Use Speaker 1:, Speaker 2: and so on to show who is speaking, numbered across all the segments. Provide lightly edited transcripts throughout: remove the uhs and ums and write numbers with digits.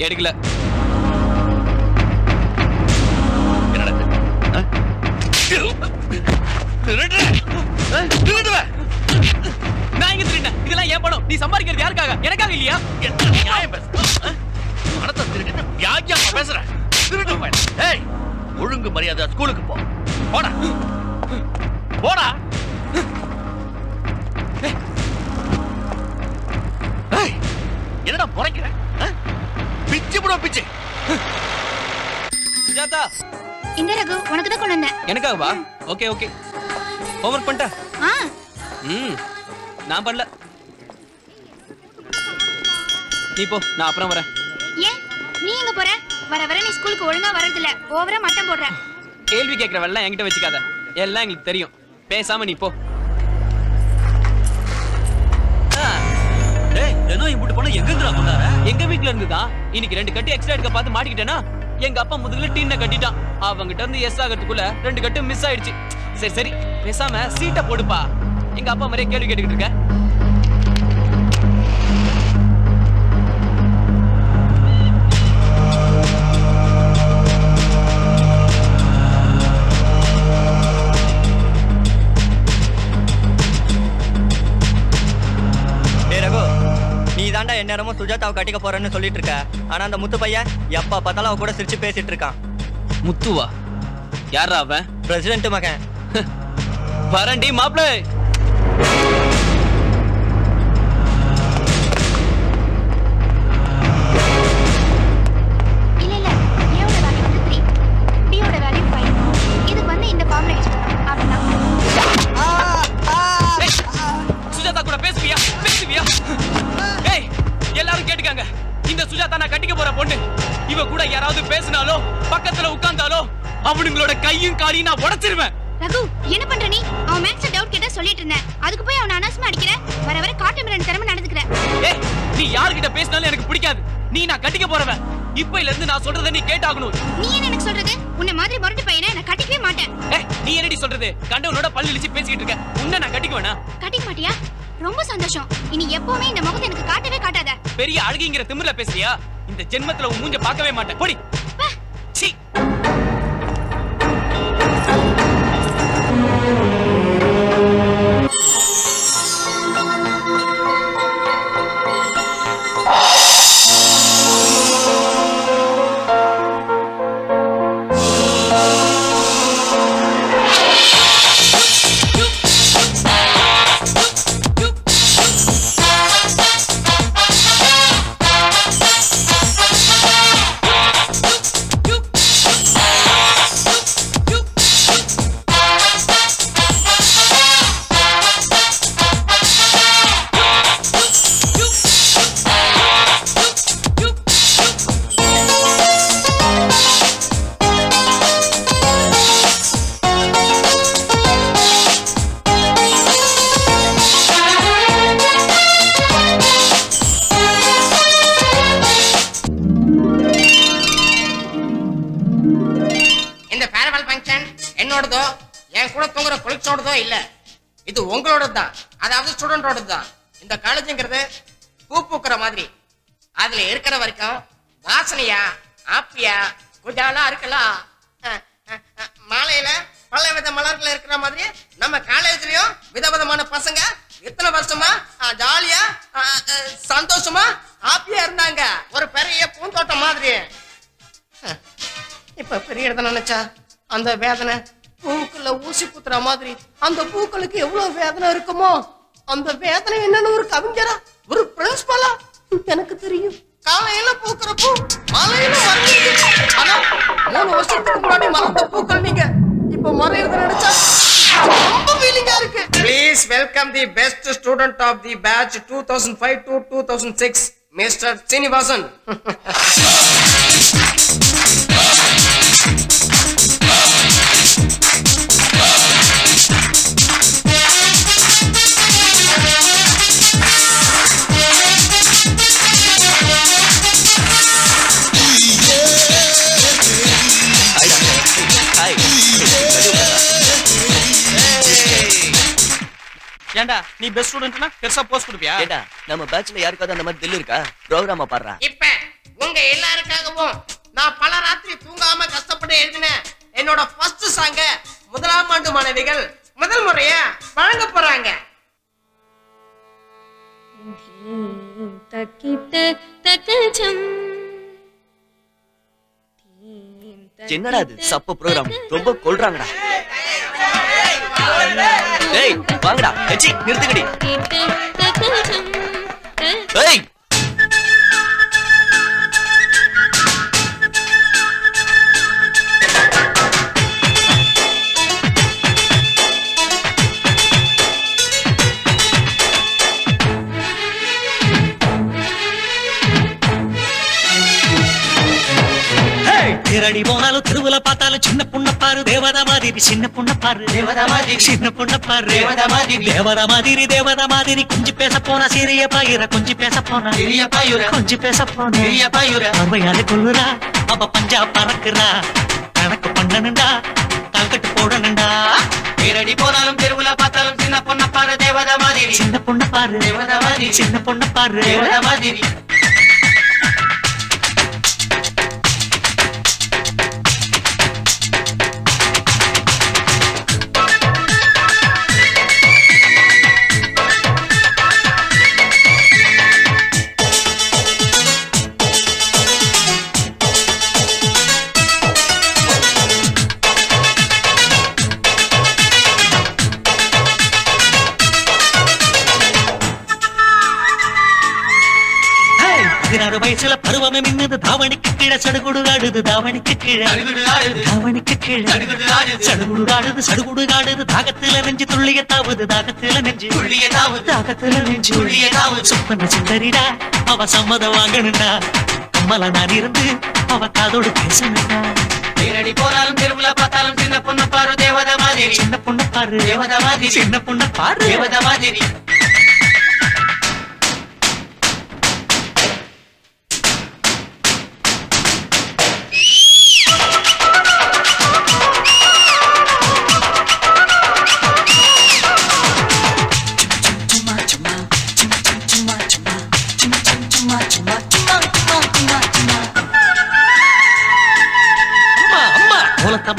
Speaker 1: எடுக்கல. நான் இங்க திருடினேன். இதெல்லாம் ஏன் பணம்? நீ சம்பாதிக்கிறது யாருக்காக? எனக்காக இல்லையா?
Speaker 2: பணத்தை திருடிட்டு வியாக்கியமா பேசுற. திருட்டு பையன். ஏய், ஒழுங்கு மரியாதை ஸ்கூலுக்கு போ. போடா போடா. என்னடா முறைக்கிற? பிச்சு போட பிச்சு.
Speaker 1: சுஜாதா,
Speaker 3: இந்த ரகு உனக்கு தான் கொண்டு வந்தேன்.
Speaker 1: எனக்காக வா. Okay okay. ஹோம்வொர்க் பண்ணிட்டா? நான் பண்ணல. நீ போ, நான் அப்புறம் வரேன்.
Speaker 3: ஏன் நீ எங்க போற? வர வர நீ ஸ்கூலுக்கு ஒழுங்கா வரது இல்ல. ஓவரா மட்டம் போடுற.
Speaker 1: கேள்வி கேக்குற வெள்ள என்கிட்ட வச்சுக்காத. எல்லாம் எங்களுக்கு தெரியும். பேசாம நீ போ.
Speaker 2: டேய், தினம் இப்படி போனா எங்கங்கடா போறாரு?
Speaker 1: எங்க வீட்ல இருந்து தான். இன்னைக்கு 2 கட்டு எக்ஸ்ட்ரா எடுக்க பார்த்து மாட்டிக்கிட்டேனா? எங்க அப்பா முதுகுல டீனை கட்டிட்டான். அவங்கிட்ட இருந்து எஸ் ஆகிறதுக்குள்ள 2 கட்டு மிஸ் ஆயிடுச்சு. சரி சரி, பேசாம சீட்டை போடுப்பா. எங்க அப்பா மாதிரியே கேள்வி கேட்டுக்கிட்டு இருக்க.
Speaker 4: தாண்டா எந்நேரமும் சுஜாதாவை கட்டிக்க போறேன்னு சொல்லிட்டு இருக்க. ஆனா அந்த முத்து பையன் எப்ப பார்த்தாலும் அவ கூட சிரிச்சு பேசிட்டு இருக்கான்.
Speaker 1: முத்துவா? யாரா அவன்?
Speaker 4: பிரசிடென்ட் மகன்.
Speaker 1: வரண்டி மாப்ள.
Speaker 3: இல்ல இல்ல, ஏவோட வேல்யூ வந்து 3, டியோட வேல்யூ 5. இதுக்கு வந்து இந்த ஃபார்முலா யூஸ் பண்ணலாம். அவ்வளவுதான்.
Speaker 1: சுஜாதா கூட பேசுவியா? ஏய், எல்லாரும் கேட்டுக்காங்க. இந்த சுஜாதா நான் கட்டிக்க போற பொண்ணு. இவ கூட யாராவது பேசினாலோ பக்கத்துல உட்கார்ந்தாலோ அவனுங்களோட கையும் காலையும் நான் உடைச்சிருவேன்.
Speaker 3: ரகு, என்ன பண்ற நீ? அவன் மேக்ஸ் டவுட் கேட்டா சொல்லிட்டு இருந்தேன். அதுக்கு போய் அவன் அனாவசியமா அடிக்கிற. வர வர காட்டுமிராண்டி தரமா நடந்துக்கிற.
Speaker 1: ஏய், நீ யார்கிட்ட பேசினாலும் எனக்கு பிடிக்காது. நீ நான் கட்டிக்க போறவன். இப்பையில இருந்து நான் சொல்றதை நீ கேட்டாகணும்.
Speaker 3: நீ என்ன எனக்கு சொல்றது? உன்னை மாதிரி முரட்டு பையனை நான் கட்டிக்கவே மாட்டேன்.
Speaker 1: ஏய், நீ என்னடி சொல்றது? கண்டவனோட பல்லு இழிச்சு பேசிக்கிட்டு இருக்க. உன்னை நான் கட்டிக்க வேணா?
Speaker 3: கட்டிக்க மாட்டியா? ரொம்ப சந்தோஷம். இனி எப்பவுமே இந்த முகத்தை எனக்கு காட்டவே காட்டாத.
Speaker 1: பெரிய அழகிங்கிற திமிர்ல பேசுறியா? இந்த ஜென்மத்துல உன் மூஞ்ச பார்க்கவே மாட்டேன். போடி. சீ.
Speaker 5: இது உங்களோட தான், அதாவது ஸ்டூடெண்டோட தான். இந்த காலேஜ்ங்கிறது பூ பூக்குற மாதிரி. அதுல இருக்கிற வரைக்கும் வாசனையா ஆப்பியா கொஞ்சம் இருக்கலாம். மாலையில பல வித மலர்கள் இருக்கிற மாதிரி நம்ம காலேஜ்லயும் விதவிதமான பசங்க இத்தனை வருஷமா ஜாலியா சந்தோஷமா ஹாப்பியா இருந்தாங்க. ஒரு பெரிய பூந்தோட்டம் மாதிரி. இப்ப பெரிய இடத்த நினைச்சா அந்த வேதனை பூக்குள்ள ஊசி குத்துற மாதிரி. அந்த பூக்களுக்கு எவ்வளவு வேதனை இருக்குமோ, அந்த வேதனை என்னன்னு ஒரு கவிஞரா ஒரு பிரின்சிபலா எனக்கு தெரியும். காலையில பூக்குற பூ மலையில மறையுது. ஆனா 3 வருஷத்துக்கு முன்னாடி மலர்ந்த பூக்கள் நீங்க இப்ப மறையறத நினைச்சா ரொம்ப ஃபீலிங்கா இருக்கு. Please welcome the best student of the batch 2005 to 2006, Mr. Srinivasan.
Speaker 1: ஏண்டா நீ பெஸ்ட் ஸ்டூடண்ட்னா பெருசா போஸ்ட் கொடுப்பியா?
Speaker 4: ஏண்டா நம்ம பேட்ச்ல யாருக்காவது அந்த மாதிரி தில் இருக்கா? ப்ரோகிராம பாடுறா.
Speaker 5: இப்ப உங்க எல்லாருக்காகவும் நான் பல ராத்திரி தூங்காம கஷ்டப்பட்டு எழுதினேன் என்னோட ஃபர்ஸ்ட் சாங்க முதலாம் ஆண்டு மாணவிகள் முதல் முறையா வழங்க போறாங்க.
Speaker 4: என்னடா இது சப்ப ப்ரோகிராம் ரொம்ப கொல்றாங்கடா. ஏய் வாங்கடா எச்சி நிறுத்துங்கடி. ஏய்
Speaker 6: திரடி போனாலும் திருவிழா பார்த்தாலும் சின்ன பொண்ண பாரு தேவதா மாதிரி சின்ன பொண்ண பாரு தேவதா மாதிரி சின்ன பொண்ண பாரு தேவதா மாதிரி தேவதா மாதிரி தேவதா மாதிரி கொஞ்சம் பேச போனா சிறிய பாயுற கொஞ்சம் பேச போனா சிறிய பாயுற கொஞ்சம் பேச போனா சிறிய பாயுற அவையால கொள்ளுறா அவ பஞ்சா பறக்குறா கணக்கு பண்ணணுண்டா கால்கட்டு போடணுண்டா. திரடி போனாலும் திருவிழா பார்த்தாலும் சின்ன பொண்ண பாரு தேவதா மாதிரி சின்ன பொண்ண பாரு தேவதா மாதிரி சின்ன பொண்ண பாரு தேவதா மாதிரி. வயசுல பருவமே மின்னது தாவணிக்கு கீழே சடுகுடுகாடுது தாவணிக்கு கீழே தாவணிக்கு கீழே சடுகுடுகாடுது சடுகுடுகாடுது தாகத்துல நெஞ்சு துள்ளிய தாவுது தாகத்துல நெஞ்சு துள்ளிய தாவு தாகத்துல நெஞ்சு துள்ளிய தாவு சுப்பன சுந்தரிடா அவ சம்மதம் வாங்கணுண்டா கம்மல நான் இருந்து அவ காதோடு பேசணுண்டா. தேரடி போனாலும் திருவிழா பார்த்தாலும் சின்ன பொண்ணு பாரு தேவதா மாதிரி சின்ன பொண்ணு பாரு தேவதா மாதிரி சின்ன பொண்ணு பாரு தேவதா மாதிரி.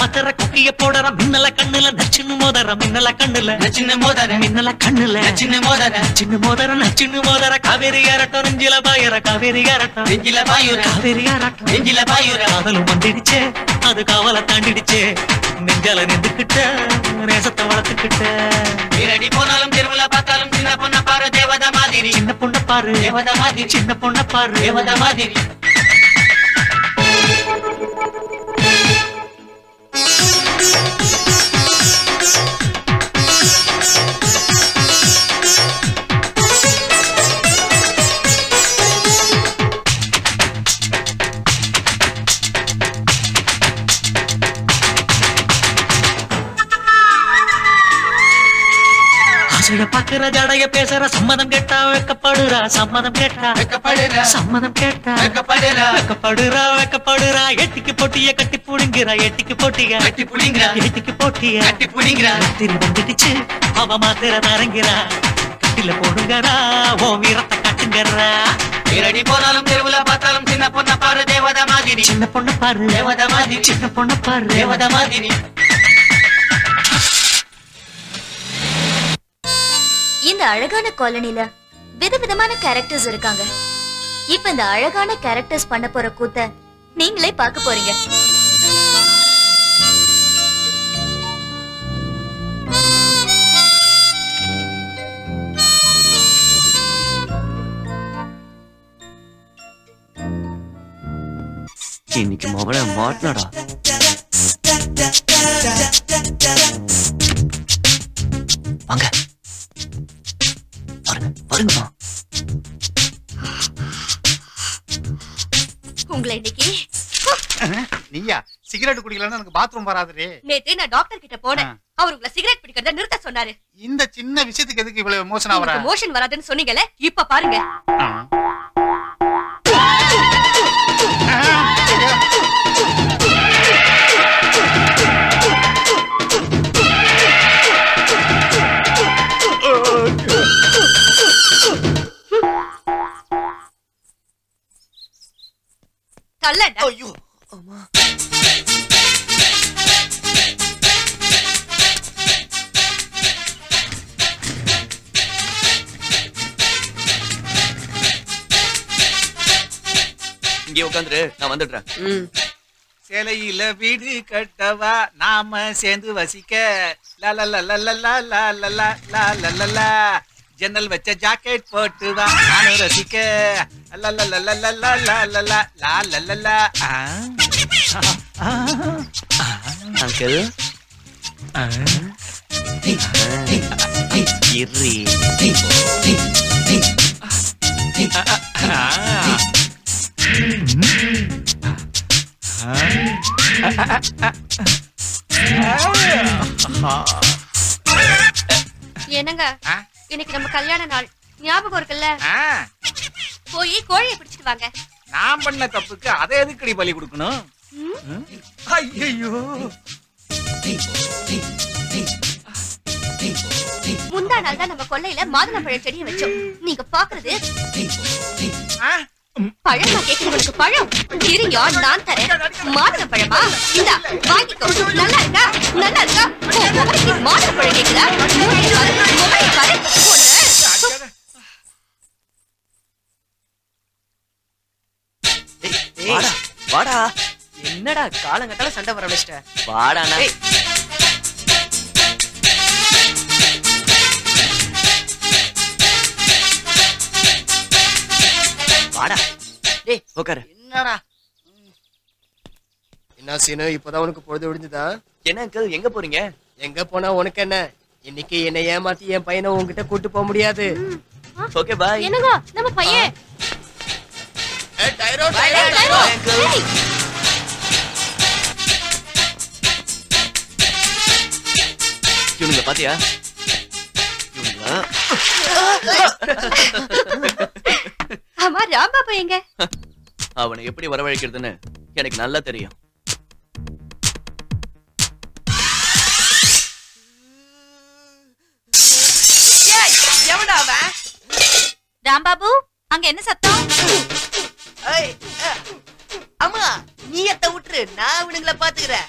Speaker 6: மத்தர குக்கிய போடற மின்னல கண்ணுல நச்சின்னு மோதற மின்னல கண்ணுல நச்சின்னு மோதற மின்னல கண்ணுல நச்சின்னு மோதற நச்சின்னு மோதற நச்சின்னு மோதற காவேரி அரட்ட நெஞ்சில பாயுற காவேரி அரட்ட நெஞ்சில பாயுற காவேரி அரட்ட நெஞ்சில பாயுற காதலும் வந்துடுச்சே அது காவல தாண்டிடுச்சே நெஞ்சால நின்றுக்கிட்ட நேசத்தை வளர்த்துக்கிட்ட. திரடி போனாலும் திருவிழா பார்த்தாலும் சின்ன பொண்ண பாரு தேவதா மாதிரி சின்ன பொண்ண பாரு தேவதா மாதிரி சின்ன பொண்ண பாரு தேவதா மாதிரி. பாக்குற ஜடைய பேசுற சம்மதம் கேட்டா வெக்கப்படுறா சம்மதம் கேட்டா வெக்கப்படுறா சம்மதம் கேட்டா வெக்கப்படுறா வெக்கப்படுறா வெக்கப்படுறா எட்டிக்கு போட்டிய கட்டி புடிங்கறா எட்டிக்கு போட்டிய கட்டி புடிங்கறா எட்டிக்கு போட்டிய கட்டி புடிங்கறா திரு வந்துடுச்சு அவ மாத்திர நரங்கறா கட்டில போடுங்கறா ஓ வீரத்தை காட்டுங்கறா. திரடி போனாலும் திருவிழா பார்த்தாலும் சின்ன பொண்ண பாரு தேவதா மாதிரி சின்ன பொண்ண பாரு தேவதா மாதிரி சின்ன பொண்ண பாரு தேவதா மாதிரி.
Speaker 7: இந்த அழகான காலனில விதவிதமான கேரக்டர்ஸ் இருக்காங்க. இப்ப இந்த அழகான கேரக்டர்ஸ் பண்ண போற கூத்த நீங்களே பார்க்க போறீங்க.
Speaker 4: இன்னைக்கு மவள மாட்டனடா. வாங்க வருங்கம்மா.
Speaker 7: உங்களை இன்னைக்கு
Speaker 8: நீயா சிகரெட் குடிக்கலன்னு எனக்கு பாத்ரூம் வராதுரே.
Speaker 7: நேத்து நான் டாக்டர் கிட்ட போனேன். அவர் உங்களை சிகரெட் பிடிக்கிறத நிறுத்த சொன்னாரு.
Speaker 8: இந்த சின்ன விஷயத்துக்கு எதுக்கு இவ்வளவு எமோஷனா வர?
Speaker 7: எமோஷன் வராதுன்னு சொன்னீங்கல, இப்ப பாருங்க. வேண்டாம்.
Speaker 1: ஐயோ அம்மா. இங்கே உட்காந்துரு, நான் வந்துடுறேன்.
Speaker 8: சேலையில வீடு கட்டவா நாம சேர்ந்து வசிக்க லா ஜன்னல் வச்ச ஜாக்கெட் போட்டு வா நானும் ரசிக்க
Speaker 1: அங்கிள் இர்ரி
Speaker 3: என்னங்க இன்னைக்கு நம்ம கல்யாண நாள் ஞாபகம் இருக்குல்ல? போய் கோழியை பிடிச்சிட்டு வாங்க.
Speaker 8: நான் பண்ண தப்புக்கு அதை எதுக்கடி பலி கொடுக்கணும்? ஐயோ
Speaker 3: முந்தா நாள் தான் நம்ம கொல்லையில மாதுளம்பழ செடியை வச்சோம். நீங்க பாக்குறது பழமா கேக்குறவங்களுக்கு பழம் இருங்க, நான் தரேன். மாதுளம்பழமா இந்த வாங்கிக்கோ. நல்லா இருக்கா? நல்லா இருக்கா? மாதுளம்பழம் கேக்குதா? மொபைல் பாரு.
Speaker 1: வாடா வாடா.
Speaker 5: என்னடா காலங்கத்தால சண்டை வர வச்சிட்ட?
Speaker 1: வாடாண்ணா. வாடா.
Speaker 5: டேய்
Speaker 1: உட்காரு.
Speaker 5: என்னடா? என்ன சீனு, இப்பதான் உனக்கு பொழுது விடுஞ்சுதா?
Speaker 1: என்ன அங்கிள், எங்க போறீங்க?
Speaker 5: எங்க போனா உனக்கு என்ன? இன்னைக்கு என்ன ஏமாத்தி என் பையனை உன்கிட்ட கூட்டு போக முடியாது.
Speaker 1: Okay bye.
Speaker 3: என்னங்க நம்ம பையன்
Speaker 1: இவனுங்க பாத்தியா?
Speaker 3: ஆமா, ராம்பாபு எங்க?
Speaker 1: அவனை எப்படி வரவழைக்கிறதுன்னு எனக்கு நல்லா தெரியும்.
Speaker 7: ராம்பாபு, அங்க என்ன சத்தம்?
Speaker 5: அம்மா நீ எத்த விட்டுரு, நான் இவனுங்களை பாத்துக்கிறேன்.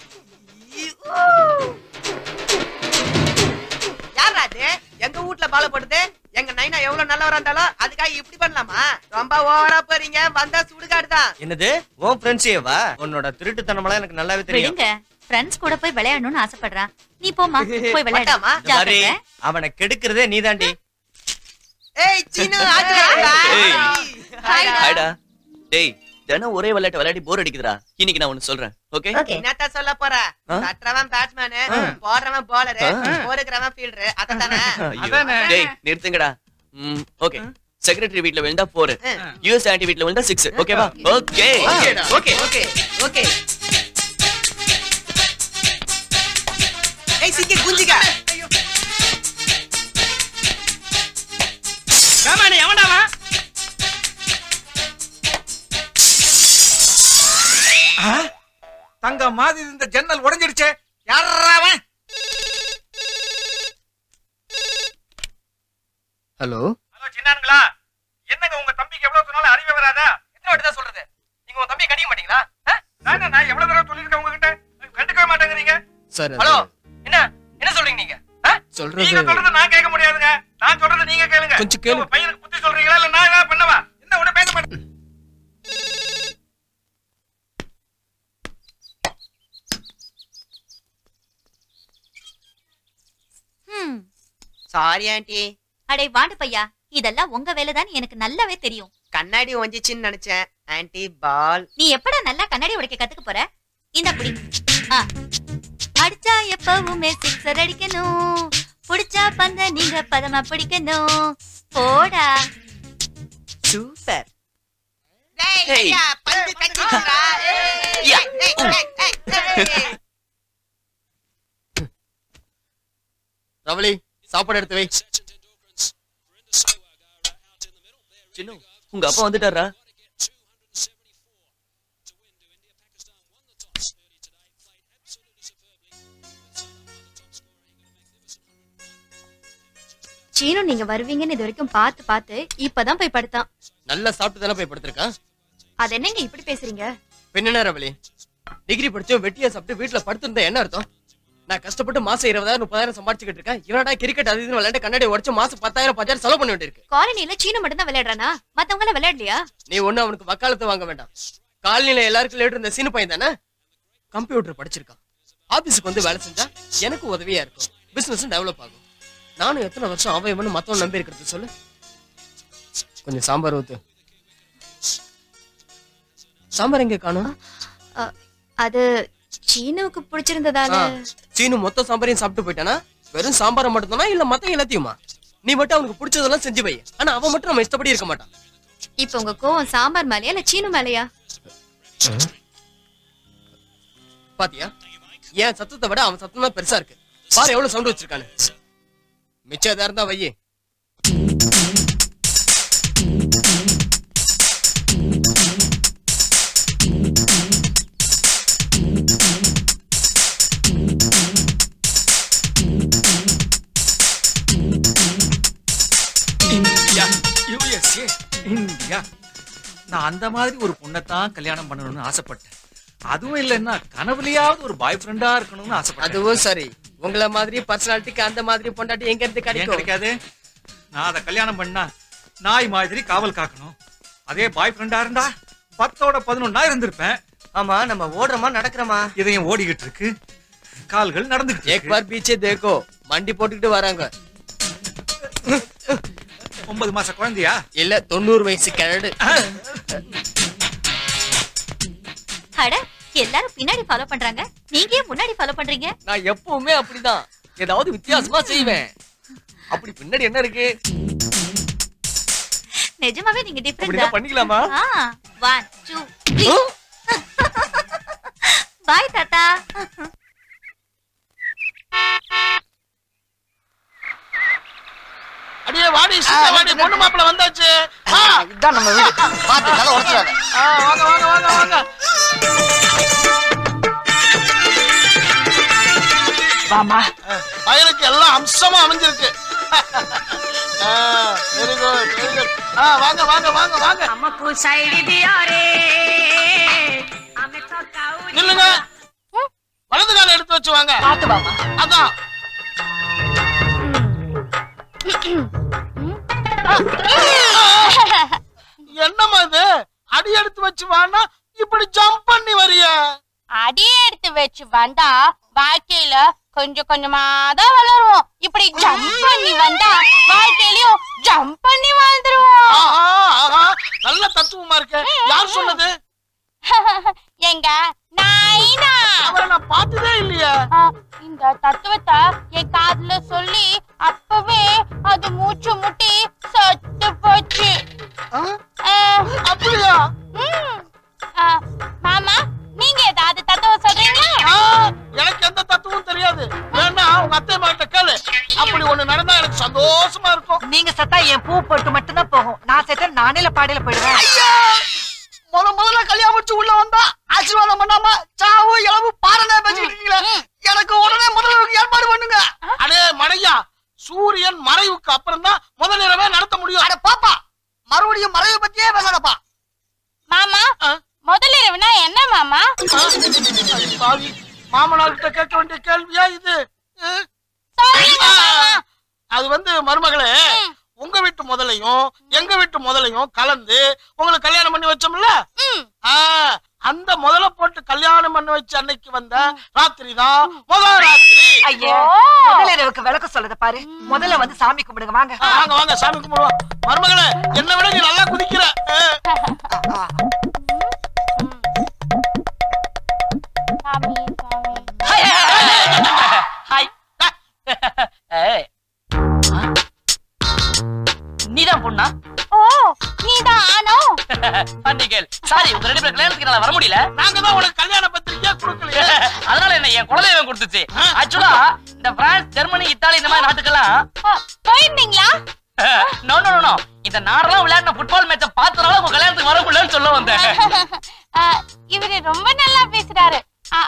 Speaker 5: யாரா அது எங்க வீட்டுல பாலப்படுது? எங்க நைனா எவ்வளவு நல்லவரா இருந்தாலும் அதுக்காக இப்படி பண்ணலாமா? ரொம்ப ஓவரா போறீங்க. வந்தா சுடுகாடுதான்.
Speaker 4: என்னது உன் ஃப்ரெண்ட்ஸேவா? உன்னோட திருட்டுத்தனமெல்லாம் எனக்கு நல்லாவே தெரியும்.
Speaker 7: விடுங்க, ஃப்ரெண்ட்ஸ் கூட போய் விளையாடணும்னு ஆசைப்படுறான். நீ போமா, போய் விளையாடாமா.
Speaker 4: சரி, அவனை கெடுக்கிறதே நீதாண்டி.
Speaker 5: ஏய் சீனு,
Speaker 1: ஹாய்டா. டேய், தினம் ஒரே விளையாட்டு விளையாடி போர் அடிக்குதுடா. இன்னைக்கு நான் ஒன்னு சொல்றேன். ஓகே?
Speaker 5: என்னத்த சொல்ல போற? தட்டுறவன் பேட்ஸ்மேன், போடுறவன் பவுலர், போருக்கிறவன் ஃபீல்டர். அதானே?
Speaker 1: டேய் நிறுத்துங்கடா. ஓகே. செக்ரட்டரி வீட்ல விழுந்தா 4, யுஎஸ் ஆன்டி வீட்ல விழுந்தா 6. ஓகேவா? Okay
Speaker 5: okay okay okay. ஏய் சிக்கி குஞ்சிக.
Speaker 8: காமானே எவன்டாவா? தங்க மாதிரி இந்த ஜன்னல் உடைஞ்சிடுச்சே. யாரா அவன்?
Speaker 5: ஹலோ
Speaker 8: ஹலோ சின்னானுங்களா, என்னங்க உங்க தம்பிக்கு எவ்வளவு சொன்னாலும் அறிவே வராதா? எத்தனை வாட்டி தான் சொல்றது? நீங்க உங்க தம்பியை கடிக்க மாட்டீங்களா? நான் எவ்வளவு தடவை சொல்லிருக்கேன் உங்ககிட்ட, கண்டுக்கவே மாட்டேங்கிறீங்க.
Speaker 5: சார்
Speaker 8: ஹலோ, என்ன சொல்றீங்க நீங்க? நீங்க சொல்றத நான் கேட்க முடியாதுங்க. நான் சொல்றத நீங்க கேளுங்க.
Speaker 5: கொஞ்சம் கேளு.
Speaker 8: உங்க பையனுக்கு புத்தி சொல்றீங்களா இல்ல நான் ஏதாவது பண்ணவா? என்ன உடனே பேச மாட்டேன்.
Speaker 5: Sorry aunty.
Speaker 7: அடே வாண்டு பையா, இதெல்லாம் உங்க வேலைதான் எனக்கு நல்லாவே தெரியும்.
Speaker 5: கண்ணாடி ஒஞ்சிச்சின்னு நினைச்சேன் ஆண்டி. பால்
Speaker 7: நீ எப்படா நல்லா கண்ணாடி உடைக்க கத்துக்க போற? இந்த புடி. அடிச்சா எப்பவுமே சிக்ஸர் அடிக்கணும், புடிச்சா பந்த நீங்க பதமா பிடிக்கணும். போடா.
Speaker 5: சூப்பர்.
Speaker 1: Hey.
Speaker 5: பந்து கட்டிடுறா. ரவலி, சாப்பாடு எடுத்து வை.
Speaker 1: சின்னு, உங்க அப்பா வந்துட்டாரா?
Speaker 3: சீனு நீங்க வருவீங்கன்னு இது வரைக்கும் பார்த்து பார்த்து இப்பதான் போய் படுத்தான்.
Speaker 5: நல்லா சாப்பிட்டு தானே போய் படுத்திருக்கான்.
Speaker 3: அது என்னங்க இப்படி பேசுறீங்க?
Speaker 5: என்ன ரவலி, டிகிரி படிச்சோம் வெட்டியா சாப்பிட்டு வீட்டுல படுத்திருந்தா என்ன அர்த்தம்? நான் கஷ்டப்பட்டு மாசம் 20,000 30,000 சம்பாதிச்சுக்கிட்டு இருக்கேன். இவனடா கிரிக்கெட் அது இதுன்னு விளையாண்டு கண்ணாடி உடச்சு மாசம் 10,000 10,000 செலவு பண்ண வேண்டியிருக்கு.
Speaker 3: காலனில சீன மட்டும் தான் விளையாடுறானா? மத்தவங்க எல்லாம் விளையாடலையா?
Speaker 5: நீ ஒண்ணு அவனுக்கு வக்காலத்து வாங்க வேண்டாம். காலனில எல்லாருக்கும் லேட் இருந்த சீனு பையன் தானே, கம்ப்யூட்டர் படிச்சிருக்கான். ஆபீஸுக்கு வந்து வேலை செஞ்சா எனக்கு உதவியா இருக்கும், பிசினஸும் டெவலப் ஆகும். நானும் எத்தனை வருஷம் அவன் இவனு மத்தவன் நம்பி இருக்கிறது சொல்லு. கொஞ்சம் சாம்பார் ஊத்து. சாம்பார் எங்க காணும்?
Speaker 3: அது சீனுவுக்கு பிடிச்சிருந்ததால.
Speaker 5: சீனு மொத்த சாம்பாரையும் சாப்பிட்டு போயிட்டானா? வெறும் சாம்பாரை மட்டும் தானா இல்ல மத்த எல்லாத்தையுமா? நீ மட்டும் அவனுக்கு பிடிச்சதெல்லாம் செஞ்சு வை. ஆனா அவன் மட்டும் நம்ம இஷ்டப்படி இருக்க மாட்டான்.
Speaker 3: இப்ப உங்க கோவம் சாம்பார் மேலயா இல்ல சீனு மேலயா?
Speaker 5: பாத்தியா, ஏன் சத்தத்தை விட அவன் சத்தம் தான் பெருசா இருக்கு. பாரு எவ்வளவு சவுண்ட் வச்சிருக்கானு. மிச்சம் எதா இருந்தா வையே.
Speaker 9: இந்தியா, நான் அந்த மாதிரி ஒரு பொண்ணத்தான் கல்யாணம் பண்ணணும்னு ஆசைப்பட்டேன். அதுவும் இல்லைன்னா கனவுலையாவது ஒரு பாய் ஃப்ரெண்டா இருக்கணும்னு ஆசைப்பட்டேன்.
Speaker 5: அதுவும் சரி, உங்களை மாதிரி பர்சனாலிட்டிக்கு அந்த மாதிரி பொண்டாட்டி எங்க இருந்து
Speaker 9: கிடைக்காது. நான் அதை கல்யாணம் பண்ணா நாய் மாதிரி காவல் காக்கணும். அதே பாய் ஃப்ரெண்டா இருந்தா 10ஓட 11 இருந்திருப்பேன்.
Speaker 4: ஆமா, நம்ம ஓடுறோமா நடக்கிறோமா?
Speaker 9: இதையும் ஓடிக்கிட்டு இருக்கு, கால்கள் நடந்துகிட்டு.
Speaker 5: एक बार पीछे देखो, மண்டி போட்டுக்கிட்டு வராங்க.
Speaker 9: 9 மாச குழந்தையா?
Speaker 5: இல்ல 90 வயசு கிழடு.
Speaker 7: அட, எல்லாரும் பின்னாடி ஃபாலோ பண்றாங்க, நீங்க ஏன் முன்னாடி ஃபாலோ பண்றீங்க?
Speaker 5: நான் எப்பவுமே அப்படிதான், ஏதாவது வித்தியாசமா செய்வேன். அப்படி பின்னாடி என்ன இருக்கு?
Speaker 7: நிஜமாவே நீங்க டிஃபரண்ட்
Speaker 5: அப்படியே பண்ணிக்கலாமா?
Speaker 7: 1 2 3 பை தாத்தா.
Speaker 8: அடியே வாடி சீக்கிரம் வாடி, பொண்ணு மாப்பிள வந்தாச்சு.
Speaker 5: இதான் நம்ம வீடு. பாத்து கதை உடைச்சாத.
Speaker 8: வாங்க வாங்க வாங்க வாங்க.
Speaker 5: வாமா.
Speaker 8: பையனுக்கு எல்லாம் அம்சமா அமைஞ்சிருக்கு. Very good very good. வாங்க வாங்க வாங்க வாங்க.
Speaker 10: हमको साइड दिया रे हमें तो काऊ
Speaker 8: நில்லுங்க. வலது கால எடுத்து வச்சு வாங்க.
Speaker 5: பாத்து வாமா.
Speaker 8: அதான். என்னம்மா இது? அடி எடுத்து வச்சு வானா இப்படி ஜம்ப் பண்ணி வரிய?
Speaker 10: அடி எடுத்து வச்சு வந்தா வாழ்க்கையில கொஞ்சம் கொஞ்சமா தான் வளருவோம். இப்படி ஜம்ப் பண்ணி வந்தா வாழ்க்கையிலயும் ஜம்ப் பண்ணி வாழ்ந்துருவோம்.
Speaker 8: நல்ல தத்துவமா இருக்க. யார் சொன்னது?
Speaker 10: எங்க நாயினா.
Speaker 8: அவரை நான் பார்த்ததே இல்லையா?
Speaker 10: இந்த தத்துவத்தை என் காதுல சொல்லி அப்பவே அது மூச்சு முட்டி சத்து போச்சு.
Speaker 8: அப்படியா?
Speaker 10: மாமா, நீங்க ஏதாவது தத்துவம் சொல்றீங்களா?
Speaker 8: எனக்கு எந்த தத்துவம் தெரியாது. வேணா உங்க அத்தை மாட்ட கேளு. அப்படி ஒண்ணு நடந்தா எனக்கு சந்தோஷமா இருக்கும்.
Speaker 11: நீங்க சத்தா என் பூ போட்டு மட்டும்தான் போகும். நான் செத்த நானேல பாடையில போயிடுவேன்.
Speaker 5: முதல்ல கல்யாணம் முடிச்சு உள்ள வந்தா ஆசீர்வாதம் பண்ணாம சாவு இளவு பாடனே பேசிக்கிட்டு இருக்கீங்களே. எனக்கு உடனே முதல்ல ஏற்பாடு பண்ணுங்க.
Speaker 8: அடே மடையா, சூரியன் மறைவுக்கு அப்புறம் தான் முதல் இரவே நடத்த முடியும்.
Speaker 5: அட பாப்பா, மறுபடியும் மறைவு பத்தியே பேசலப்பா.
Speaker 10: மாமா, முதல் இரவுனா என்ன மாமா?
Speaker 8: பாவி, மாமனார் கிட்ட கேட்க வேண்டிய கேள்வியா இது? அது வந்து மருமகளே, உங்க வீட்டு முதலையும் எங்க வீட்டு முதலையும் கலந்து உங்களுக்கு கல்யாணம் பண்ணி வச்சோம்ல, அந்த முதல போட்டு கல்யாணம் பண்ணி வச்ச அன்னைக்கு வந்த ராத்திரி தான் முதல் ராத்திரி.
Speaker 11: ஐயோ, முதல் இரவுக்கு விளக்க சொல்றத பாரு. முதல்ல வந்து சாமி கும்பிடுங்க. வாங்க
Speaker 8: வாங்க வாங்க, சாமி கும்பிடுவோம். மருமகளே, என்ன விட நீ நல்லா குதிக்கிற.
Speaker 1: நீதான் பொண்ணா?
Speaker 10: ஓ, நீதான் ஆனோ?
Speaker 1: பண்டிகை சாரி, உங்க ரெண்டு பேரும் கல்யாணத்துக்கு நான் வர முடியல.
Speaker 8: நாங்க தான் உனக்கு கல்யாண பத்திரிக்கை கொடுக்கலையே.
Speaker 1: அதனால என்ன என் குலதெய்வம் கொடுத்துச்சு. ஆக்சுவலா இந்த பிரான்ஸ், ஜெர்மனி, இத்தாலி இந்த மாதிரி நாட்டுக்கெல்லாம்
Speaker 10: போயிருந்தீங்களா?
Speaker 1: நோ நோ நோ, இந்த நாடெல்லாம் விளையாடின ஃபுட்பால் மேட்ச பார்த்தனால உங்க கல்யாணத்துக்கு வர முடியலன்னு சொல்ல வந்தேன்.
Speaker 10: இவரு ரொம்ப நல்லா பேசுறாரு.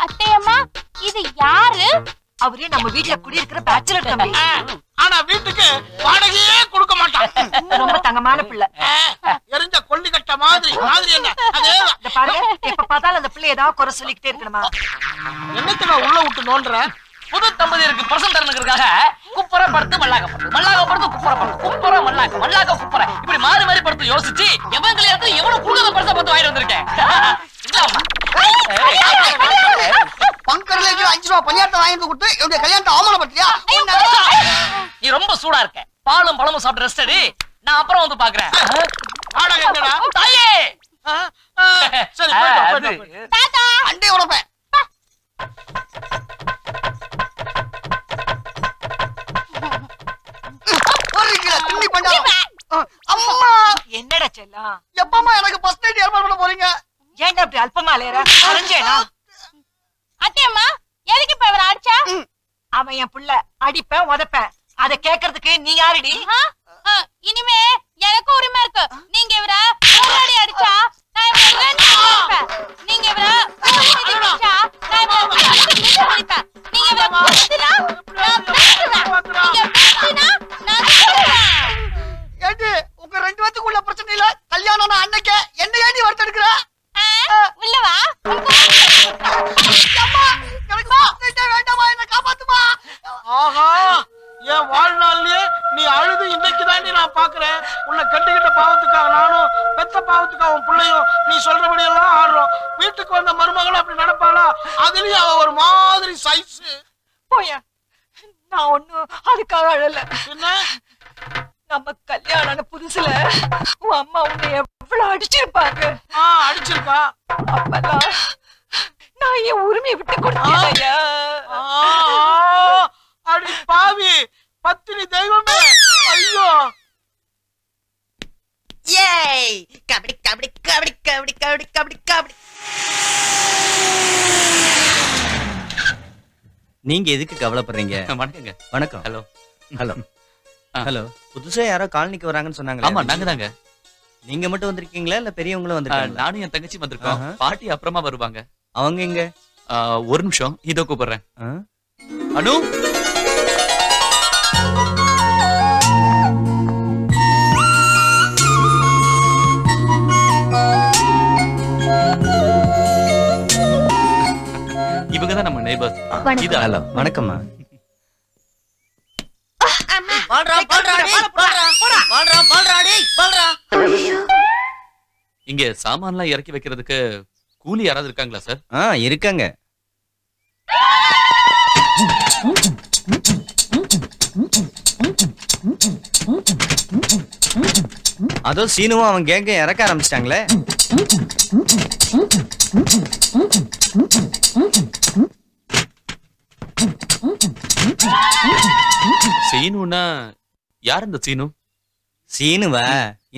Speaker 10: அத்தையம்மா, இது யாரு?
Speaker 11: அவரே நம்ம வீட்டுல குடியிருக்கிற பேச்சுலர் தம்பி.
Speaker 8: ஆனா வீட்டுக்கு வாடகையே கொடுக்க மாட்டான்.
Speaker 11: ரொம்ப தங்கமான பிள்ளை.
Speaker 8: எரிஞ்ச கொல்லி கட்ட மாதிரி என்ன அதேதான்.
Speaker 11: இந்த பாருங்க, எப்ப பார்த்தாலும் அந்த பிள்ளை ஏதாவது குறை சொல்லிக்கிட்டே இருக்கணுமா?
Speaker 8: என்னத்துக்கு உள்ள விட்டு நோண்டுற?
Speaker 1: புது தம்பதியருக்கு பிரசன் தரணுங்கிறதுக்காக குப்புற படுத்து மல்லாக்க படுத்து குப்புற படுத்து குப்புற மல்லாக்க குப்புற இப்படி மாறி மாறி படுத்து யோசிச்சு எவன் கல்யாணத்துல எவ்வளவு குடுக்க பரிசா பார்த்து வாங்கிட்டு வந்திருக்கேன்.
Speaker 5: பங்கர்ல 5 ரூபா பணியாரத்தை வாங்கி கொடுத்து என்னுடைய கல்யாணத்தை அவமானப்படுத்தியா?
Speaker 1: நீ ரொம்ப சூடா இருக்க. பாலும் பழமும் சாப்பிட்டு ரெஸ்ட் எடு. நான் அப்புறம் வந்து பாக்குறேன்.
Speaker 8: வாடகை எங்கடா?
Speaker 1: தாயே.
Speaker 8: சரி போய்ட்டு
Speaker 10: தாத்தா
Speaker 5: அண்டே உடப்பேன். அம்மா
Speaker 11: என்னடா செல்லம்,
Speaker 5: எப்பமா எனக்கு ஃபர்ஸ்ட் நைட் ஏற்பாடு பண்ண போறீங்க?
Speaker 11: ஏன்டா இப்படி அல்பமா லேற? அரைஞ்சேனா?
Speaker 10: அத்தையம்மா எதுக்கு இப்ப இவரை அடிச்சா?
Speaker 11: அவன் என் புள்ள, அடிப்பேன் உதைப்பேன். அத கேக்குறதுக்கு நீ யாருடி?
Speaker 10: இனிமே எனக்கு உரிமை இருக்கு. நீங்க இவரை முன்னாடி அடிச்சா நான் இவரை அடிப்பேன். நீங்க இவரை அடிச்சா நான் இவரை அடிப்பேன். நீங்க இவரை குத்தினா நான் பேசுவேன். நீங்க பேசினா நான் பேசுவேன்.
Speaker 5: ஏண்டி உங்க ரெண்டு பேத்துக்குள்ள பிரச்சனை இல்ல? கல்யாணம் அன்னைக்கு என்ன ஏண்டி வருத்த எடுக்கிற?
Speaker 10: உள்ளவா
Speaker 5: அம்மா எனக்கு ஃபர்ஸ்ட் நைட்டே வேண்டாமா, என்ன காப்பாத்துமா.
Speaker 8: ஆஹா, என் வாழ்நாள்லயே நீ அழுது இன்னைக்கு தாண்டி நான் பாக்குறேன். உன்னை கண்டுகிட்ட பாவத்துக்காக நானும் பெத்த பாவத்துக்காக உன் பிள்ளையும் நீ சொல்றபடி எல்லாம் ஆடுறோம். வீட்டுக்கு வந்த மருமகளும் அப்படி நடப்பாளா? அதுலயும் அவ ஒரு மாதிரி சைஸ்.
Speaker 11: போயா, நான் ஒண்ணும் அதுக்காக அழல.
Speaker 8: என்ன
Speaker 11: நம்ம கல்யாணம் புதுசுல உன் அம்மா உன்னை எவ்வளவு அடிச்சிருப்பாங்க.
Speaker 8: அடிச்சிருக்கா?
Speaker 11: அப்பெல்லாம் நான் என் உரிமையை விட்டு கொடுத்தேன்.
Speaker 8: அடி பாவி பத்தினி தெய்வமே. ஐயோ
Speaker 5: ஏய் கபடி கபடி கபடி கபடி கபடி கபடி கபடி.
Speaker 4: நீங்க எதுக்கு கவலைப்படுறீங்க?
Speaker 9: வணக்கங்க.
Speaker 4: வணக்கம்.
Speaker 9: Hello
Speaker 4: hello hello. புதுசா யாரோ காலனிக்கு வராங்கன்னு சொன்னாங்க.
Speaker 9: ஆமா, நாங்க தாங்க.
Speaker 4: நீங்க மட்டும் வந்திருக்கீங்களா இல்ல பெரியவங்களும் வந்திருக்காங்க?
Speaker 9: நானும் என் தங்கச்சி வந்திருக்கோம். பாட்டி அப்புறமா வருவாங்க.
Speaker 4: அவங்க எங்க?
Speaker 9: ஒரு நிமிஷம், இதோ கூப்பிடுறேன். அனு, இவங்கதான் நம்ம நெய்பர்ஸ். இது ஹலோ.
Speaker 4: வணக்கம்மா.
Speaker 9: இங்க சாமான்லாம் இறக்கி வைக்கிறதுக்கு கூலி யாராவது இருக்காங்களா சார்?
Speaker 4: இருக்காங்க. அதோ சீனுவும் அவன் கேங்க இறக்க ஆரம்பிச்சிட்டாங்களே.
Speaker 9: சீனுனா யார் இந்த சீனு?
Speaker 4: சீனுவா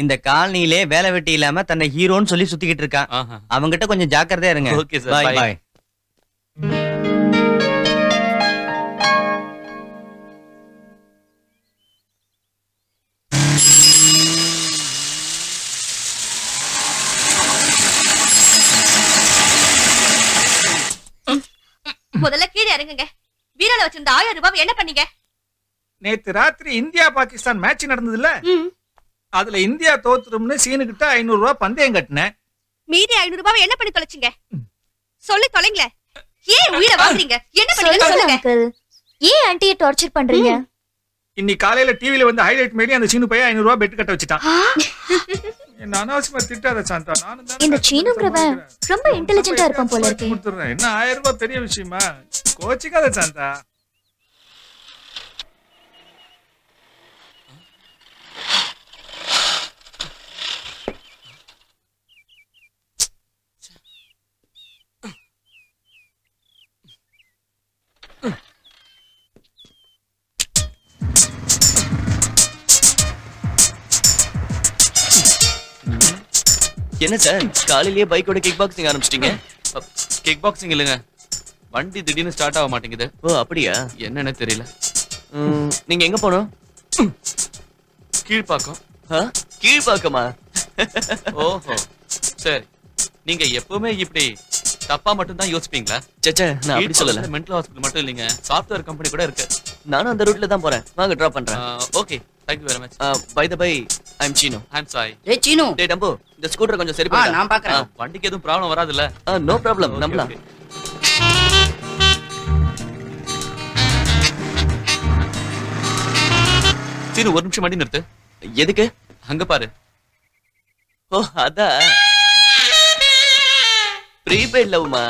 Speaker 4: இந்த காலனிலே வேலை வெட்டி இல்லாம தன்னை ஹீரோன்னு சொல்லி சுத்திக்கிட்டு இருக்கான். அவங்கிட்ட கொஞ்சம் ஜாக்கிரதையா இருங்க.
Speaker 9: Okay sir,
Speaker 4: bye bye.
Speaker 3: முதல்ல கீழே இறங்குங்க. வீரால வச்சிருந்த 1000 ரூபாய் என்ன பண்ணீங்க?
Speaker 12: நேத்து ராத்திரி இந்தியா பாகிஸ்தான் மேட்ச் நடந்ததுல, அதுல இந்தியா தோத்துரும்னு சீனு கிட்ட 500 ரூபாய் பந்தயம் கட்டினேன்.
Speaker 3: மீதி 500 ரூபாய் என்ன பண்ணி தொலைச்சிங்க? சொல்லி தொலைங்களே. ஏன் உயிரை வாங்குறீங்க? என்ன பண்ணீங்க சொல்லுங்க.
Speaker 7: ஏன் ஆன்ட்டியை டார்ச்சர் பண்றீங்க?
Speaker 12: இன்னைக்கு காலையில டிவில வந்து ஹைலைட் மாரி அந்த சீனு பையன் 500 ரூபாய் பெட் கட்ட வச்சிட்டான். என்ன அனாவசியமா திட்டாத சாந்தா. நானும் தான்
Speaker 7: இந்த சீனுங்கிறவன் ரொம்ப இன்டெலிஜென்ட்டா இருப்பான் போல இருக்கு.
Speaker 12: கொடுத்துறேன். என்ன 1000 ரூபாய் பெரிய விஷயமா? கோச்சிக்காத சாந்தா.
Speaker 2: என்ன சார் காலையிலேயே பைக்கோட கிக் பாக்ஸிங் ஆரம்பிச்சிட்டீங்க?
Speaker 9: கிக் பாக்ஸிங் இல்லைங்க, வண்டி திடீர்னு ஸ்டார்ட் ஆக மாட்டேங்குது.
Speaker 2: ஓ அப்படியா?
Speaker 9: என்னன்னு தெரியல.
Speaker 2: நீங்க எங்க போனோம்?
Speaker 9: கீழ்பாக்கம்.
Speaker 2: கீழ்பாக்கமா?
Speaker 9: ஓஹோ சரி. நீங்க எப்பவுமே இப்படி தப்பா மட்டும் தான் யோசிப்பீங்களா?
Speaker 2: சச்சா நான் அப்படி சொல்லல.
Speaker 9: மென்டல் ஹாஸ்பிடல் மட்டும் இல்லைங்க, சாஃப்ட்வேர் கம்பெனி கூட இருக்கு.
Speaker 2: நானும் அந்த ரூட்ல தான் போறேன். வாங்க டிராப் பண்றேன்.
Speaker 9: Okay
Speaker 1: Thank you very much.
Speaker 13: By the way, I'm Chino.
Speaker 1: I'm sorry.
Speaker 13: Hey Chino. Hey Dumbo, இந்த ஸ்கூட்டரை கொஞ்சம் சரி பண்ணு.
Speaker 1: நான் பார்க்கறேன். வண்டிக்கு எதுவும் ப்ராப்ளம் வராதுல்ல?
Speaker 13: No problem. நம்பலாம்.
Speaker 1: சீனு ஒரு நிமிஷம் வண்டி நிறுத்து.
Speaker 13: எதுக்கு?
Speaker 1: அங்க பாரு.
Speaker 13: ஓ அத ப்ரீபெய்ட் லவ்மா.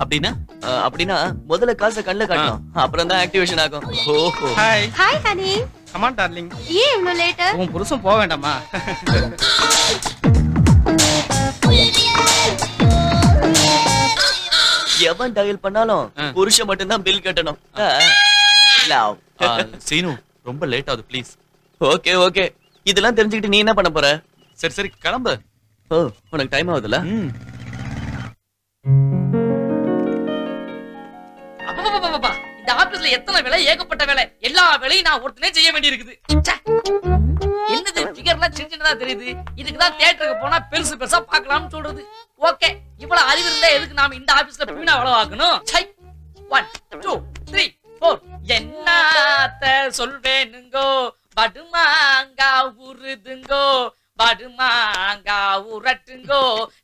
Speaker 13: அப்படினா முதல்ல காசை கண்ணுல காட்டணும். அப்புறம் தான் ஆக்டிவேஷன் ஆகும். ஓஹோ.
Speaker 5: Hi.
Speaker 3: Hi honey.
Speaker 5: Come on darling.
Speaker 3: ஏன் இவ்ளோ லேட்?
Speaker 5: உன் புருஷன் போக வேண்டாமா?
Speaker 13: எவன் டயல் பண்ணாலும் புருஷன் மட்டும் தான் பில் கட்டணும். லவ்.
Speaker 1: சீனு ரொம்ப லேட் ஆகுது ப்ளீஸ்.
Speaker 13: Okay okay. இதெல்லாம் தெரிஞ்சுக்கிட்டு நீ என்ன பண்ண போற?
Speaker 1: சரி சரி கிளம்பு.
Speaker 13: ஓ உனக்கு டைம் ஆகுதுல?
Speaker 2: அப்பா இந்த ஆபீஸ்ல எத்தனை வேலை, ஏகப்பட்ட வேலை. எல்லா வேலையும் நான் ஒருத்தனே செய்ய வேண்டியிருக்குது. என்னது ஃபிகர்லாம் சின்ன சின்னதா தெரியுது. இதுக்கு தான் தியேட்டருக்கு போனா பெருசு பெருசா பார்க்கலாம்னு சொல்றது. ஓகே இவ்வளவு அறிவு இருந்தா எதுக்கு நாம இந்த ஆபீஸ்ல பீனா வேலை பார்க்கணும்? 1 2 3 4 என்னத்த சொல்வேனுங்கோ படுமாங்கா உருதுங்கோ படுமாங்கா உரட்டுங்கோ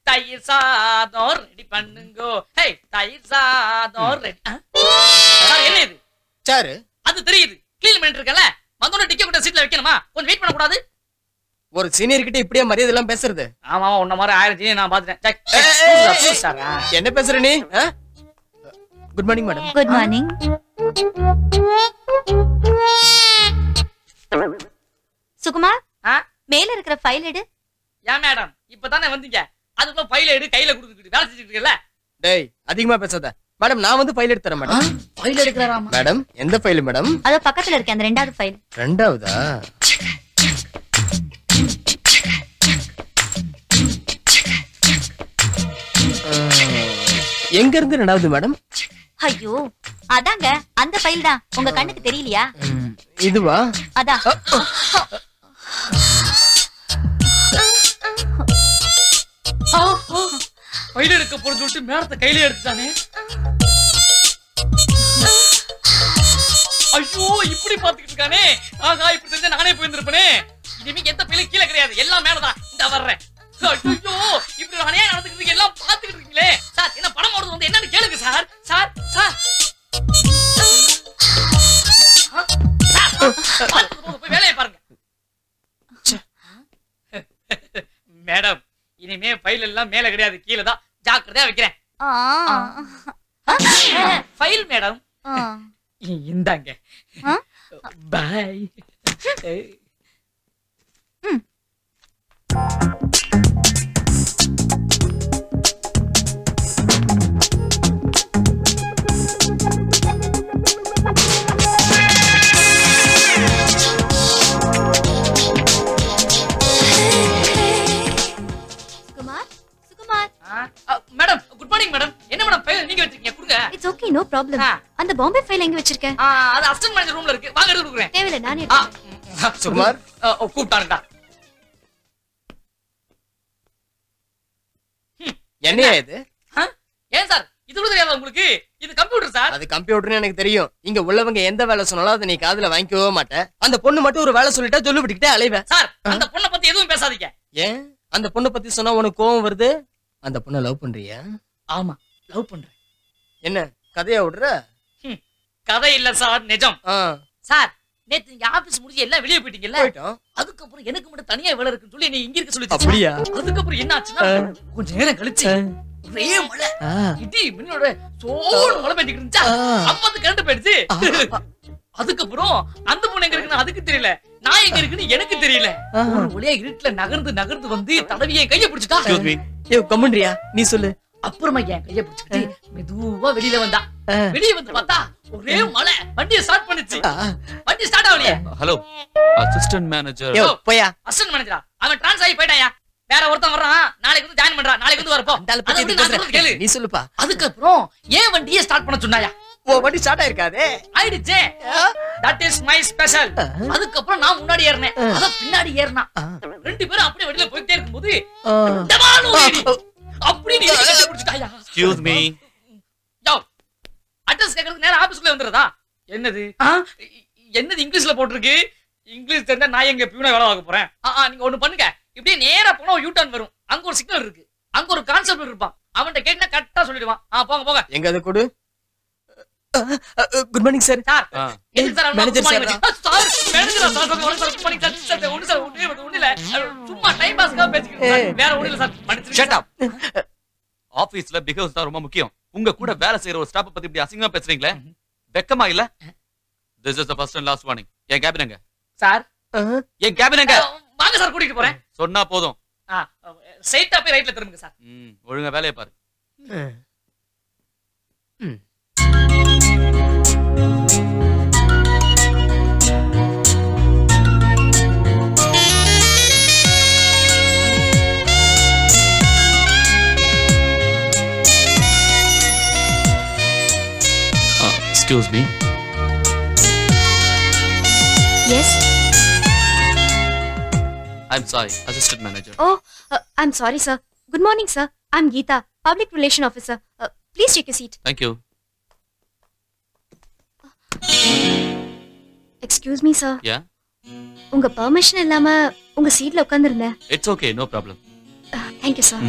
Speaker 2: தயிர் சாதம் ரெடி பண்ணுங்கோ. ஹே தயிர் சாதம் ரெடி. என்ன இது?
Speaker 5: சாரு
Speaker 2: அது தெரியுது. க்ளீன் பண்ணிட்டு இருக்கல. வந்தோட டிக்கெட் கூட சீட்ல வைக்கணுமா? கொஞ்சம் வெயிட் பண்ண கூடாது?
Speaker 5: ஒரு சீனியர் கிட்ட இப்படியே மரியாதை எல்லாம் பேசுறது?
Speaker 2: ஆமா உன்ன மாதிரி 1000 சீனியர் நான் பாத்துட்டேன்.
Speaker 5: என்ன பேசுற நீ? Good morning madam.
Speaker 7: Good morning. Sukumar மேல இருக்கிற ஃபைல் எடு.
Speaker 2: ஏன் மேடம் இப்பதானே வந்தீங்க, அதுக்குள்ள ஃபைல் எடு கையில கொடுத்துட்டு வேலை செஞ்சுட்டு இருக்கல?
Speaker 5: டேய் அதிகமா பேசாத மேடம். நான் வந்து ஃபைல் எடுத்து தரேன் மேடம்.
Speaker 2: ஃபைல் எடுக்கறாராமா?
Speaker 5: மேடம் எந்த ஃபைல் மேடம்?
Speaker 7: அத பக்கத்துல இருக்க அந்த ரெண்டாவது ஃபைல்.
Speaker 5: ரெண்டாவதா? எங்க இருந்து ரெண்டாவது மேடம்?
Speaker 7: ஐயோ அதாங்க அந்த ஃபைல் தான். உங்க கண்ணுக்கு தெரியலையா?
Speaker 5: இதுவா?
Speaker 7: அதான்.
Speaker 2: ஃபைல் எடுக்க போறது சொல்லிட்டு மேடத்தை கையில எடுத்துட்டானே. ஐயோ இப்படி பாத்துக்கிட்டு இருக்கானே. ஆகா இப்படி தெரிஞ்சா நானே போயிருந்திருப்பேனே. இனிமே எந்த ஃபைலும் கீழே கிடையாது, எல்லாம் மேலதான். இந்த வர்றேன். ஐயோ இப்படி நானே நடந்துக்கிட்டு எல்லாம் பாத்துக்கிட்டு இருக்கீங்களே. சார் என்ன படம் ஓடுறது வந்து என்னன்னு கேளுங்க சார். சார் சார் போய் வேலையை பாருங்க மேடம். இனிமே ஃபைல் எல்லாம் மேல கிடையாது, கீழே தான். ஜாக்கிரதையா வைக்கிறேன். ஃபைல் மேடம் இந்தாங்க. Bye. Madam good morning madam. என்ன மேடம் ஃபைல் நீங்க வச்சிருக்கீங்க? கொடுங்க.
Speaker 7: It's okay no problem. அந்த பாம்பே ஃபைல் எங்க வச்சிருக்க?
Speaker 2: அது அசிஸ்டன்ட் மேனேஜர் ரூம்ல இருக்கு. வாங்க எடுத்து கொடுக்குறேன்.
Speaker 7: தேவையில்லை நானே.
Speaker 5: சுகுமார்
Speaker 2: கூப்பிட்டாருடா.
Speaker 5: என்னையா இது?
Speaker 2: ஏன் சார் இது கூட தெரியாதா உங்களுக்கு? இது கம்ப்யூட்டர் சார்.
Speaker 5: அது கம்ப்யூட்டர்னு எனக்கு தெரியும். இங்க உள்ளவங்க எந்த வேலை சொன்னாலும் அதை நீ காதுல வாங்கிக்கவே மாட்டேன். அந்த பொண்ணு மட்டும் ஒரு வேலை சொல்லிட்டா சொல்லி விட்டுக்கிட்டே அலைவேன்.
Speaker 2: சார் அந்த பொண்ணை பத்தி எதுவும் பேசாதீங்க.
Speaker 5: ஏன் அந்த பொண்ணை பத்தி சொன்னா உனக்கு கோவம் வருது? அந்த பொண்ணை லவ் பண்றியா?
Speaker 2: ஆமா லவ் பண்றேன்.
Speaker 5: என்ன கதையா விடுற?
Speaker 2: கதை இல்ல சார், நிஜம். சார் நேத்து நீங்க ஆபீஸ் முடிஞ்சு எல்லாம் வெளியே போயிட்டீங்கல்ல, அதுக்கப்புறம் எனக்கு மட்டும் தனியா வேலை இருக்குன்னு சொல்லி நீ இங்க இருக்க சொல்லி.
Speaker 5: அப்படியா?
Speaker 2: அதுக்கப்புறம் என்ன ஆச்சுன்னா கொஞ்ச நேரம் கழிச்சு ஒரே மழை, இடி மின்னோட சோறு மழை பெய்ஞ்சிட்டு இருந்துச்சா, அப்ப கரண்ட் போயிடுச்சு. அதுக்கப்புறம் அந்த பொண்ணு எங்க இருக்குன்னு அதுக்கு தெரியல, நான் எங்க இருக்குன்னு எனக்கு தெரியல. ஒரு ஒளியா இருட்டுல நகர்ந்து நகர்ந்து வந்து தடவிய கைய பிடிச்சிட்டா.
Speaker 5: கம்முன்றியா நீ சொல்லு.
Speaker 2: அப்புறமா என் கைய பிடிச்சிட்டு மெதுவா வெளியில வந்தா. வெளியே வந்து பார்த்தா ஒரே மழை, வண்டியை ஸ்டார்ட் பண்ணுச்சு. வண்டி ஸ்டார்ட் ஆகலையே.
Speaker 1: Hello assistant manager.
Speaker 5: போயா
Speaker 2: அசிஸ்டன்ட் மேனேஜரா? அவன் ட்ரான்ஸ் ஆகி போயிட்டாயா. வேற ஒருத்தன் வர்றான், நாளைக்கு வந்து ஜாயின் பண்றான், நாளைக்கு வந்து வரப்போ.
Speaker 5: நீ சொல்லுப்பா.
Speaker 2: அதுக்கப்புறம் ஏன் வண்டியை ஸ்டார்ட் பண்ண சொன்னாயா?
Speaker 5: ஓ வண்டி ஸ்டார்ட் ஆயிருக்காதே.
Speaker 2: ஆயிடுச்சே. That is my special. அதுக்கப்புறம் நான் முன்னாடி ஏறினேன், அத பின்னாடி ஏறினா. ரெண்டு பேரும் அப்படியே வெளியில போயிட்டே இருக்கும்போது அப்படியே நீ கைய பிடிச்சிட்டாயா.
Speaker 1: Excuse me.
Speaker 2: யோ அட்ரஸ் கேக்குறதுக்கு நேரா ஆபீஸ்க்குள்ள வந்துறதா? என்னது என்னது இங்கிலீஷ்ல போட்டுருக்கு? இங்கிலீஷ் தெரிஞ்சா நான் எங்க பியூனா வேலை பார்க்க போறேன். நீங்க ஒண்ணு பண்ணுங்க, இப்படியே நேரா போனா யூ டர்ன் வரும். அங்க ஒரு சிக்னல் இருக்கு, அங்க ஒரு கான்ஸ்டபிள் இருப்பான். அவன்கிட்ட கேட்டா கரெக்டா சொல்லிடுவான். போங்க போங்க.
Speaker 1: எங்க அது கொடு. Good morning sir.
Speaker 2: Sir
Speaker 1: manager sir.
Speaker 2: ஒண்ணுல சும்மா டைம் பாஸ்க்காக பேசிக்கிட்டு வேற ஒண்ணுல சார்.
Speaker 9: Shut up. ஆபீஸ்ல பிஹேவ்ஸ் தான் ரொம்ப முக்கியம். உங்க கூட வேலை செய்யற ஒரு ஸ்டாஃப் பத்தி இப்படி அசிங்கமா பேசுறீங்களே, வெக்கமா இல்ல? This is the first and last warning. N cabin எங்க
Speaker 2: சார்?
Speaker 9: என் கேபின் எங்க?
Speaker 2: வாங்க சார், கூட்டிட்டு போறேன்.
Speaker 9: சொன்னா போதும்.
Speaker 2: ஸ்ட்ரைட்டா போய் ரைட்ல திரும்புங்க சார்.
Speaker 9: ஒழுங்கா வேலையை பாரு. Excuse me.
Speaker 3: Yes.
Speaker 9: I'm sorry, assistant manager.
Speaker 3: Oh, I'm sorry, sir. Good morning, sir. I'm Geeta, public relation officer. Please take a seat.
Speaker 9: Thank you.
Speaker 3: Excuse me, sir.
Speaker 9: Yeah.
Speaker 3: உங்க பெர்மிஷன் இல்லாம உங்க சீட்ல உட்கார்ந்திருந்தேன்.
Speaker 9: It's okay, no problem.
Speaker 3: Thank you, sir.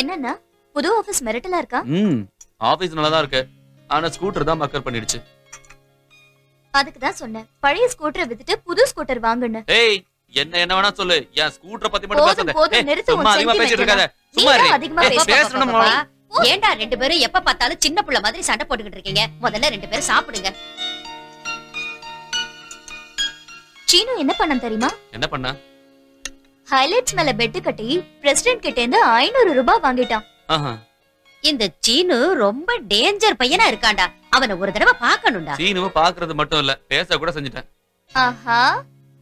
Speaker 3: என்னன்னா புது office மிரட்டலா இருக்கா?
Speaker 9: Office நல்லா தான் இருக்கு, ஆனா ஸ்கூட்டர் தான் மக்கர் பண்ணிடுச்சு.
Speaker 3: அதுக்கு தான் சொன்னேன் பழைய ஸ்கூட்டரை வித்துட்டு புது ஸ்கூட்டர் வாங்குன்னு.
Speaker 9: ஏய், என்ன வேணா சொல்லு, என் ஸ்கூட்டரை பத்தி மட்டும் பேசாத.
Speaker 3: போதும் நிறுத்து.
Speaker 9: சும்மா அதிகமா பேசிட்டு இருக்காத. சும்மா இரு.
Speaker 3: அதிகமா
Speaker 9: பேசணும்மா.
Speaker 3: ஏண்டா ரெண்டு பேரும் எப்ப பார்த்தாலும் சின்ன புள்ள மாதிரி சண்டை போட்டுக்கிட்டு இருக்கீங்க? முதல்ல ரெண்டு பேரும் சாப்பிடுங்க. சீனு என்ன பண்ணான் தெரியுமா?
Speaker 9: என்ன பண்ணா?
Speaker 3: ஹைலைட்ஸ் மேல பெட் கட்டி பிரசிடென்ட் கிட்ட இருந்து 500 ரூபாய் வாங்கிட்டான். இந்த சீனு ரொம்ப டேஞ்சர் பையனா இருக்கான்டா. அவனை ஒரு தடவை பார்க்கணும்டா.
Speaker 9: சீனுவை பாக்குறது மட்டும் இல்ல, பேச கூட செஞ்சுட்டேன்.
Speaker 3: ஆஹா,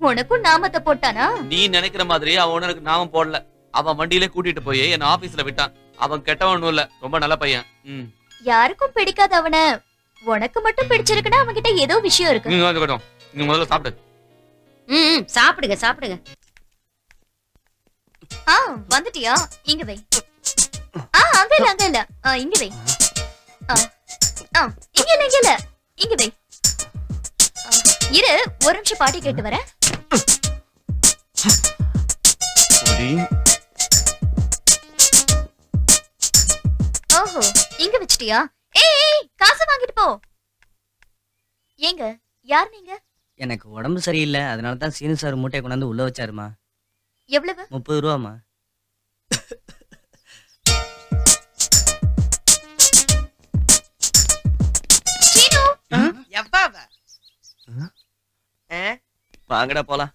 Speaker 3: உனக்கும் நாமத்தை போட்டானா?
Speaker 9: நீ நினைக்கிற மாதிரி அவன் உனக்கு நாமம் போடல. அவன் வண்டியிலே கூட்டிட்டு போய் என்ன ஆபீஸ்ல விட்டான். அவன் கெட்டவனும் இல்ல, ரொம்ப நல்ல பையன்.
Speaker 3: யாருக்கும் பிடிக்காத அவனை உனக்கு மட்டும் பிடிச்சிருக்குன்னா அவன்கிட்ட ஏதோ விஷயம் இருக்கு.
Speaker 9: நீங்க முதல்ல சாப்பிடு.
Speaker 3: சாப்பிடுங்க சாப்பிடுங்க. வந்துட்டியா? இங்க வை. அங்க இல்ல அங்க இல்ல, இங்க வை. இங்க இல்ல இங்க இல்ல, இங்க வை. இரு, ஒரு நிமிஷம் பாட்டி கேட்டு வரேன். ஓஹோ, இங்க வச்சிட்டியா? ஏய், காசு வாங்கிட்டு போ. ஏங்க, யார் நீங்க?
Speaker 14: எனக்கு உடம்பு சரியில்லை, அதனால தான் சீனு சார் மூட்டை கொண்டாந்து உள்ள வச்சாருமா.
Speaker 3: எவ்வளவு?
Speaker 14: 30 ரூபாமா.
Speaker 3: சீனு,
Speaker 5: எவ்வாவ?
Speaker 13: வாங்கடா போலாம்.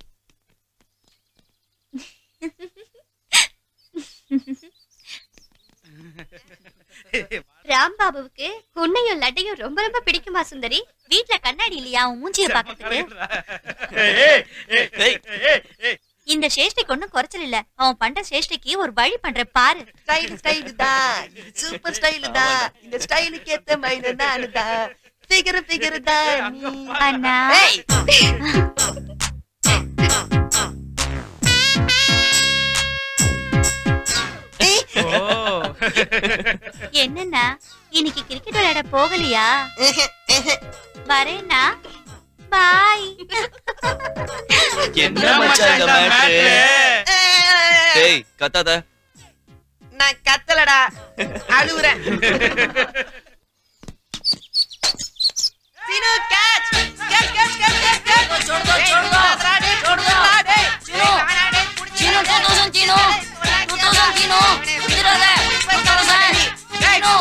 Speaker 3: ராம்பாபுவுக்கு உன்னையும் லட்டையும் ரொம்ப ரொம்ப பிடிக்குமா சுந்தரி? வீட்ல கண்ணாடி இல்லையா உன் மூஞ்சிய பாக்கிறதுக்கு? இந்த சேஷ்டைக்கு ஒண்ணும் குறைச்சல் இல்ல. அவன் பண்ற சேஷ்டைக்கு ஒரு வழி பண்ற பாரு.
Speaker 5: ஸ்டைல் தான், சூப்பர் ஸ்டைல் தான். இந்த ஸ்டைலுக்கு ஏத்த மைன நானு தான். ஃபிகர் தான்
Speaker 3: அண்ணா. என்னன்னா இன்னைக்கு கிரிக்கெட் விளையாட போகலையா? வரேன்னா பாய்.
Speaker 13: என்ன மச்சான் இந்த மேட்ரு? டேய் கத்தாத.
Speaker 5: நான் கத்தலடா, அழுவுறேன். Seenu catch catch catch catch catch. छोड़ दो டேய். சீனு சீனு 2000 சீனு 2000 சீனு குதிரதே 5000 சீனு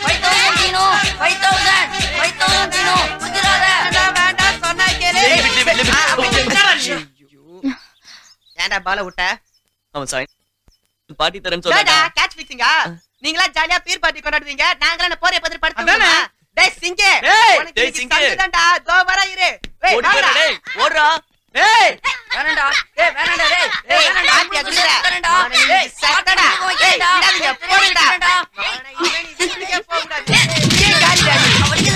Speaker 5: 5000 சீனு 5000 சீனு குதிரதே. வேண்டாம் சொன்னா கேளு. ஏன்டா பால விட்ட?
Speaker 13: அவன் சாய் பாட்டி தரேன்னு சொன்னாடா.
Speaker 5: கேட்ச் ஃபிக்ஸிங்கா? நீங்களா ஜாலியா பீர் பார்ட்டி கொண்டாடுவீங்க, நாங்களா என்ன போரே பத்தி படுத்துறோமா? டேய் சிங்கே,
Speaker 13: டேய் சிங்கே
Speaker 5: சங்கடடா, தோ வர இரு.
Speaker 13: ஓடி போடா டேய், ஓடுடா.
Speaker 5: ஏய் வேணாம்டா, டேய் வேணாம்டா, டேய் ஏய் ஆத்தியா குதிரை வேணாம்டா, டேய் சத்தடா, டேய் இடாதீங்க போடுடா. இவனை இவனுக்கு போக கூடாது. ஏய் காலிடா, அவனுக்கு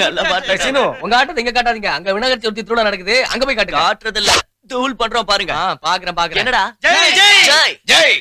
Speaker 13: நல்லா பாத்து
Speaker 2: சீனு உங்க ஆட்டத்தை இங்க காட்டாதீங்க. அங்க விநாயகர் சதுர்த்தி திருவிழா நடக்குது, அங்க போய் காட்டுங்க.
Speaker 13: காட்டுறது இல்ல, தூள் பண்றோம் பாருங்க.
Speaker 2: பாக்குறேன்.
Speaker 13: என்னடா?
Speaker 9: ஜெய் ஜெய் ஜெய் ஜெய்.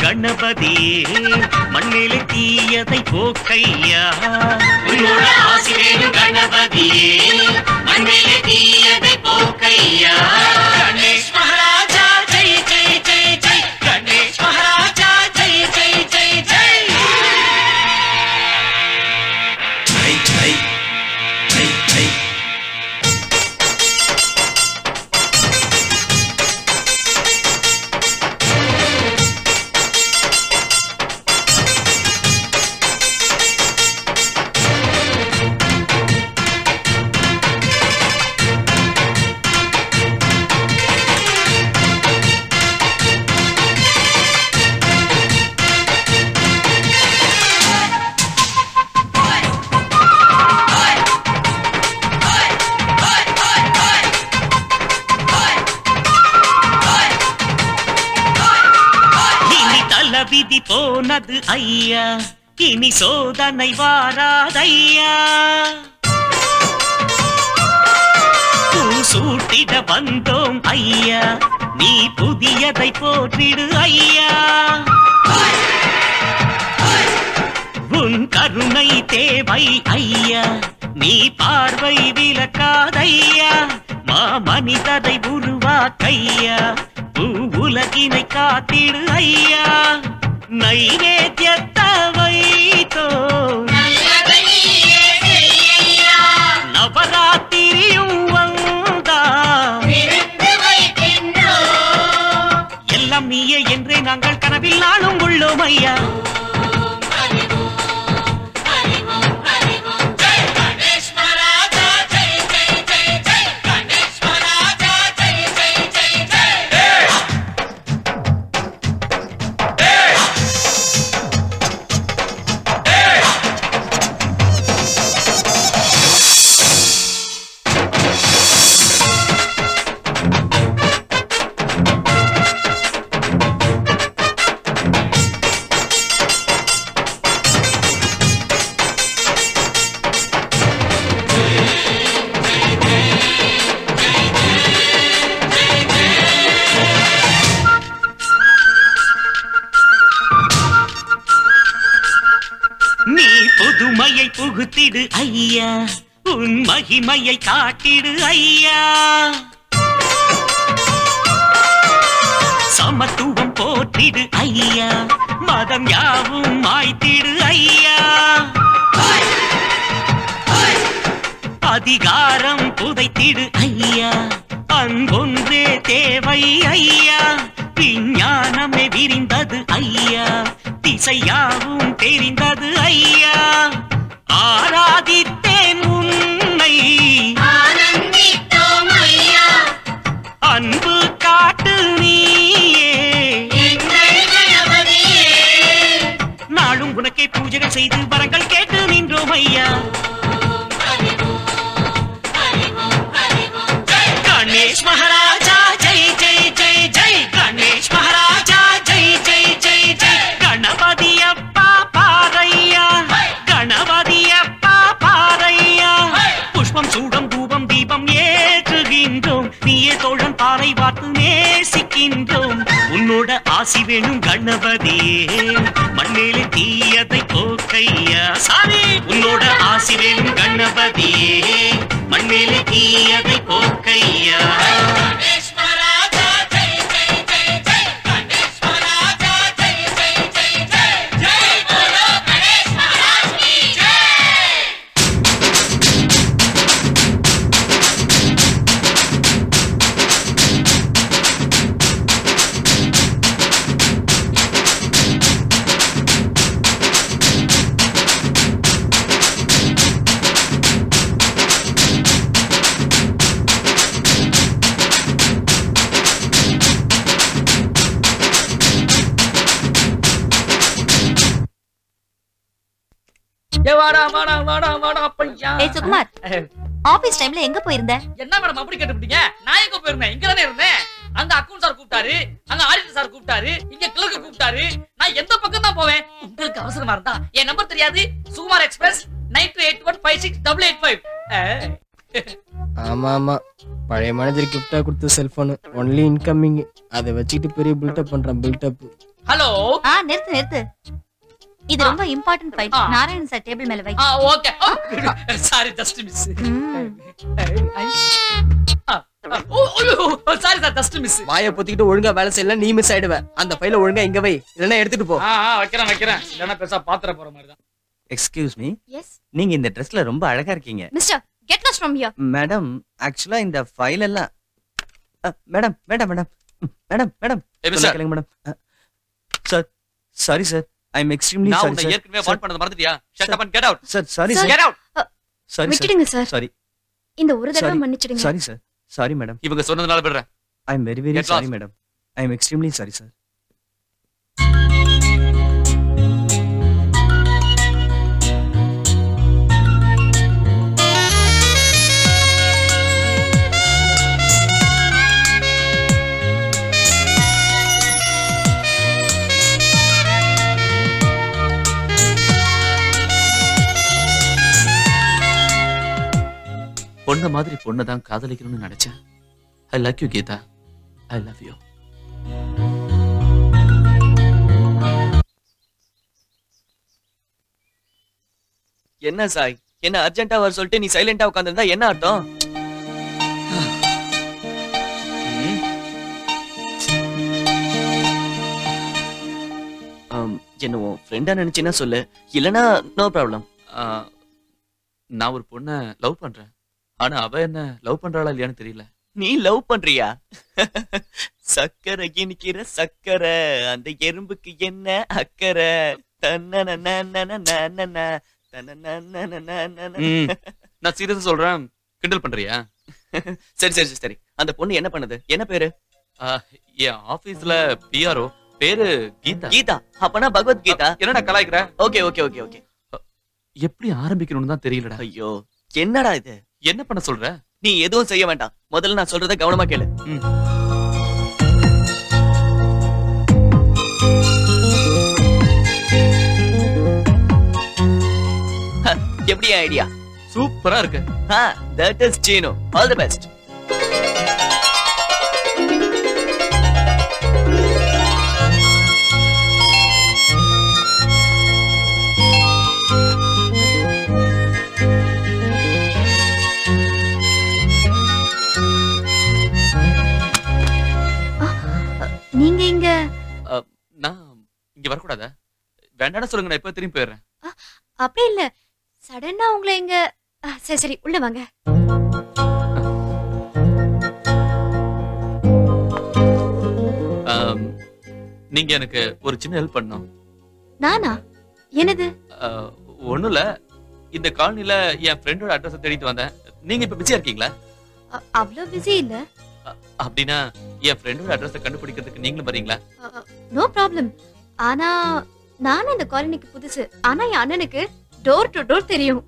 Speaker 6: கணபதியே மண்ணிலே தீயதை போக்கையா உன்னோட ஆசி வேணும் கணபதியே மண்ணிலே தீயதை போக்கையா கணேஷ் மகாராஜா ஜெய் ஜெய் ஜெய் ஜெய் கணேஷ் மகாராஜா ஜெய் ஜெய் ஜெய் ஜெய் ஜெய் ஜெய் ஜெய் ஜெய் விதி போனது ஐயா இனி சோதனை வாராதையா பூசூட்டிட வந்தோம் ஐயா நீ புதியதை போற்றிடு ஐயா உன் கருணை தேவை ஐயா நீ பார்வை விலக்காதையா மாமனிதரை உருவாக்கையா உலகினை காத்திடு ஐயா நைவேத்தியத்தை வைத்தோ நவராத்திரியும் வந்தா எல்லாம் நீயே என்றே நாங்கள் கனவில் நாளும் உள்ளோம் ஐயா புகுத்திடு ஐயா உன் மகிமையை காட்டிடு ஐயா சமத்துவம் போற்றிடு ஐயா மதம் யாவும் மாய்த்திடு ஐயா அதிகாரம் புதைத்திடு ஐயா அன்பொன்றே தேவை ஐயா விஞ்ஞானமே விரிந்தது ஐயா திசையாவும் தெரிந்தது ஐயா ஆராதித்தேன் உன்னை ஆனந்தித்தோம் ஐயா அன்பு காட்டு நீயே எங்கள் கணபதியே நாளும் உனக்கே பூஜைகள் செய்து வரங்கள் கேட்டு நின்றோம் ஐயா கணேஷ் மகாராஜா ஜெய் ஜெய் ஜெய் ஜெய் கணேஷ் மகாராஜா ஜெய் ஜெய் ஜெய் ஜெய் கணபதி அப்பா பாரையா கணபதி அப்பா பாரையா புஷ்பம் சூடம் தூபம் தீபம் ஏற்றுகின்றோம் நீயே தோழன் பாலை வார்த்து நேசிக்கின்றோம் உன்னோட ஆசி வேணும் கணபதியே மண்ணிலே தீயதை போக்கையா சாமி உன்னோட ஆசி வேணும் கணபதியே மண்ணிலே தீயதை போக்கையா
Speaker 7: ஏய் சுகுமார் ஆபீஸ் டைம்ல எங்க போயிருந்த?
Speaker 2: என்ன மேடம் அப்படி கேட்டுட்டீங்க? நான் எங்க போயிருந்தேன்? இங்க தானே இருந்தேன். அங்க அக்கவுண்ட் சார் கூப்பிட்டாரு, அங்க ஆடிட்டர் சார் கூப்பிட்டாரு, இங்க கிளர்க் கூப்பிட்டாரு. நான் எந்த பக்கம் தான் போவேன்? உங்களுக்கு அவசரமா இருந்தா என் நம்பர் தெரியாது. சுகுமார் எக்ஸ்பிரஸ் 9281568885.
Speaker 5: ஆமா ஆமா, பழைய மேனேஜர் கிஃப்டா கொடுத்த செல்போன் ஒன்லி இன்கமிங். அதை வச்சுக்கிட்டு பெரிய பில்டப் பண்றேன். பில்டப்.
Speaker 2: ஹலோ.
Speaker 7: நிறுத்து. இது ரொம்ப important file. Narayanan sir table மேல வை.
Speaker 2: Okay. Sorry just miss. Sorry sir just miss.
Speaker 5: வாயை பொத்திக்கிட்டு ஒழுங்கா வேலை செய்யல நீ மிஸ் ஆயிடுவ. அந்த ஃபைல ஒழுங்கா இங்க வை, இல்லனா எடுத்துட்டு போ.
Speaker 2: வைக்கிறேன். இல்லனா பேசா பாத்திர போற மாதிரி தான்.
Speaker 15: Excuse me.
Speaker 7: எஸ்.
Speaker 15: நீங்க இந்த ட்ரெஸ்ல ரொம்ப அழகா இருக்கீங்க.
Speaker 7: Mister get lost from here.
Speaker 15: Madam actually இந்த ஃபைல் எல்லாம் madam madam madam madam madam கேளுங்க madam. Sir sorry sir, I am extremely sorry.
Speaker 9: நான் ஏற்கனவே வார்ன் பண்ணது மறந்துட்டியா? Shut up and get out.
Speaker 15: Sir sorry sir.
Speaker 9: Get out.
Speaker 15: Sorry
Speaker 7: விட்டுடுங்க sir.
Speaker 15: Sorry.
Speaker 7: இந்த ஒரு தடவை மன்னிச்சிடுங்க.
Speaker 15: Sorry sir. Sorry madam.
Speaker 9: இவங்க சொன்னதனால விடுறேன்.
Speaker 15: I am very very sorry madam. I am extremely sorry sir.
Speaker 9: பொண்ண மாதிரி பொண்ணை தான் காதலிக்கணும்னு நினைச்சேன். I love you Geetha. I love you.
Speaker 13: என்ன சாய், என்ன அர்ஜென்ட்டா வர சொல்லிட்டு நீ சைலண்டா உட்கார்ந்திருந்தா என்ன அர்த்தம்? என்ன உன் ஃப்ரெண்டா நினைச்சினா சொல்லு, இல்லனா நோ ப்ராப்ளம்.
Speaker 9: நான் ஒரு பொண்ணை லவ் பண்றேன். ஆனா அவ என்ன லவ் பண்றாளா இல்லையான்னு தெரியல.
Speaker 13: நீ லவ் பண்றியா? சக்கரை இனிக்கிற சக்கரை, அந்த எறும்புக்கு என்ன அக்கறை?
Speaker 9: நான் சீரியஸா சொல்றேன், கிண்டல் பண்றியா?
Speaker 13: சரி சரி சரி. அந்த பொண்ணு என்ன பண்ணுது? என்ன பேரு?
Speaker 9: என் ஆபீஸ்ல பிஆர்ஓ, பேரு கீதா.
Speaker 13: கீதா அப்பனா பகவத் கீதா.
Speaker 9: என்னடா கலாய்க்கிற?
Speaker 13: Okay okay okay okay.
Speaker 9: எப்படி ஆரம்பிக்கணும்னு தான் தெரியலடா.
Speaker 13: ஐயோ என்னடா இது?
Speaker 9: என்ன பண்ண சொல்ற?
Speaker 13: நீ எதுவும் செய்ய வேண்டாம், முதல்ல நான் சொல்றத கவனமா கேளு. எப்படி ஐடியா?
Speaker 9: சூப்பரா இருக்கு.
Speaker 13: that is Chino. All the best.
Speaker 7: நீங்க இங்க?
Speaker 9: நான் இங்க வரக்கூடாதா? வேண்டாம்னு சொல்லுங்க, நான் இப்ப திரும்பி போயிடுறேன்.
Speaker 7: அப்படி இல்ல, சடனா உங்களை இங்க. சரி சரி உள்ள வாங்க.
Speaker 9: நீங்க எனக்கு ஒரு சின்ன ஹெல்ப் பண்ணணும்.
Speaker 7: நானா? என்னது?
Speaker 9: ஒண்ணும் இல்ல, இந்த காலனில என் ஃப்ரெண்டோட அட்ரஸ் தேடிட்டு வந்தேன். நீங்க இப்ப பிஸியா இருக்கீங்களா?
Speaker 7: அவ்வளவு பிஸி இல்ல.
Speaker 9: அப்படின்னா என் ஃப்ரெண்டோட அட்ரஸ் கண்டுபிடிக்கிறதுக்கு நீங்களும் வரீங்களா?
Speaker 7: No problem. ஆனா நானும் இந்த காலனிக்கு புதுசு. ஆனா என் அண்ணனுக்கு டோர் டு டோர் தெரியும்.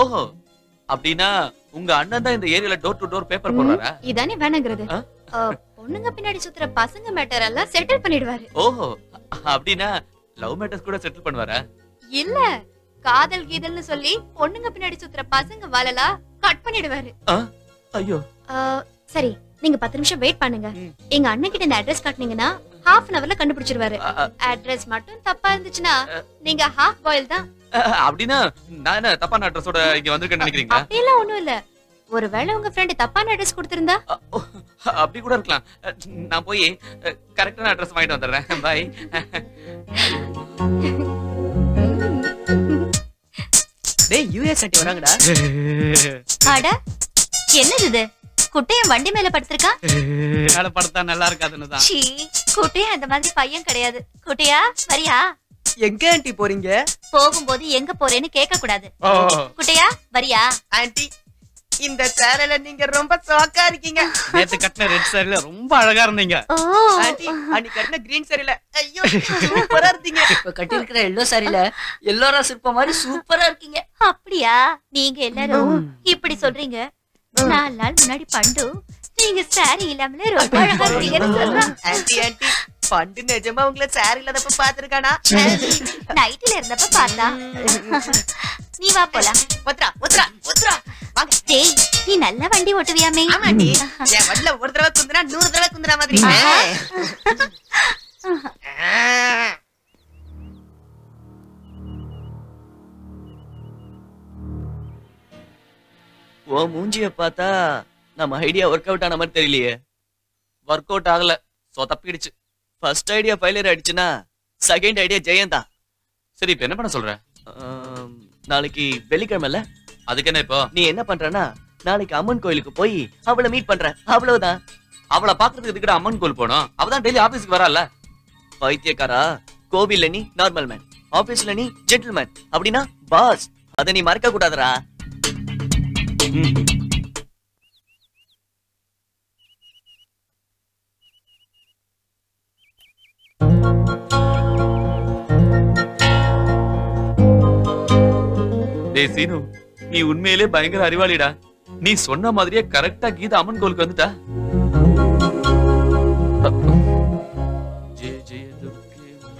Speaker 9: ஓஹோ, அப்படின்னா உங்க அண்ணன் தான் இந்த ஏரியால டோர் டு டோர் பேப்பர் போடுறாரா?
Speaker 7: இதானே வேணுங்கிறது. பொண்ணுங்க பின்னாடி சுத்துற பசங்க மேட்டர் எல்லாம் செட்டில் பண்ணிடுவாரு.
Speaker 9: ஓஹோ, அப்படின்னா லவ் மேட்டர்ஸ் கூட செட்டில் பண்ணுவாரா?
Speaker 7: இல்ல, காதல் கீதல்னு சொல்லி பொண்ணுங்க பின்னாடி சுத்துற பசங்க வாலலா கட் பண்ணிடுவாரு.
Speaker 9: ஐயோ.
Speaker 7: சரி,
Speaker 3: நீங்க 10 நிமிஷம் வெயிட் பண்ணுங்க. எங்க அண்ணன் கிட்ட இந்த அட்ரஸ் காட்டுனீங்கன்னா half an hourல கண்டுபிடிச்சிருவாரு. அட்ரஸ் மட்டும் தப்பா இருந்துச்சுன்னா நீங்க ஹாஃப் பாயில் தான்.
Speaker 9: அப்படின்னா நான் என்ன தப்பான அட்ரஸோட இங்க வந்திருக்கேன்னு நினைக்கிறீங்களா?
Speaker 3: அப்படிலாம் ஒண்ணும் இல்ல. ஒருவேளை உங்க ஃப்ரெண்ட் தப்பான அட்ரஸ் கொடுத்திருந்தா
Speaker 9: அப்படி கூட இருக்கலாம். நான் போய் கரெக்டான அட்ரஸ் வாங்கிட்டு வந்துடுறேன். பை.
Speaker 15: டேய் யுஎஸ் ஆண்டி வராங்கடா.
Speaker 7: அட என்னது இது? குட்டையன் வண்டி மேல படுத்திருக்கா?
Speaker 1: மேல படுத்தா நல்லா இருக்காதுன்னு தான்.
Speaker 7: சீ, குட்டையா அந்த மாதிரி பையன் கிடையாது. குட்டையா வரியா?
Speaker 15: எங்க ஆண்டி போறீங்க?
Speaker 7: போகும்போது எங்க போறேன்னு கேட்க கூடாது. குட்டையா வரியா?
Speaker 5: ஆண்டி இந்த சேரல நீங்க ரொம்ப சோக்கா இருக்கீங்க.
Speaker 1: நேத்து கட்டின ரெட் சாரில ரொம்ப அழகா இருந்தீங்க.
Speaker 5: ஆண்டி அன்னைக்கு கட்டின கிரீன் சாரில ஐயோ சூப்பரா இருந்தீங்க.
Speaker 2: இப்ப கட்டி இருக்கிற எல்லோ சாரில எல்லோரா சிற்ப மாதிரி சூப்பரா இருக்கீங்க.
Speaker 7: அப்படியா? நீங்க எல்லாரும் இப்படி சொல்றீங்க. 4 நாள் முன்னாடி பண்டு நீங்க சாரி இல்லாமலே ரொம்ப அழகா இருக்கீங்கன்னு சொல்றான்.
Speaker 5: ஆண்டி ஆண்டி பண்டு நிஜமா உங்களை சாரி இல்லாதப்ப பாத்துருக்கானா?
Speaker 7: நைட்ல இருந்தப்ப பார்த்தா. நீ வா போலாம்.
Speaker 5: ஒத்ரா ஒத்ரா ஒத்ரா வாங்க.
Speaker 7: டேய் நீ நல்ல வண்டி ஓட்டுவியாமே?
Speaker 5: ஆமாண்டி என் வண்டில ஒரு தடவை குந்துனா 100 தடவை குந்துற மாதிரி.
Speaker 13: ஓ மூஞ்சிய பார்த்தா நம்ம ஐடியா ஒர்க் அவுட் ஆன மாதிரி தெரியலையே.
Speaker 9: ஒர்க் அவுட் ஆகல, சோ தப்பிடுச்சு.
Speaker 13: ஃபர்ஸ்ட் ஐடியா ஃபெயிலியர் ஆயிடுச்சுன்னா செகண்ட் ஐடியா ஜெயம் தான்.
Speaker 9: சரி இப்ப என்ன பண்ண சொல்ற?
Speaker 13: நாளைக்கு வெள்ளிக்கிழமைல.
Speaker 9: அதுக்கு என்ன இப்போ?
Speaker 13: நீ என்ன பண்றனா நாளைக்கு அம்மன் கோயிலுக்கு போய் அவளை மீட் பண்ற, அவ்வளவுதான்.
Speaker 9: அவளை பாக்குறதுக்கு இதுக்கிட்ட அம்மன் கோயில் போனோம். அவதான் டெய்லி ஆபீஸ்க்கு வரல.
Speaker 13: பைத்தியக்காரா, கோவில்ல நீ நார்மல் மேன், ஆபீஸ்ல நீ ஜென்டில்மேன், அப்படின்னா பாஸ். அதை நீ மறக்க கூடாதுடா.
Speaker 9: டேய் சீனு, நீ உண்மையிலே பயங்கர அறிவாளிடா. நீ சொன்ன மாதிரியே கரெக்டா கீதா அம்மன் கோயிலுக்கு வந்துட்டா.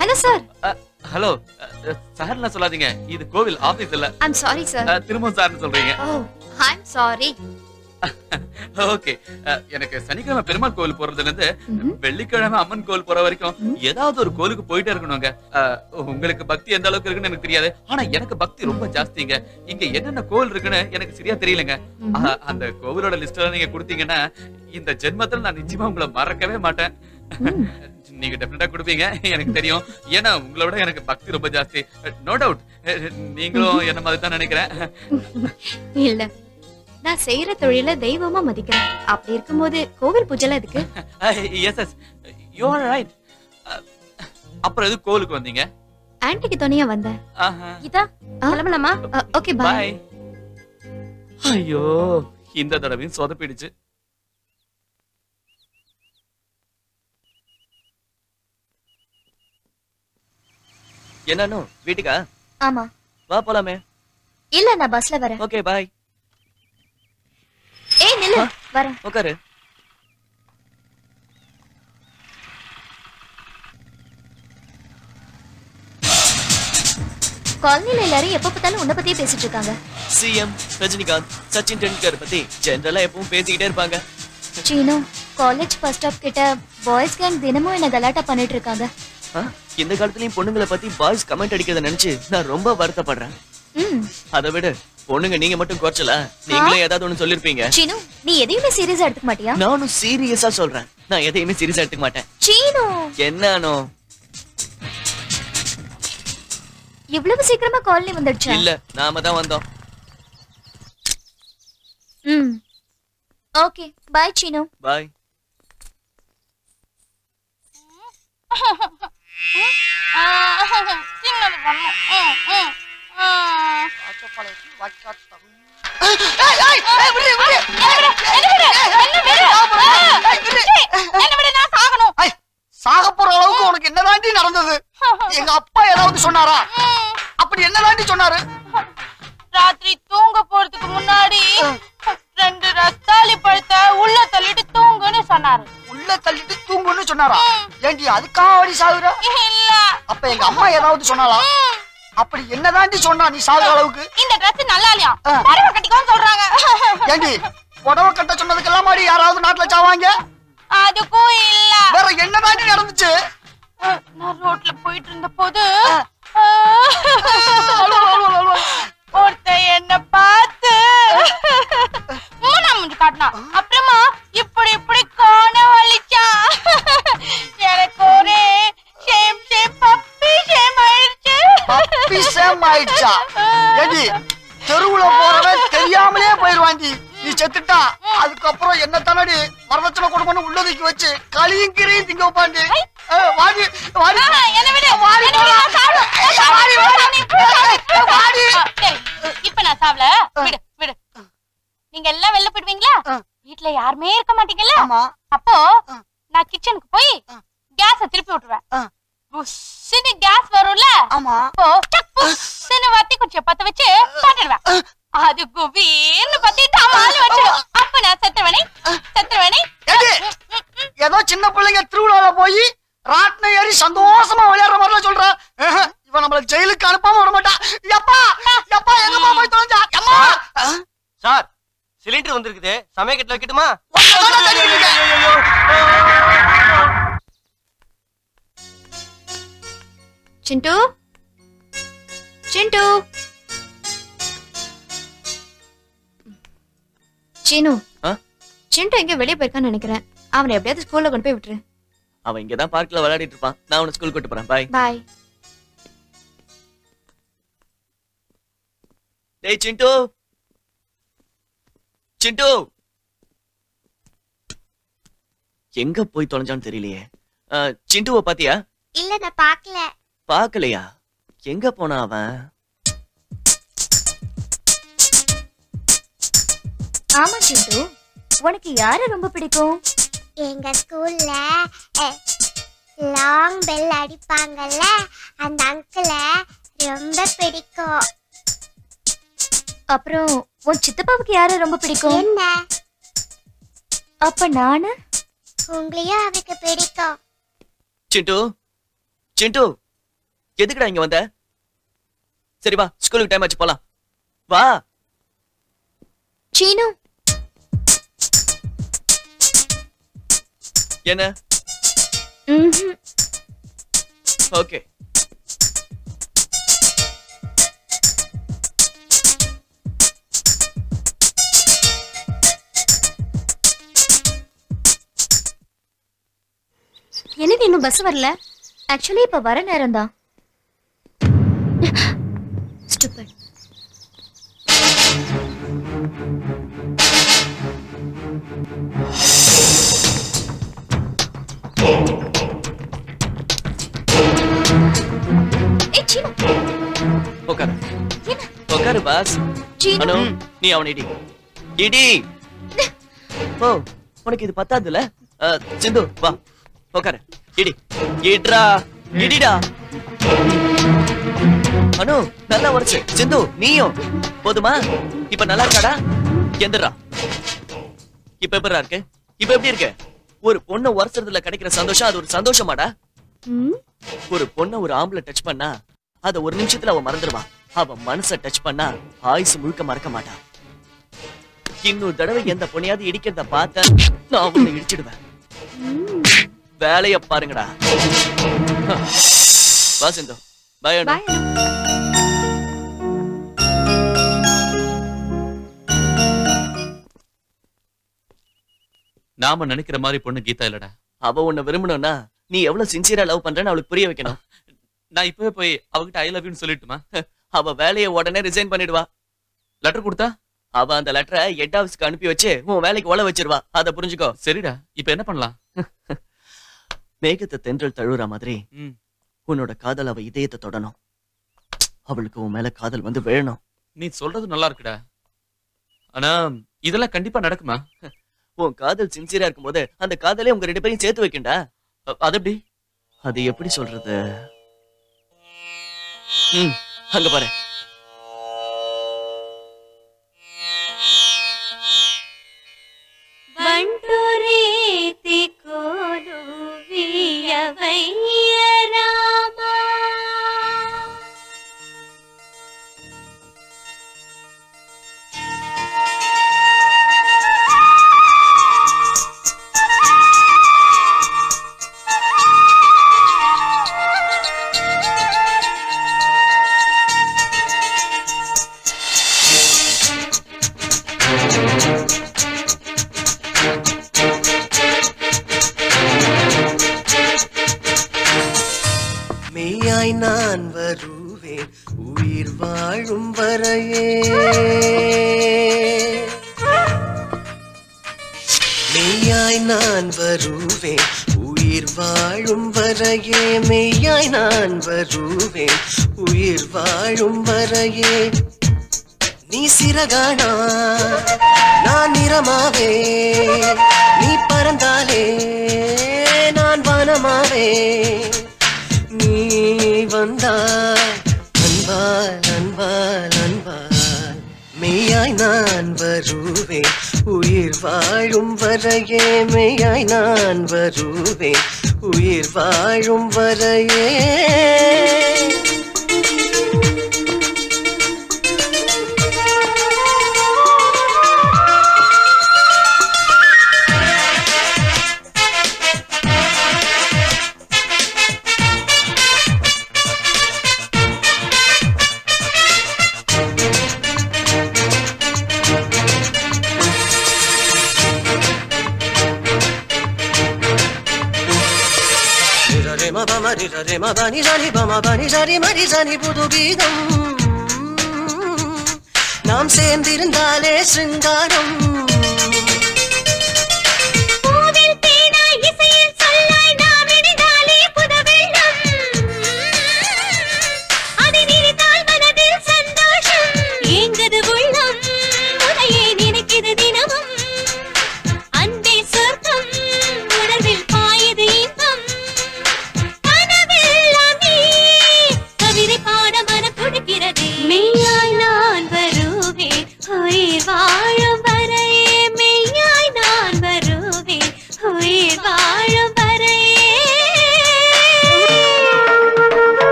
Speaker 3: Hello sir.
Speaker 9: ஹலோ சார்லாம் சொல்லாதீங்க, இது கோவில் ஆபீஸ் இல்ல.
Speaker 3: I'm sorry sir.
Speaker 9: திரும்ப சார்னு சொல்றீங்க.
Speaker 3: ஓ ஐம் சாரி.
Speaker 9: ஓகே, எனக்கு சனிக்கிழமை பெருமாள் கோவில் போறதுல இருந்து வெள்ளிக்கிழமை அம்மன் கோவில் போற வரைக்கும் ஏதாவது ஒரு கோயிலுக்கு போயிட்டே இருக்கணுங்க. உங்களுக்கு பக்தி எந்த அளவுக்கு இருக்குன்னு எனக்கு தெரியாது, ஆனா எனக்கு பக்தி ரொம்ப ஜாஸ்திங்க. இங்க என்னென்ன கோவில் இருக்குன்னு எனக்கு சரியா தெரியலங்க. அந்த கோவிலோட லிஸ்ட் எல்லாம் நீங்க கொடுத்தீங்கன்னா இந்த ஜென்மத்துல நான் நிச்சயமா உங்களை மறக்கவே மாட்டேன். நீங்க டெஃபினட்டா கொடுப்பீங்க எனக்கு தெரியும். ஏன்னா உங்களோட எனக்கு பக்தி ரொம்ப ஜாஸ்தி. நோ டவுட் நீங்களும் என்ன மாதிரி தான் நினைக்கிறேன்.
Speaker 3: இல்ல, நான் செய்யற தொழில தெய்வமா மதிக்கிறேன். அப்படி இருக்கும்போது கோவில் பூஜை எதுக்கு?
Speaker 9: Yes yes you are right. அப்புறம் எது கோவிலுக்கு வந்தீங்க?
Speaker 3: ஆன்ட்டிக்கு துணையா வந்தேன். இதா கிளம்பலாமா? Okay bye.
Speaker 9: ஐயோ இந்த தடவையும் சொதப்பிடுச்சு.
Speaker 13: என்னன்னு வீட்டுக்கா?
Speaker 7: ஆமா
Speaker 13: வா போலாமே.
Speaker 7: இல்ல நான் பஸ்ல வரேன்.
Speaker 13: Okay bye.
Speaker 7: ஏய் நில்லு, வரேன்.
Speaker 13: உட்காரு.
Speaker 7: காலனில எல்லாரும் எப்ப பார்த்தாலும் உன்னை பத்தியே பேசிட்டு இருக்காங்க.
Speaker 13: சிஎம் ரஜினிகாந்த், சச்சின் டெண்டுல்கர் பத்தி ஜெனரலா எப்பவும் பேசிக்கிட்டே இருப்பாங்க.
Speaker 3: சீனு, காலேஜ் பஸ் ஸ்டாப் கிட்ட பாய்ஸ் கேங் தினமும் என்ன கலாட்டா பண்ணிட்டு இருக்காங்க.
Speaker 13: இந்த காலத்துலயும் பொண்ணுங்களை பத்தி பாய்ஸ் கமெண்ட் அடிக்கிறத நினைச்சு நான் ரொம்ப வருத்தப்படுறேன். அதை விட பொண்ணுங்க நீங்க மட்டும் குறைச்சல, நீங்களே ஏதாவது ஒண்ணு சொல்லிருப்பீங்க.
Speaker 3: சீனு, நீ எதையுமே சீரியஸா எடுத்துக்க மாட்டியா?
Speaker 13: நானும் சீரியஸா சொல்றேன், நான் எதையுமே சீரியஸா எடுத்துக்க மாட்டேன்.
Speaker 3: சீனு,
Speaker 13: என்னனோ
Speaker 3: இவ்வளவு சீக்கிரமா காலனி வந்துடுச்சா?
Speaker 13: இல்ல, நாம தான் வந்தோம்.
Speaker 3: Okay bye Seenu.
Speaker 13: பை.
Speaker 8: சாக போற அளவுக்கு உனக்கு என்னதாண்டி நடந்தது? எங்க அப்பா ஏதாவது சொன்னாரா? அப்படி என்னதாண்டி சொன்னாரு?
Speaker 10: ராத்திரி தூங்க போறதுக்கு முன்னாடி 2 ரத்தாளி பழத்தை உள்ள தள்ளிட்டு தூங்குன்னு சொன்னாரு.
Speaker 8: உள்ள தள்ளிட்டு தூங்குன்னு சொன்னாரா? ஏண்டி அதுக்காக அடி சாகுற?
Speaker 10: இல்ல.
Speaker 8: அப்ப எங்க அம்மா ஏதாவது சொன்னாலா? அப்படி என்னதாண்டி சொன்னா நீ சாகுற அளவுக்கு?
Speaker 10: இந்த Dress நல்லா இல்லையா? பரவ கட்டிக்கோன்னு சொல்றாங்க.
Speaker 8: ஏண்டி புடவை கட்ட சொன்னதுக்கெல்லாம் மாதிரி யாராவது நாட்டுல சாவாங்க?
Speaker 10: அதுக்கும் இல்ல.
Speaker 8: வேற என்னதான் நடந்துச்சு?
Speaker 10: நான் ரோட்ல போயிட்டு இருந்த போது ஒருத்த என்ன பார்த்து மூணாமூஞ்சி காட்டினா. அப்புறமா இப்படி இப்படி கோண வலிச்சான். எனக்கு ஒரே ஷேம் ஷேம் பப்பி ஷேம் ஆயிடுச்சு.
Speaker 8: பப்பி ஷேம் ஆயிடுச்சா? ஏடி தெருவுல போறவன் தெரியாமலே போயிருவாண்டி. நீ செத்துட்டா அதுக்கப்புறம் என்ன தானடி வரதட்சணை கொடுக்கணும் உள்ளதுக்கு வச்சு களியும் கீரையும் திங்க வைப்பாண்டி. வாடி வாடி
Speaker 10: என்ன விடு. இப்ப நான் சாவல. விடு விடு. நீங்க எல்லாம் வெளில போயிடுவீங்களா? வீட்டுல யாருமே இருக்க மாட்டீங்கல்ல? அப்போ நான் கிச்சனுக்கு போய் கேஸ திருப்பி விட்டுருவேன். புஷ்ஷுன்னு கேஸ் வரும்ல? அப்போ புஷ்ஷுன்னு வத்தி குச்சிய பத்த வச்சு பாட்டுடுவேன். அது குபீர்னு பத்திட்டு அம்மாலு வச்சிடும். அப்ப நான் செத்துருவேனே செத்துருவேனே.
Speaker 8: ஏதோ சின்ன பிள்ளைங்க திருவிழால போய் ராட்ன ஏறி சந்தோஷமா விளையாடுற மாதிரி சொல்ற. இவன் நம்மள ஜெயிலுக்கு அனுப்பாம விட மாட்டா. எப்பா எப்பா எங்கம்மா போய் தொலைஞ்சா? அம்மா
Speaker 16: சார் சிலிண்டர் வந்திருக்குது, சமயக்கட்டுல வைக்கட்டுமா?
Speaker 3: சிண்டு சிண்டு சீனு, சிண்டு எங்க வெளியே போயிருக்கான்னு நினைக்கிறேன். அவனை எப்படியாவது ஸ்கூல்ல கொண்டு போய் விட்டுரு.
Speaker 13: அவன் இங்கதான் பார்க்ல விளையாடிட்டு இருப்பான். நான் அவனை ஸ்கூல் கூட்டு போறேன். பாய்
Speaker 3: பாய்.
Speaker 13: டேய் சிண்டு, சிண்டு எங்க போய் தொலைஞ்சான்னு தெரியலையே. சிண்டுவை பாத்தியா?
Speaker 17: இல்ல நான் பார்க்கல.
Speaker 13: பாக்கலையா? எங்க போனா அவன்?
Speaker 7: ஆமா சிண்டு, உனக்கு யார ரொம்ப பிடிக்கும்?
Speaker 17: எங்க ஸ்கூல்ல லாங் பெல் அடிப்பாங்கல்ல, அந்த அங்கிள ரொம்ப பிடிக்கும்.
Speaker 7: அப்புறம் உன் சித்தப்பாவுக்கு யார ரொம்ப பிடிக்கும்?
Speaker 17: என்ன?
Speaker 7: அப்ப நானு
Speaker 17: உங்களையும் அவருக்கு பிடிக்கும்.
Speaker 13: சிண்டு, சிண்டு எதுக்குடா இங்க வந்த? சரி வா, ஸ்கூலுக்கு டைம் ஆச்சு, போலாம் வா.
Speaker 3: சீனு
Speaker 13: என்ன? ஓகே.
Speaker 3: எனக்கு இன்னும் பஸ் வரல.
Speaker 7: ஆக்சுவலி இப்ப வர நேரம் தான்.
Speaker 3: ஸ்டூபிட்.
Speaker 7: ஏய் சீனு,
Speaker 13: உட்காரு உட்காரு பாஸ். அனு நீ அவனை இடி இடி. ஓ உனக்கு இது பத்தாதுல? சிந்து வா உட்காரு. இடி இட்ரா இடிடா. அனு நல்லா உரைச்சு. சிந்து நீயும் போதுமா? இப்ப நல்லா இருக்காடா? எந்திரா. இப்ப எப்படா இருக்கு? இப்ப எப்படி இருக்கு? ஒரு பொண்ணை உரசுறதுல கிடைக்கிற சந்தோஷம் அது ஒரு சந்தோஷமாடா? ஒரு பொண்ணை ஒரு ஆம்பளை டச் பண்ணா அத ஒரு நிமிஷத்துல அவ மறந்துடுவா. அவ மனச டச் பண்ணா ஆயுசு முழுக்க மறக்க மாட்டா. இன்னொரு தடவை எந்த பொண்ணையாவது இடிக்கிறத பார்த்த நான் அவனை இடிச்சிடுவேன். வேலைய பாருங்கடா. வா சிந்து. பாய் அனு.
Speaker 9: நாம நினைக்கிற மாதிரி பொண்ணு கீதா இல்லடா.
Speaker 13: அவ உன்னை விரும்பணும்னா நீ எவ்வளவு சின்சியரா லவ் பண்றன்னு அவளுக்கு புரிய வைக்கணும்.
Speaker 9: நான் இப்பவே போய் அவகிட்ட ஐ லவ் யூன்னு சொல்லிட்டுமா?
Speaker 13: அவ வேலையை உடனே ரிசைன் பண்ணிடுவா.
Speaker 9: லெட்டர் கொடுத்தா
Speaker 13: அவ அந்த லெட்டரை ஹெட் ஆபீஸ்க்கு அனுப்பி வச்சு உன் வேலைக்கு ஒல வச்சிருவா. அத புரிஞ்சுக்கோ.
Speaker 9: சரிடா, இப்ப என்ன பண்ணலாம்?
Speaker 13: மேகத்தை தென்றல் தழுவுற மாதிரி உன்னோட காதல் அவ இதயத்தை தொடணும். அவளுக்கு உன் மேல காதல் வந்து விழணும்.
Speaker 9: நீ சொல்றது நல்லா இருக்குடா. ஆனா இதெல்லாம் கண்டிப்பா நடக்குமா?
Speaker 13: உன் காதல் சின்சியரா இருக்கும் போது அந்த காதலே உங்க ரெண்டு பேரையும் சேர்த்து வைக்கண்டா. அது எப்படி? அது எப்படி சொல்றது? அங்க பாரு.
Speaker 7: బంటురీతి కోలు వియవయ్య రామా
Speaker 18: மெய்யாய் நான் வருவேன் உயிர் வாழும் வரையே மெய்யாய் நான் வருவேன் உயிர் வாழும் வரையே மெய்யாய் நான் வருவேன் உயிர் வாழும் வரையே நீ சிறகானா நான் நிறமாவே நீ பறந்தாலே நான் வானமாவே நீ வந்தாய் அன்பால் அன்பால் அன்பால் மெய்யாய் நான் வருவேன் உயிர் வாழும் வரையே மெய்யாய் நான் வருவேன் உயிர் வாழும் வரையே நாம் சேர்ந்திருந்தாலே சிங்காரம்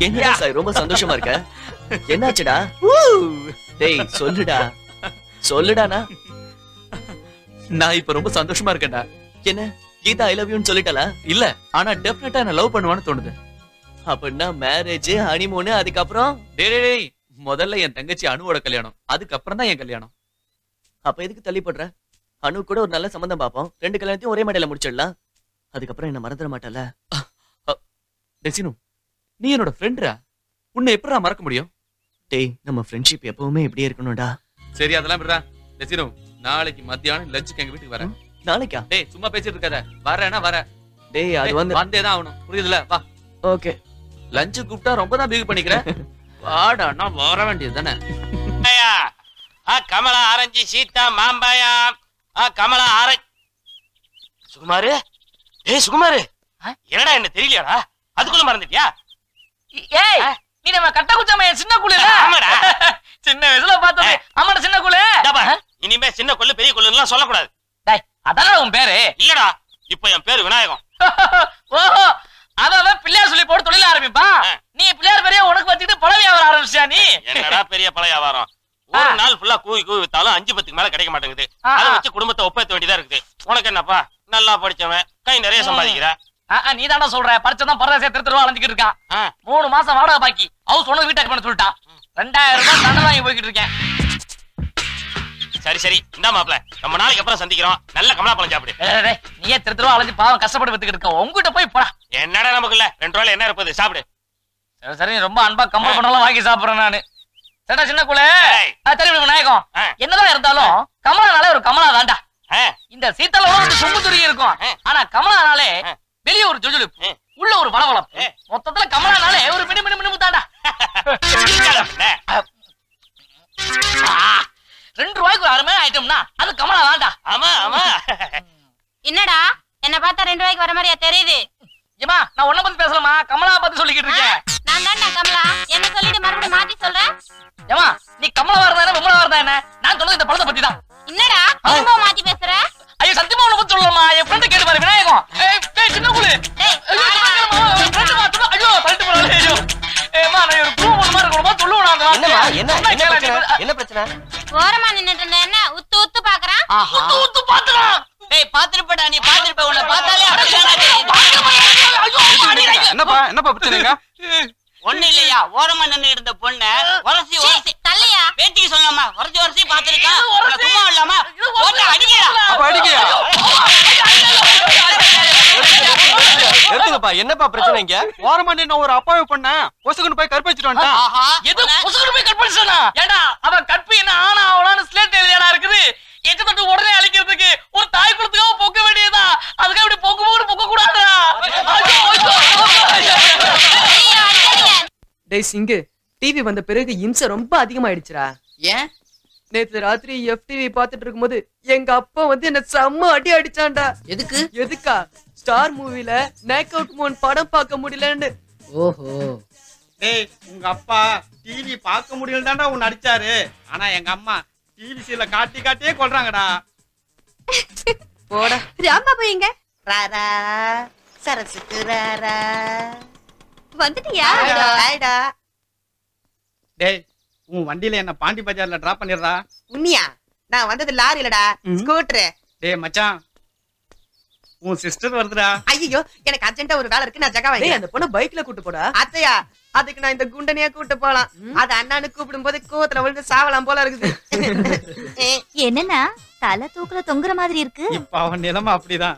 Speaker 13: என்ன சார் ரொம்ப சந்தோஷமா இருக்க? என்னாச்சுடா? டேய் சொல்லுடா சொல்லுடானா.
Speaker 9: நான் இப்ப ரொம்ப சந்தோஷமா இருக்கேன்டா.
Speaker 13: என்ன கீதா ஐ லவ் யூன்னு சொல்லிட்டாளா?
Speaker 9: இல்ல, ஆனா டெஃபினட்டா என்ன லவ் பண்ணுவான்னு தோணுது.
Speaker 13: அப்படின்னா மேரேஜ் ஹனிமூன் அதுக்கப்புறம்?
Speaker 9: டேய் முதல்ல என் தங்கச்சி அனுவோட கல்யாணம், அதுக்கப்புறம் தான் என் கல்யாணம்.
Speaker 13: அப்ப எதுக்கு தள்ளி போடுற? அனு கூட ஒரு நல்ல சம்பந்தம் பாப்போம், 2 கல்யாணத்தையும் ஒரே மேடையில முடிச்சிடலாம். அதுக்கப்புறம் என்ன மறந்துட மாட்டல?
Speaker 9: டெசினு, நீ என்னோட ஃப்ரெண்ட்ரா, உன்னை எப்படா மறக்க முடியும்?
Speaker 13: டேய் நம்ம ஃப்ரெண்ட்ஷிப் எப்பவுமே இப்படியே இருக்கணும்டா.
Speaker 9: சரி அதெல்லாம் விடுறா. டெசினு, நாளைக்கு மத்தியானம் லஞ்சுக்கு எங்க வீட்டுக்கு வரேன்.
Speaker 13: நாளைக்கா?
Speaker 9: டேய் சும்மா பேசிட்டு இருக்காத, வரேனா வர.
Speaker 13: டேய் அது
Speaker 9: வந்தே தான் ஆகணும், புரியுதுல? வா.
Speaker 13: ஓகே.
Speaker 9: லஞ்சு கூப்பிட்டா ரொம்ப தான் பிஹேவ் பண்ணிக்கிறேன். வாடா, நான் வர வேண்டியது தானே.
Speaker 16: கமலா ஆரஞ்சு சீதா மாம்பாயா கமலா ஆரஞ்சு. சுகுமாரு, ஏய் சுகுமாரு, என்னடா என்ன தெரியலையாடா? அதுக்குள்ள மறந்துட்டியா?
Speaker 2: ஏய் நீ நம்ம கட்ட குச்சாம சின்ன குள்ள.
Speaker 16: ஆமாடா,
Speaker 2: சின்ன வயசுல பார்த்தது. ஆமாடா சின்ன குள்ள.
Speaker 16: இனிமே சின்ன கொள்ளு பெரிய கொள்ளுன்னு சொல்லக்கூடாது.
Speaker 2: டேய் அதான் உன் பேரு?
Speaker 16: இல்லடா, இப்ப என் பேரு விநாயகம்.
Speaker 2: ஓஹோ, அதான் பிள்ளையார் சொல்லி போட்டு தொழில ஆரம்பிப்பா. நீ பிள்ளையார் பெரிய உனக்கு வச்சுக்கிட்டு பழ வியாபாரம் ஆரம்பிச்சியா நீ?
Speaker 16: என்னடா பெரிய பழ வியாபாரம்? ஒரு நாள் ஃபுல்லா கூவி கூவி வித்தாலும் 5-10 மேல கிடைக்க மாட்டேங்குது. அதை வச்சு குடும்பத்தை ஒப்பேத்த வேண்டியதா இருக்குது. உனக்கு என்னப்பா, நல்லா படிச்சவன், கை நிறைய சம்பாதிக்கிற.
Speaker 2: நீ தானே சொல்ற, பரிச்சதான் பரதேசியா திருத்தருவா அலைஞ்சிட்டு இருக்கான். 3 மாசம் வாடகை பாக்கி, ஹவுஸ் ஓனர் வீட்டுக்கு பண்ண சொல்லிட்டான். 2000 ரூபாய் தண்டனை வாங்கி போய்கிட்டு இருக்கேன்.
Speaker 16: சரி சரி, இந்தா மாப்ள, ரொம்ப நாளைக்கு அப்புறம் சந்திக்கிறோம். நல்ல கமலா பழம் சாப்பிடு.
Speaker 2: நீயே திருத்தருவா அலைஞ்சு பாவம் கஷ்டப்பட்டு வித்துக்கிட்டு இருக்க, உங்ககிட்ட போய் போடா.
Speaker 16: என்னடா நமக்குள்ள 2 ரூபாயில என்ன இருப்பது, சாப்பிடு.
Speaker 2: சரி சரி, ரொம்ப அன்பா கம்பல் பண்ணலாம் வாங்கி சாப்பிடுறேன் நானு. சரிடா சின்ன குள்ள. சரி விநாயகம், என்னதான் இருந்தாலும் கமலானாலே ஒரு கமலா தான்டா. இந்த சீத்தால ஒரு சொம்பு துருகி இருக்கும், ஆனா கமலானாலே வெளிய ஒரு ஜொஜொலிப்பு, உள்ள ஒரு வளவளப்பு, மொத்தத்துல கமலானாலே ஒரு மினி மினி மினி தான்டா. 2 ரூபாய்க்கு ஒரு அருமையான ஐட்டம்னா அது கமலா தான்டா.
Speaker 16: ஆமா ஆமா.
Speaker 10: என்னடா என்ன பார்த்தா 2 ரூபாய்க்கு வர மாதிரியா தெரியுது?
Speaker 2: ஏமா நான் உன்ன பத்தி பேசலாமா, கமலா பத்தி சொல்லிக்கிட்டு இருக்கேன்.
Speaker 10: நான் தான்டா கமலா, என்ன சொல்லிட்டு மறுபடியும் மாத்தி சொல்றேன்.
Speaker 2: ஏமா நீ கமலா வரதா என்ன விமலா வரதா என்ன? நான் சொல்றது இந்த பழத்தை பத்தி தான்.
Speaker 10: என்னடா திரும்ப மாத்தி பேசுற?
Speaker 2: ஐயோ சத்தியமா உன்ன பத்தி சொல்லலாமா, என் ஃப்ரெண்ட் கேட்டு பாரு விநாயகம். ஏய் சின்ன குளு, ஐயோ தள்ளிட்டு போறானே. ஐயோ ஏமா நான் ஒரு ப்ரூவ் பண்ண மாதிரி இருக்கணுமா சொல்லுவா?
Speaker 16: என்னமா என்ன பிரச்சனை?
Speaker 10: ஓரமா நின்னுட்டு இருந்த என்ன உத்து உத்து பாக்குறான்?
Speaker 2: உத்து உத்து பாத்துறான்.
Speaker 19: டேய் பாத்துருப்படா, நீ பாத்துருப்ப, உன்னை பார்த்தாலே
Speaker 16: என்னப்பா பிரச்சனைங்க?
Speaker 19: ஒண்ணு இல்லையா, ஓரமா நின்னு இருந்த பொண்ண உரசி உரசி
Speaker 10: தள்ளியா
Speaker 19: பேட்டிக்கு சொல்லாமா, உரசி உரசி பாத்துருக்கா. சும்மா இல்லாம அடிக்கையா
Speaker 16: அப்ப அடிக்கையா?
Speaker 20: என்னப்பா பிரச்சனை இங்க? ஓரமா நின்ன ஒரு அப்பாவை பண்ண பொசுக்குன்னு போய் கற்பழிச்சிட்டு வந்துட்டான்.
Speaker 2: எது பொசுக்குன்னு போய் கற்பழிச்சானா? ஏடா அவன் கற்பி என்ன ஆனா அவளான்னு ஸ்லேட் எழுதியாடா இருக்குது. எங்க தட்டு உடனே அழிக்கிறதுக்கு ஒரு தாய் குளத்துக்காக பொக்க வேண்டியதா? அதுக்காக இப்படி பொக்க கூடாதுடா.
Speaker 1: டேய் சிங்கு, டிவி வந்த பிறகு இம்சை ரொம்ப அதிகமாயிடுச்சுடா.
Speaker 2: ஏன்?
Speaker 1: நேத்து ராத்திரி FTV பாத்துட்டு இருக்கும்போது எங்க அப்பா வந்து என்ன செம்ம அடி அடிச்சான்டா. எதுக்கா? ஸ்டார் மூவில நேக் அவுட் மோன் படம் பார்க்க முடியலன்னு.
Speaker 20: ஓஹோ. டேய் உங்க அப்பா டிவி பார்க்க முடியலதான்டா உன்னை அடிச்சாரு. ஆனா எங்க அம்மா டிவி சீல காட்டியே கொல்றாங்கடா.
Speaker 1: போடா.
Speaker 3: ராம்பாபு எங்க?
Speaker 18: ராரா சரசுக்கு ராரா
Speaker 3: வந்துட்டியா?
Speaker 18: ஹாய்டா.
Speaker 20: டேய் உன் வண்டியில என்ன பாண்டி பஜார்ல டிராப் பண்ணிடுறா.
Speaker 18: உன்னியா? நான் வந்தது லாரிலடா, ஸ்கூட்டர்.
Speaker 20: டேய் மச்சான், உன் சிஸ்டர் வருதுடா.
Speaker 18: ஐயோ எனக்கு அர்ஜென்ட்டா ஒரு வேலை இருக்கு, நான் ஜகா
Speaker 1: டேய் அந்த பொண்ண பைக்ல கூட்டி போடா.
Speaker 18: அத்தையா அதுக்கு நான் இந்த குண்டனையா கூட்டு போலாம். அது அண்ணானு கூப்பிடும் போது கோத்துல விழுந்து சாவலாம் போல இருக்குது.
Speaker 7: என்னன்னா தலை தூக்குல தொங்குற மாதிரி இருக்கு.
Speaker 20: இப்ப அவன் நிலைமை அப்படிதான்.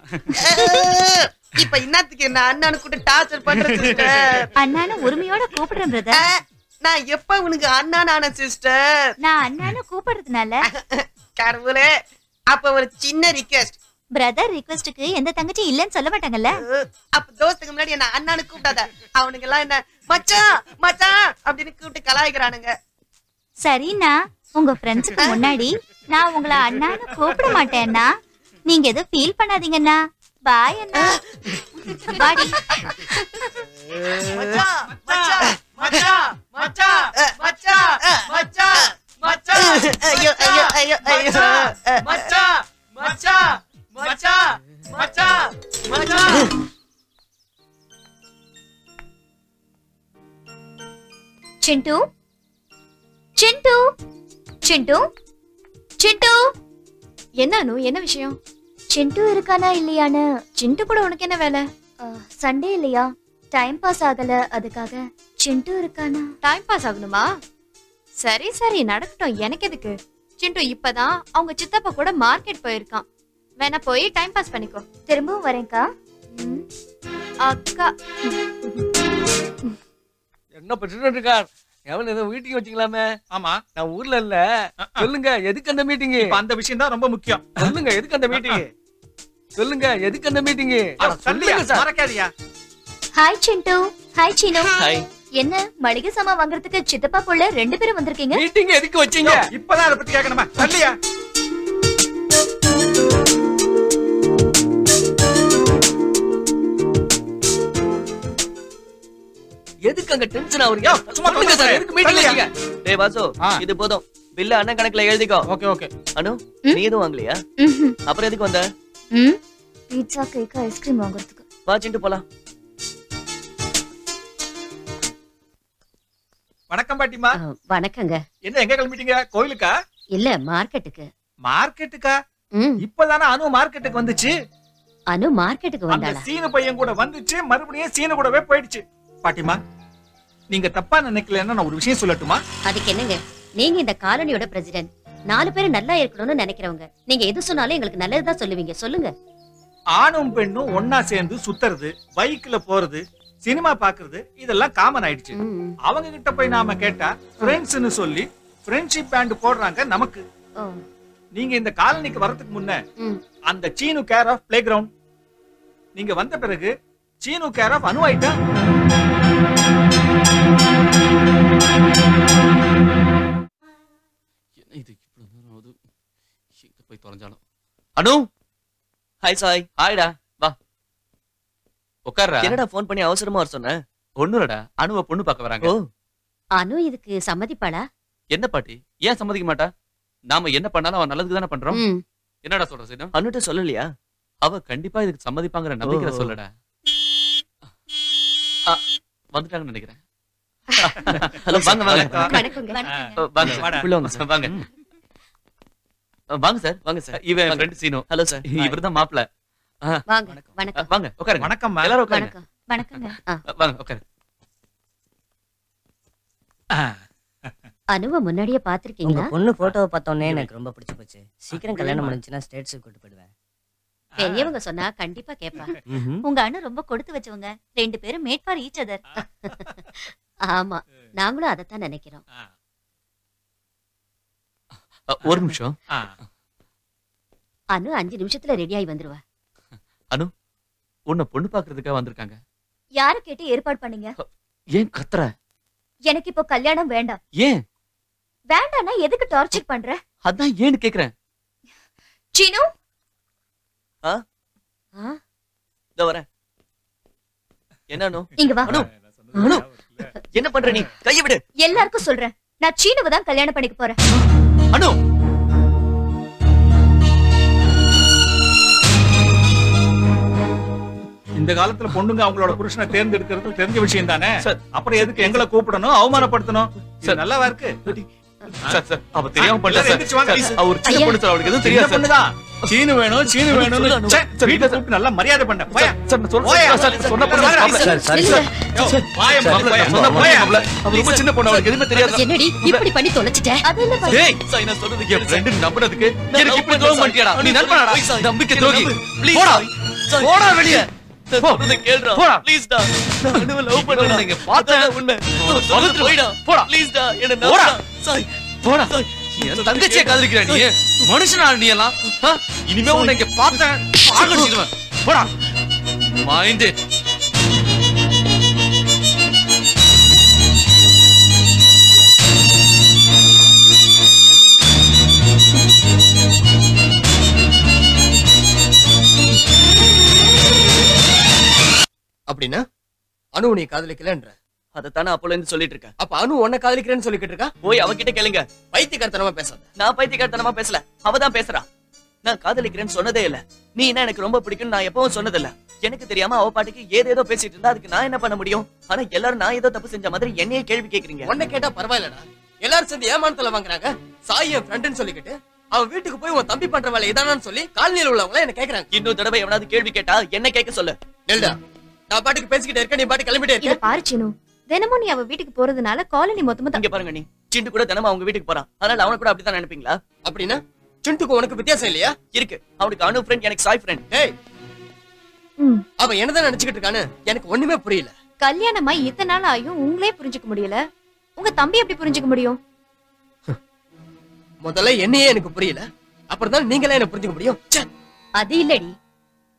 Speaker 18: இப்ப இன்னத்துக்கு என்ன அண்ணானு கூட்டு டார்ச்சர் பண்றது?
Speaker 7: அண்ணானு உரிமையோட கூப்பிடுறேன் பிரதர்.
Speaker 18: நான் எப்ப உனக்கு அண்ணான சிஸ்டர்?
Speaker 7: நான் அண்ணானு கூப்பிடுறதுனால
Speaker 18: கடவுளே. அப்ப ஒரு சின்ன ரிக்வெஸ்ட்.
Speaker 7: பிரதர் ரிக்வெஸ்ட்க்கு எந்த தங்கச்சி இல்லன்னு சொல்ல மாட்டாங்கல்ல.
Speaker 18: அப்ப தோஸ்துக்கு முன்னாடி என்ன அண்ணானு கூப்பிடாத. அவனுங்க எல்லாம் என்ன மச்சான் மச்சான் அப்படின்னு கூப்பிட்டு கலாய்க்கிறானுங்க.
Speaker 7: சரிண்ணா, உங்க ஃப்ரெண்ட்ஸுக்கு முன்னாடி நான் உங்களை அண்ணான்னு கூப்பிட மாட்டேன்னா நீங்க எதுவும் ஃபீல் பண்ணாதீங்கண்ணா. பாய் அண்ணா. பாடி.
Speaker 18: மச்சான் மச்சான் மச்சான் மச்சான் மச்சான் மச்சான் மச்சான். ஐயோ ஐயோ ஐயோ ஐயோ.
Speaker 20: மச்சான் மச்சான் மச்சான் மச்சான் மச்சான்.
Speaker 7: சிண்டு சிண்டு சிண்டு சிண்டு.
Speaker 3: என்ன என்ன விஷயம்?
Speaker 7: சிண்டு இருக்கானா இல்லையான்னு. சிண்டு கூட உனக்கு என்ன வேலை? சண்டே இல்லையா, டைம் பாஸ் ஆகல, அதுக்காக. சிண்டு இருக்கானா?
Speaker 3: டைம் பாஸ் ஆகணுமா? சரி சரி நடக்கட்டும், எனக்கு எதுக்கு. சிண்டு இப்பதான் அவங்க சித்தப்பா கூட மார்க்கெட் போயிருக்கான். வேணா போய் டைம் பாஸ் பண்ணிக்கோ.
Speaker 7: திரும்பவும் வரேன்க்கா.
Speaker 3: அக்கா
Speaker 21: என்ன பிரச்சனை இருக்கார்? எவன் ஏதோ மீட்டிங் வச்சுக்கலாமே.
Speaker 12: ஆமா,
Speaker 21: நான் ஊர்ல இல்ல. சொல்லுங்க எதுக்கு அந்த மீட்டிங்?
Speaker 12: அந்த விஷயம் தான் ரொம்ப முக்கியம்.
Speaker 21: சொல்லுங்க எதுக்கு அந்த மீட்டிங்? சொல்லுங்க எதுக்கு அந்த மீட்டிங்? சொல்லுங்க சார்.
Speaker 12: மறக்காதீயா.
Speaker 7: ஹாய் சிண்டு. ஹாய் சீனு.
Speaker 13: ஹாய்.
Speaker 7: என்ன மளிகை சாமான் வாங்குறதுக்கு சித்தப்பா புள்ள 2 பேரும் வந்திருக்கீங்க?
Speaker 21: மீட்டிங் எதுக்கு வச்சீங்க?
Speaker 12: இப்பதான் அத பத்தி கேட்கணுமா? சொல்லியா.
Speaker 13: எதுக்கு அங்க டென்ஷன் ஆவறீங்க? சொல்லுங்க சார், எதுக்கு மீட்டிங் வச்சீங்க? டேய் வாசு, இது போதும். பில்ல அண்ணன் கணக்குல எழுதிக்கோ.
Speaker 20: Okay okay.
Speaker 13: அனு, நீ எதுவும் வாங்கலையா? அப்புறம் எதுக்கு வந்த?
Speaker 7: பீட்சா கேக் ஐஸ்கிரீம் வாங்குறதுக்கு.
Speaker 13: வா சிண்டு போலாம்.
Speaker 12: வணக்கம் பாட்டிமா.
Speaker 22: வணக்கங்க.
Speaker 12: என்ன எங்க கிளம்பிட்டீங்க? கோயிலுக்கா?
Speaker 22: இல்ல மார்க்கெட்டுக்கு.
Speaker 12: மார்க்கெட்டுக்கா? இப்பதானே அனு மார்க்கெட்டுக்கு வந்துச்சு.
Speaker 22: அனு மார்க்கெட்டுக்கு
Speaker 12: அந்த
Speaker 22: வந்தாளா?
Speaker 12: சீனு பையன் கூட வந்துச்சு, மறுபடியும் சீனு கூடவே போயிடுச்சு. பாட்டிமா, நீங்க தப்பா நினைக்கலன்னா நான் ஒரு விஷயம் சொல்லட்டுமா?
Speaker 22: அதுக்கு என்னங்க, நீங்க இந்த காலனியோட பிரசிடென்ட். 4 பேர் நல்லா இருக்கணும்னு நினைக்கிறவங்க. நீங்க எது சொன்னாலும் எங்களுக்கு நல்லதுதான் சொல்லுவீங்க. சொல்லுங்க.
Speaker 12: ஆணும் பெண்ணும் ஒன்னா சேர்ந்து சுத்துறது, பைக்ல போறது, சினிமா பாக்குறது, இதெல்லாம் காமன் ஆயிடுச்சு. அவங்க கிட்ட போய் நாம கேட்டா ஃப்ரெண்ட்ஸ்னு சொல்லி ஃப்ரெண்ட்ஷிப் பேண்ட் போடுறாங்க நமக்கு. நீங்க இந்த காலனிக்கு வரதுக்கு முன்ன அந்த Seenu care of playground. நீங்க வந்த பிறகு சீனு கேர் ஆஃப் அனு ஆயிட்டா.
Speaker 9: என்ன இது இவ்வளவு நேரம் ஆகுது? எங்க போய் தொலைஞ்சாலும். அனு,
Speaker 13: ஹாய் சாய்.
Speaker 9: ஹாய்டா, வா உட்கார்றா.
Speaker 13: என்னடா ஃபோன் பண்ணி அவசரமா வர சொன்ன?
Speaker 9: ஒண்ணுலடா, அனுவ பொண்ணு பார்க்க வராங்க.
Speaker 22: அனு இதுக்கு சம்மதிப்பாளா?
Speaker 9: என்ன பாட்டி, ஏன் சம்மதிக்க மாட்டா? நாம என்ன பண்ணாலும் அவன் நல்லதுக்கு தானே பண்றோம். என்னடா சொல்ற சீனு?
Speaker 13: அனுட்ட சொல்லலையா?
Speaker 9: அவ கண்டிப்பா இதுக்கு சம்மதிப்பாங்கற நம்பிக்கை சொல்லடா. வந்துட்டாங்கன்னு நினைக்கிறேன். ஹலோ, வாங்க வாங்க. வாங்க உள்ள வாங்க சார். வாங்க வாங்க சார். வாங்க சார். இவன் ஃப்ரெண்ட் சீனு.
Speaker 13: Hello sir.
Speaker 9: இவர்தான் மாப்ள.
Speaker 22: வாங்க. வணக்கம்.
Speaker 9: வாங்க உட்காருங்க.
Speaker 12: வணக்கம்.
Speaker 9: எல்லாரும் உட்காருங்க.
Speaker 7: வணக்கங்க.
Speaker 9: வாங்க உட்காருங்க.
Speaker 22: அனுவ முன்னாடியே
Speaker 14: உங்க
Speaker 22: பாத்திருக்கீங்களா?
Speaker 14: பொண்ணு போட்டோவை பார்த்தோன்னே எனக்கு ரொம்ப பிடிச்சு போச்சு. சீக்கிரம் கல்யாணம் முடிஞ்சுன்னா ஸ்டேட்ஸுக்கு கூட்டு போயிடுவேன்.
Speaker 22: பெரியவங்க சொன்னா கண்டிப்பா கேப்பா.
Speaker 7: உங்க அண்ணன் ரொம்ப கொடுத்து வச்சவங்க. 2 பேரும் மேட் ஃபார் ஈச் அதர்.
Speaker 22: ஆமா, நாங்களும் அதத்தான் நினைக்கிறோம்.
Speaker 9: ஒரு நிமிஷம்.
Speaker 22: அனு 5 நிமிஷத்துல ரெடி ஆகி வந்துருவா.
Speaker 9: அனு, உன்னை பொண்ணு பாக்குறதுக்காக வந்திருக்காங்க.
Speaker 7: யார கேட்டு ஏற்பாடு பண்ணீங்க?
Speaker 9: ஏன் கத்துற?
Speaker 7: எனக்கு இப்போ கல்யாணம் வேண்டாம்.
Speaker 9: ஏன்
Speaker 7: வேண்டாம்னா எதுக்கு டார்ச்சர் பண்ற?
Speaker 9: அதான் ஏன்னு கேக்குறேன்.
Speaker 7: சீனு,
Speaker 13: இதோ வரேன். என்ன அனு?
Speaker 7: இங்க வா.
Speaker 13: அனு, அனு, என்ன பண்ற நீ? கையை விடு.
Speaker 7: எல்லாருக்கும் சொல்றேன், நான் சீனுவை தான் கல்யாணம் பண்ணிக்க போறேன்.
Speaker 13: அனு,
Speaker 12: இந்த காலத்துல பொண்ணுங்க அவங்களோட புருஷனை தேர்ந்தெடுக்கிறது தெரிஞ்ச விஷயம் தானே. அப்புறம் எதுக்கு எங்களை கூப்பிடணும், அவமானப்படுத்தணும்? நல்லாவா இருக்கு?
Speaker 9: சார் சார் அவ தெரியாம பண்ணல சார். அவர் சின்ன பொண்ணு சார், அவளுக்கு எதுவும் தெரியாது சார்.
Speaker 12: பொண்ணுதான். சீனு வேணும், சீனு வேணும்னு வீட்டுல கூப்பிட்டு நல்லா மரியாதை பண்ண. போயா
Speaker 9: சார், நான் சொல்றேன் சார். சொன்ன பொண்ணு சார். சரி சார்.
Speaker 12: வாயை
Speaker 9: சொன்ன பொண்ணு அவ ரொம்ப சின்ன பொண்ணு, அவளுக்கு எதுவுமே தெரியாது.
Speaker 22: என்னடி இப்படி பண்ணி தொலைச்சிட்ட?
Speaker 7: அதெல்லாம்
Speaker 9: ஏய், சார் நான் சொல்றது என் ஃப்ரெண்ட் நம்புறதுக்கு எனக்கு இப்படி துரோகம் பண்ணிட்டியாடா? நீ நண்பனாடா? நம்பிக்கை துரோகி. போடா. போடா வெளிய.
Speaker 13: சொல்றத கேளுடா. ப்ளீஸ் டா. நான் அனுவ லவ் பண்றேன்.
Speaker 9: நீங்க பார்த்தா
Speaker 13: உண்மை.
Speaker 9: சொல்லுது
Speaker 13: போடா.
Speaker 9: போடா.
Speaker 13: ப்ளீஸ் டா. என்ன
Speaker 9: போடா.
Speaker 13: நம்புடா. சாய்.
Speaker 9: போடா. என் தங்கச்சியை காதலிக்கிற நீ மனுஷனா நீ எல்லாம்? இனிமே உன்னை இங்க பார்த்தேன் பாகடிச்சிடுவேன். போடா. Mind it.
Speaker 5: அப்படின்னா அனு நீ காதலிக்கலன்ற?
Speaker 13: அதத்தானே அப்போல இருந்து சொல்லிட்டு இருக்கேன்.
Speaker 5: அப்ப அனு உன்னை காதலிக்கிறேன்னு சொல்லிக்கிட்டு இருக்கா?
Speaker 13: போய் அவகிட்ட கேளுங்க.
Speaker 5: பைத்தியக்காரத்தனமா பேசாத.
Speaker 13: நான் பைத்தியக்காரத்தனமா பேசல, அவதான் பேசுறா. நான் காதலிக்கிறேன்னு சொன்னதே இல்ல. நீ என்ன எனக்கு ரொம்ப பிடிக்கும் நான் எப்பவும் சொன்னதில்ல. எனக்கு தெரியாம அவ பாட்டுக்கு ஏதேதோ பேசிட்டு இருந்தா அதுக்கு நான் என்ன பண்ண முடியும்? ஆனா எல்லாரும் நான் ஏதோ தப்பு செஞ்ச மாதிரி என்னையே கேள்வி கேக்குறீங்க.
Speaker 5: உன்னை கேட்டா பரவாயில்லடா. எல்லாரும் சேர்ந்து ஏமானத்துல வாங்குறாங்க. சாய் என் ஃப்ரெண்டுன்னு சொல்லிக்கிட்டு அவன் வீட்டுக்கு போய் உன் தம்பி பண்ற வேலை இதானான்னு சொல்லி காலனியில உள்ளவங்கள என்ன கேக்குறாங்க.
Speaker 13: இன்னொரு தடவை எவனாவது கேள்வி கேட்டா என்ன கேட்க சொல்லு.
Speaker 5: நெல்டா, நான் பாட்டுக்கு பேசிக்கிட்டே இருக்க, நீ பாட்டு கிளம்பிட்டே
Speaker 22: இத
Speaker 5: இருக்க.
Speaker 22: பாரு சீனு, தினமும் நீ அவ வீட்டுக்கு போறதுனால காலனி மொத்தமா
Speaker 13: இங்க பாருங்க, நீ சிண்டு கூட தினமும் அவங்க வீட்டுக்கு போறான். அதனால அவன கூட அப்படிதான் நினைப்பீங்களா?
Speaker 5: அப்படின்னா சிண்டுக்கு உனக்கு வித்தியாசம் இல்லையா?
Speaker 13: இருக்கு. அவனுக்கு அனு ஃப்ரெண்ட், எனக்கு சாய் ஃப்ரெண்ட்.
Speaker 5: ஏய், அவன் என்னதான் நினைச்சுக்கிட்டு இருக்கான்னு எனக்கு ஒண்ணுமே புரியல.
Speaker 22: கல்யாணமா இத்தனை நாள் ஆயும் உங்களே புரிஞ்சுக்க முடியல, உங்க தம்பி எப்படி புரிஞ்சுக்க முடியும்?
Speaker 5: முதல்ல என்னையே எனக்கு புரியல, அப்புறம் தான் நீங்களே என்ன புரிஞ்சுக்க முடியும்.
Speaker 22: அது இல்லடி,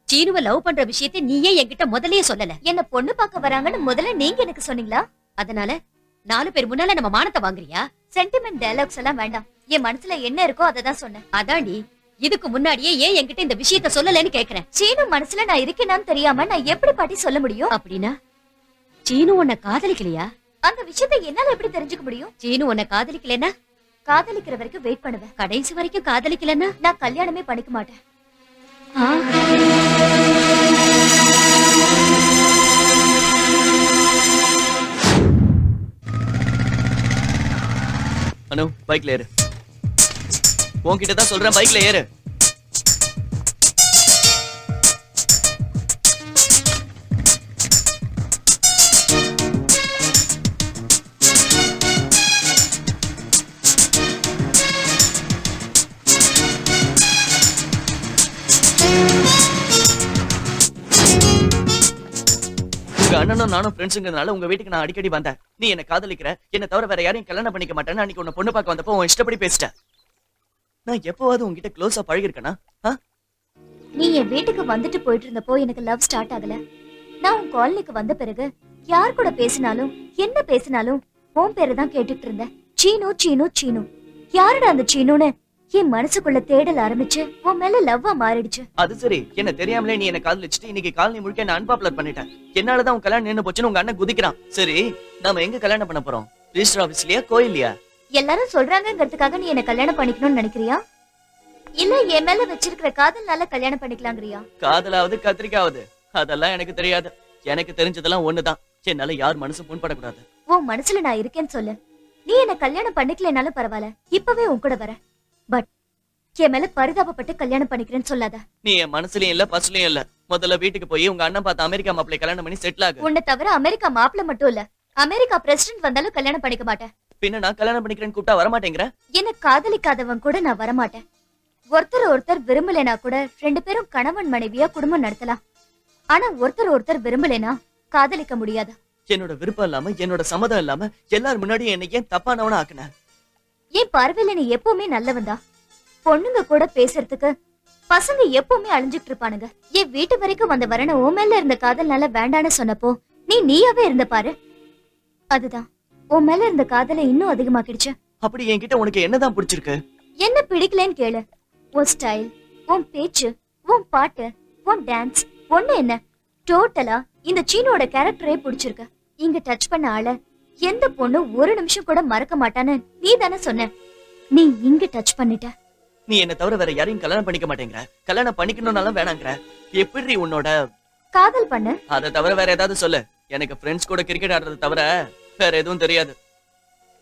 Speaker 22: சீனுவை லவ் பண்ற விஷயத்தை நீயே என்கிட்ட முதல்லயே சொல்லல.
Speaker 7: என்ன பொண்ணு பார்க்க வராங்கன்னு முதல்ல நீங்க எனக்கு சொன்னீங்களா?
Speaker 22: அதனால 4 பேர் முன்னால நம்ம மானத்தை வாங்குறியா?
Speaker 7: சென்டிமெண்ட் டயலாக்ஸ் எல்லாம் வேண்டாம். என் மனசுல என்ன இருக்கோ அதை தான் சொன்னேன்.
Speaker 22: அதான்டி, இதுக்கு முன்னாடியே ஏன் என்கிட்ட இந்த விஷயத்த சொல்லலன்னு கேக்குறேன்.
Speaker 7: சீனு மனசுல நான் இருக்கேனான்னு தெரியாம நான் எப்படி பாட்டி சொல்ல முடியும்?
Speaker 22: அப்படின்னா சீனு உன்னை காதலிக்கலையா?
Speaker 7: அந்த விஷயத்தை என்னால எப்படி தெரிஞ்சுக்க முடியும்?
Speaker 22: சீனு உன்னை காதலிக்கலன்னா
Speaker 7: காதலிக்கிற வரைக்கும் வெயிட் பண்ணுவேன்.
Speaker 22: கடைசி வரைக்கும் காதலிக்கலன்னா
Speaker 7: நான் கல்யாணமே பண்ணிக்க மாட்டேன்.
Speaker 13: அனு, பைக்ல ஏறு. உன்கிட்ட தான் சொல்றேன், பைக்ல ஏறு. உங்க அண்ணனும் நானும் ஃப்ரெண்ட்ஸுங்கிறதுனால உங்க வீட்டுக்கு நான் அடிக்கடி வந்தேன். நீ என்ன காதலிக்கிற, என்ன தவிர வேற யாரையும் கல்யாணம் பண்ணிக்க மாட்டேன்னு அன்னைக்கு உன்னை பொண்ணு பார்க்க வந்தப்போ உன் இஷ்டப்படி பேசிட்டேன். நான் எப்பவாவது உங்ககிட்ட க்ளோஸா பழகிருக்கேனா?
Speaker 7: நீ என் வீட்டுக்கு வந்துட்டு போயிட்டு இருந்தப்போ எனக்கு லவ் ஸ்டார்ட் ஆகல. நான் உன் காலனிக்கு வந்த பிறகு யார் கூட பேசினாலும் என்ன பேசினாலும் உன் பேரை தான் கேட்டுட்டு இருந்தேன். சீனு சீனு சீனு. யாருடா அந்த சீனுன்னு என் மனசுக்குள்ள தேடல் ஆரம்பிச்சு உன் மேல லவ்வா மாறிடுச்சு.
Speaker 13: அது சரி, என்ன தெரியாமலே நீ என்ன காதலிச்சுட்டு இன்னைக்கு காலனி முழுக்க என்ன அன்பாப்புலர் பண்ணிட்டேன். என்னாலதான் உன் கல்யாணம் நின்னு போச்சுன்னு உங்க அண்ணன் குதிக்கிறான். சரி, நாம எங்க கல்யாணம் பண்ண போறோம்? ரிஜிஸ்டர் ஆபீஸ்லயா, கோயில்லையா?
Speaker 7: எல்லாரும் சொல்றாங்கிறதுக்காக நீ என்ன கல்யாணம் பண்ணிக்கணும்னு நினைக்கிறியா? இல்ல என் மேல வச்சிருக்கிற காதல்னால கல்யாணம் பண்ணிக்கலாங்கிறியா?
Speaker 13: காதலாவது கத்திரிக்காவது அதெல்லாம் எனக்கு தெரியாது. எனக்கு தெரிஞ்சதெல்லாம் ஒண்ணுதான், என்னால யார் மனசு புண்படக்கூடாது.
Speaker 7: உன் மனசுல நான் இருக்கேன்னு சொல்லு. நீ என்ன கல்யாணம் பண்ணிக்கலனாலும் பரவாயில்ல, இப்பவே உன் கூட வர. பட் என் மேல பரிதாபப்பட்டு கல்யாணம் பண்ணிக்கிறேன்னு சொல்லாத.
Speaker 13: நீ என் மனசுலயும் இல்ல பஸ்லயும் இல்ல. முதல்ல வீட்டுக்கு போய் உங்க அண்ணன் பார்த்து அமெரிக்கா மாப்பிள்ளை கல்யாணம் பண்ணி செட்டில் ஆகு.
Speaker 7: உன்னை தவிர அமெரிக்கா மாப்பிள்ள மட்டும் இல்ல, அமெரிக்கா பிரசிடென்ட் வந்தாலும் கல்யாணம் பண்ணிக்க மாட்டேன்.
Speaker 13: பின்ன நான் கல்யாணம் பண்ணிக்கிறேன்னு கூப்பிட்டா வரமாட்டேங்கிற?
Speaker 7: என்ன காதலிக்காதவன் கூட நான் வரமாட்டேன். ஒருத்தர் ஒருத்தர் விரும்பலைனா கூட 2 பேரும் கணவன் மனைவியா குடும்பம் நடத்தலாம். ஆனா ஒருத்தர் விரும்பலைனா காதலிக்க முடியாது.
Speaker 13: என்னோட விருப்பம் இல்லாம என்னோட சம்மதம் இல்லாம எல்லாரும் முன்னாடி என்னை ஏன் தப்பானவனா ஆக்குன?
Speaker 7: ஏன் பார்வையில நீ எப்பவுமே நல்லவன்தா. பொண்ணுங்க கூட பேசுறதுக்கு பசங்க எப்பவுமே அழிஞ்சிட்டு இருப்பானுங்க. என் வீட்டு வரைக்கும் வந்த வரன உன் மேல இருந்த காதல்னால வேண்டான்னு சொன்னப்போ நீயாவே இருந்த பாரு. அதுதான் உன் மேல இருந்த காதலை இன்னும் அதிகமாக்கிடுச்சு.
Speaker 13: அப்படி என்கிட்ட உனக்கு என்னதான் பிடிச்சிருக்கு?
Speaker 7: என்ன பிடிக்கலன்னு கேளு. உன் ஸ்டைல், உன் பேச்சு, உன் பாட்டு, உன் டான்ஸ், ஒண்ணு என்ன டோட்டலா இந்த சீனோட கேரக்டரே பிடிச்சிருக்கு. இங்க டச் பண்ண ஆள எந்த பொண்ணு ஒரு நிமிஷம் கூட மறக்க மாட்டான்னு நீ தானே சொன்ன. நீ இங்க டச் பண்ணிட்ட.
Speaker 13: நீ என்ன தவிர வேற யாரையும் கல்யாணம் பண்ணிக்க மாட்டேங்கிற. கல்யாணம் பண்ணிக்கணும்னாலும் வேணாங்கிற. எப்படி உன்னோட
Speaker 7: காதல் பண்ண?
Speaker 13: அதை தவிர வேற ஏதாவது சொல்லு. எனக்கு ஃப்ரெண்ட்ஸ் கூட கிரிக்கெட் ஆடுறது தவிர வேற எதுவும் தெரியாது.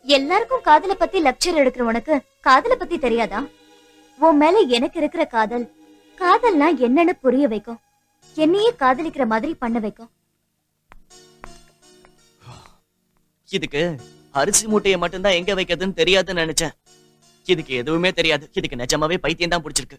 Speaker 7: எல்லாருக்கும் காதலை பத்தி லெக்சர் எடுக்கிற உனக்கு காதலை பத்தி தெரியாதா? உன் மேல எனக்கு இருக்கிற காதல் காதல்னா என்னன்னு புரிய வைக்கும். என்னையே காதலிக்கிற மாதிரி பண்ண வைக்கும்.
Speaker 13: இதுக்கு அரிசி மூட்டையை மட்டும்தான் எங்க வைக்கிறதுன்னு தெரியாதுன்னு நினைச்சேன். இதுக்கு எதுவுமே தெரியாது. இதுக்கு நிஜமாவே பைத்தியம் தான் பிடிச்சிருக்கு.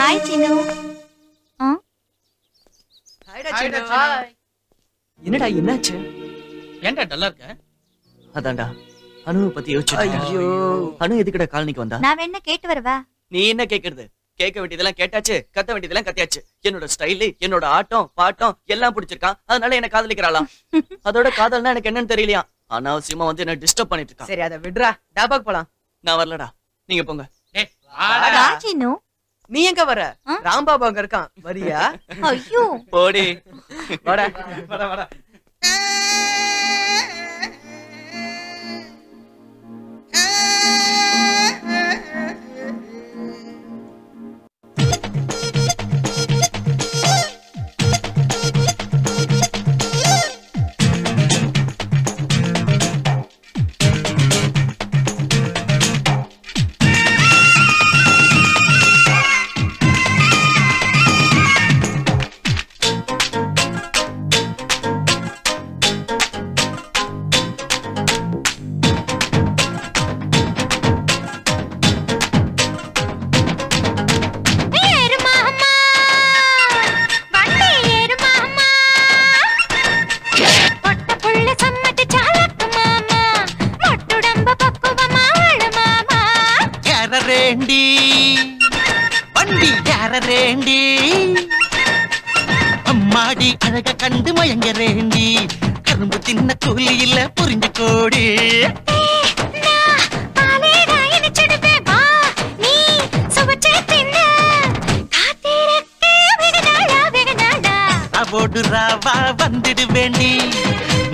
Speaker 3: ஹாய் சினு.
Speaker 13: என்னடா என்னாச்சு?
Speaker 8: ஏன்டா டல்லா இருக்க?
Speaker 13: அதான்டா அனுவை பத்தி யோசிச்சு. ஐயோ, அனு எதுக்குடா காலனிக்கு வந்தா?
Speaker 3: நான் வேணா கேட்டு வரவா?
Speaker 13: நீ என்ன கேக்குறது? கேட்க வேண்டியதெல்லாம் கேட்டாச்சு, கத்த வேண்டியதெல்லாம் கத்தியாச்சு. என்னோட ஸ்டைலு, என்னோட ஆட்டம் பாட்டம் எல்லாம் பிடிச்சிருக்கான். அதனால என்ன காதலிக்கிறாளாம். அதோட காதல்னா எனக்கு என்னன்னு தெரியலையா. அனாவசியமா வந்து என்ன டிஸ்டர்ப் பண்ணிட்டு இருக்கான்.
Speaker 5: சரி அத விடுறா, டாபாக்கு போலாம்.
Speaker 13: நான் வரலடா, நீங்க போங்க.
Speaker 5: நீ எங்க வர? ராம்பாபு அங்க இருக்கான், வரியா?
Speaker 3: ஐயோ
Speaker 13: போடி.
Speaker 5: வாடா வாடா வாடா.
Speaker 6: அம்மாடி அழக கண்டு மயங்கரேண்டி. கரும்பு தின்ன கூலி இல்ல புரிஞ்சு கோடி. அவோடு ராவா வந்துடு வேண்டி.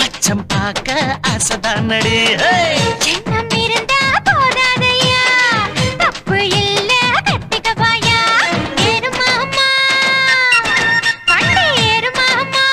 Speaker 6: மச்சம் பார்க்க ஆசைதானடி.
Speaker 3: சின்னம் இருந்தா போதாதையா, தப்பு இல்ல கட்டிக்கவாயா. ஏறு மாமா, வண்டி ஏறு மாமா.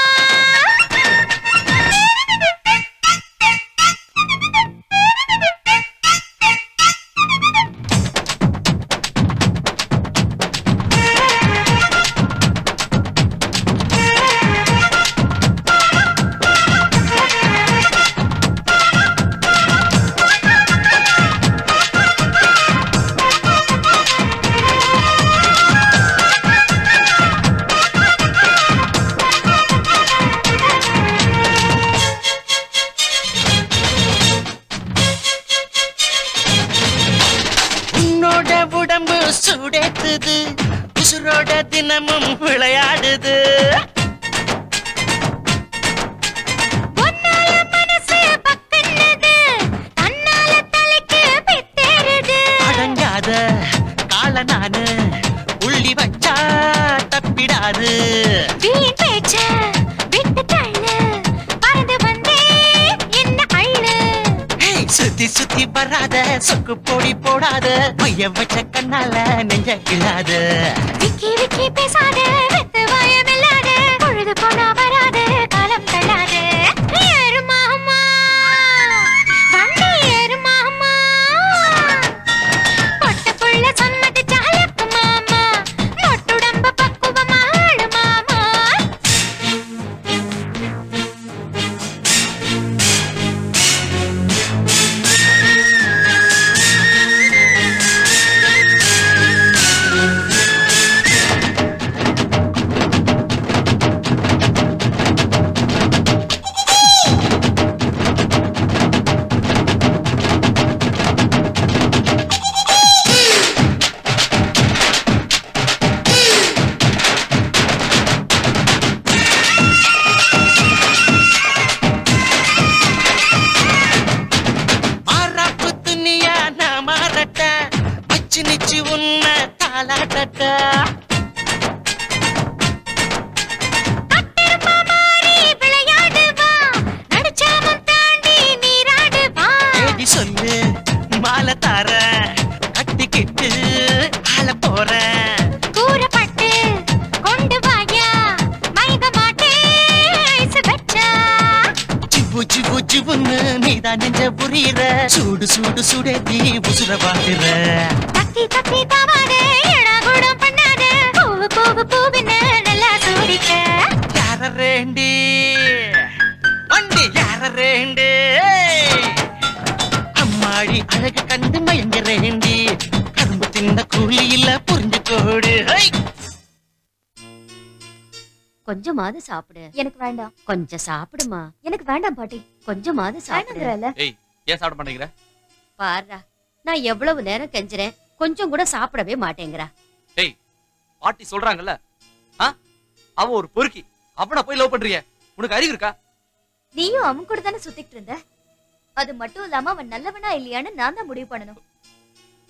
Speaker 6: சுடேத்துது உசுரோட தினமும் விளையாடுது. அடங்காத கால நானு உள்ளி வச்சா தப்பிடாது. சுத்தி சுத்தி வராத சொக்கு போடி போடாத மைய வச்ச கண்ணால நெஞ்ச கிளாத.
Speaker 3: விக்கி விக்கி பேசாத வெத்து வாயம் இல்லாத பொழுது போனா வராத காலம் தள்ளாத. ஏறு மாமா, வண்டி ஏறு மாமா. பொட்டப்புள்ள சம்மதி சாலக்கு மாமா. மொட்டுடம்ப பக்குவமா ஆளு மாமா.
Speaker 6: நீதான் நெஞ்ச புரியுற சூடு சூடு சுடேத்தி உசுர பாக்குற
Speaker 4: தத்தி தத்தி தாவாதே இழகுடம் பண்ணாதே பூவு பூவு பூவின்னு நல்லா சூடிக்க
Speaker 6: யார ரேண்டி வண்டி யார ரேண்டி அம்மாடி அழகு கண்டு மயங்க ரேண்டி கரும்பு தின்ன கூலி இல்ல புரிஞ்சு கோடு
Speaker 22: கொஞ்சமாவது சாப்பிடு.
Speaker 7: எனக்கு வேண்டாம்.
Speaker 22: கொஞ்சம் சாப்பிடுமா.
Speaker 7: எனக்கு வேண்டாம் பாட்டி.
Speaker 22: கொஞ்சமாவது சாப்பிடுறல.
Speaker 9: ஏய் ஏன் சாப்பிட மாட்டேங்கிற?
Speaker 22: பாருடா நான் எவ்வளவு நேரம் கெஞ்சுறேன், கொஞ்சம் கூட சாப்பிடவே மாட்டேங்கிறா.
Speaker 9: ஏய் பாட்டி சொல்றாங்கல்ல, அவ ஒரு பொறுக்கி, அவனை போய் லவ் பண்றிய, உனக்கு அறிவு இருக்கா?
Speaker 7: நீயும் அவன் கூட தானே சுத்திட்டு இருந்த. அது மட்டும் இல்லாம அவன் நல்லவனா இல்லையான்னு நான் தான் முடிவு பண்ணணும்.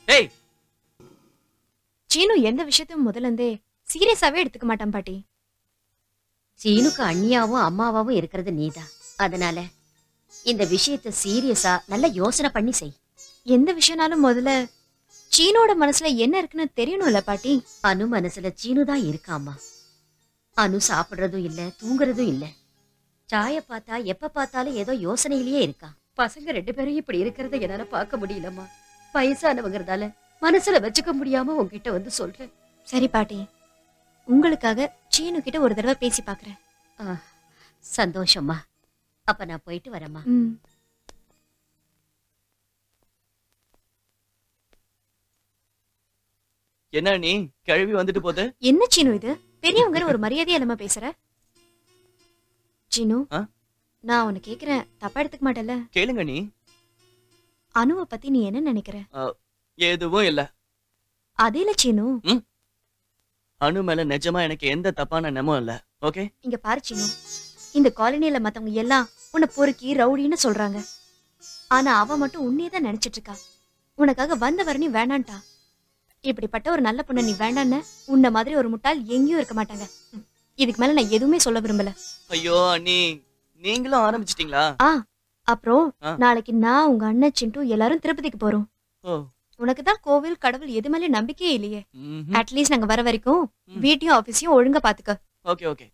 Speaker 9: ஏய்
Speaker 11: சீனு எந்த விஷயத்தையும் முதல்ல இருந்தே சீரியஸாவே எடுத்துக்க மாட்டான் பாட்டி.
Speaker 22: சீனுக்கு அண்ணியாவும் அம்மாவாவும் இருக்கிறது நீதான். அதனால இந்த விஷயத்தை சீரியஸா நல்லா யோசனை பண்ணி செய்.
Speaker 11: எந்த விஷயம்னாலும் முதல்ல சீனோட மனசுல என்ன இருக்குன்னு தெரியணும்ல பாட்டி.
Speaker 22: அனு மனசுல சீனு தான் இருக்காமா. அனு சாப்பிடுறதும் இல்ல, தூங்குறதும் இல்ல. சாய பார்த்தா எப்ப பார்த்தாலும் ஏதோ யோசனையிலேயே இருக்கா. பசங்க 2 பேரும் இப்படி இருக்கிறத என்னால பார்க்க முடியலம்மா. வயசானவங்கிறதால மனசுல வச்சுக்க முடியாம உங்ககிட்ட வந்து சொல்றேன்.
Speaker 11: சரி பாட்டி, உங்களுக்காக சீனு கிட்ட ஒரு தடவை பேசி பாக்குறேன்.
Speaker 22: சந்தோஷம்மா. அப்ப நான் போயிட்டு வரேம்மா.
Speaker 13: என்ன நீ கிளவி வந்துட்டு போது?
Speaker 11: என்ன சீனு இது? பெரியவங்க ஒரு மரியாதையா இல்லாம பேசுற. சீனு, நான் உன்னை கேக்குறேன், தப்பா எடுத்துக்க மாட்டேல்ல?
Speaker 13: கேளுங்க நீ.
Speaker 11: அனுவை பத்தி நீ என்ன நினைக்கிற?
Speaker 13: எதுவும் இல்ல.
Speaker 11: அதே இல்ல சீனு.
Speaker 13: அனு மேல நிஜமா எனக்கு எந்த தப்பான எண்ணமும் இல்ல. ஓகே,
Speaker 11: இங்க பாரு சீனு, இந்த காலனில மத்தவங்க எல்லாம் உன்னை பொறுக்கி ரவுடின்னு சொல்றாங்க. ஆனா அவ மட்டும் உன்னையதான் நினைச்சிட்டு இருக்கா. உனக்காக வந்தவர் நீ வேணான்ட்டா. இப்படிப்பட்ட ஒரு நல்ல பொண்ணு நீ வேண்டான்னு உன்ன மாதிரி ஒரு முட்டாள் எங்கேயும் இருக்க மாட்டாங்க. இதுக்கு மேல நான் எதுவுமே சொல்ல விரும்பல.
Speaker 13: ஐயோ அண்ணி, நீங்களும் ஆரம்பிச்சிட்டீங்களா?
Speaker 11: அப்புறம் நாளைக்கு நான் உங்க அண்ணன் சிண்டு எல்லாரும் திருப்பதிக்கு போறோம். உனக்குதான் கோவில் கடவுள் எது மேல நம்பிக்கையே இல்லையே. அட்லீஸ்ட் நாங்க வர வரைக்கும் வீட்டையும் ஆபீஸையும் ஒழுங்கா பாத்துக்க.
Speaker 13: Okay okay.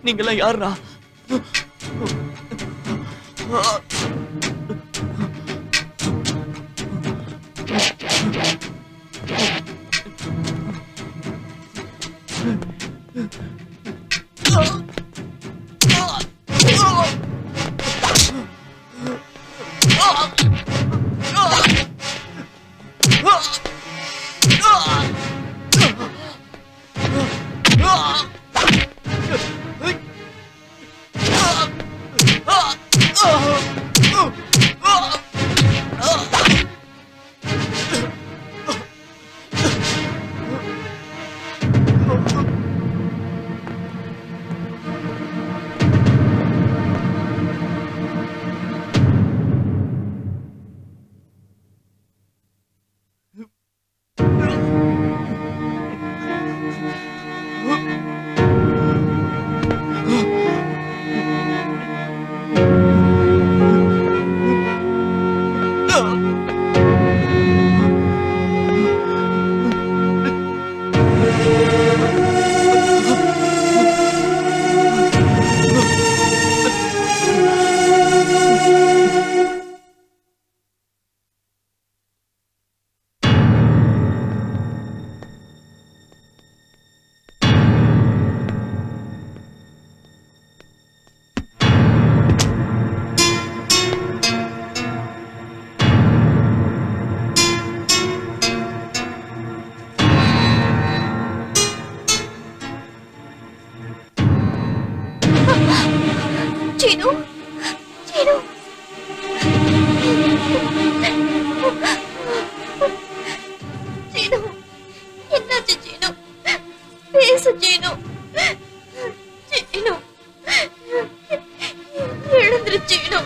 Speaker 13: நீங்களாம் யாருடா?
Speaker 7: சீனு, சீனு, சீனு என்னாச்சு சீனு? பேசு சீனு. சீனு எழுந்துரு சீனு.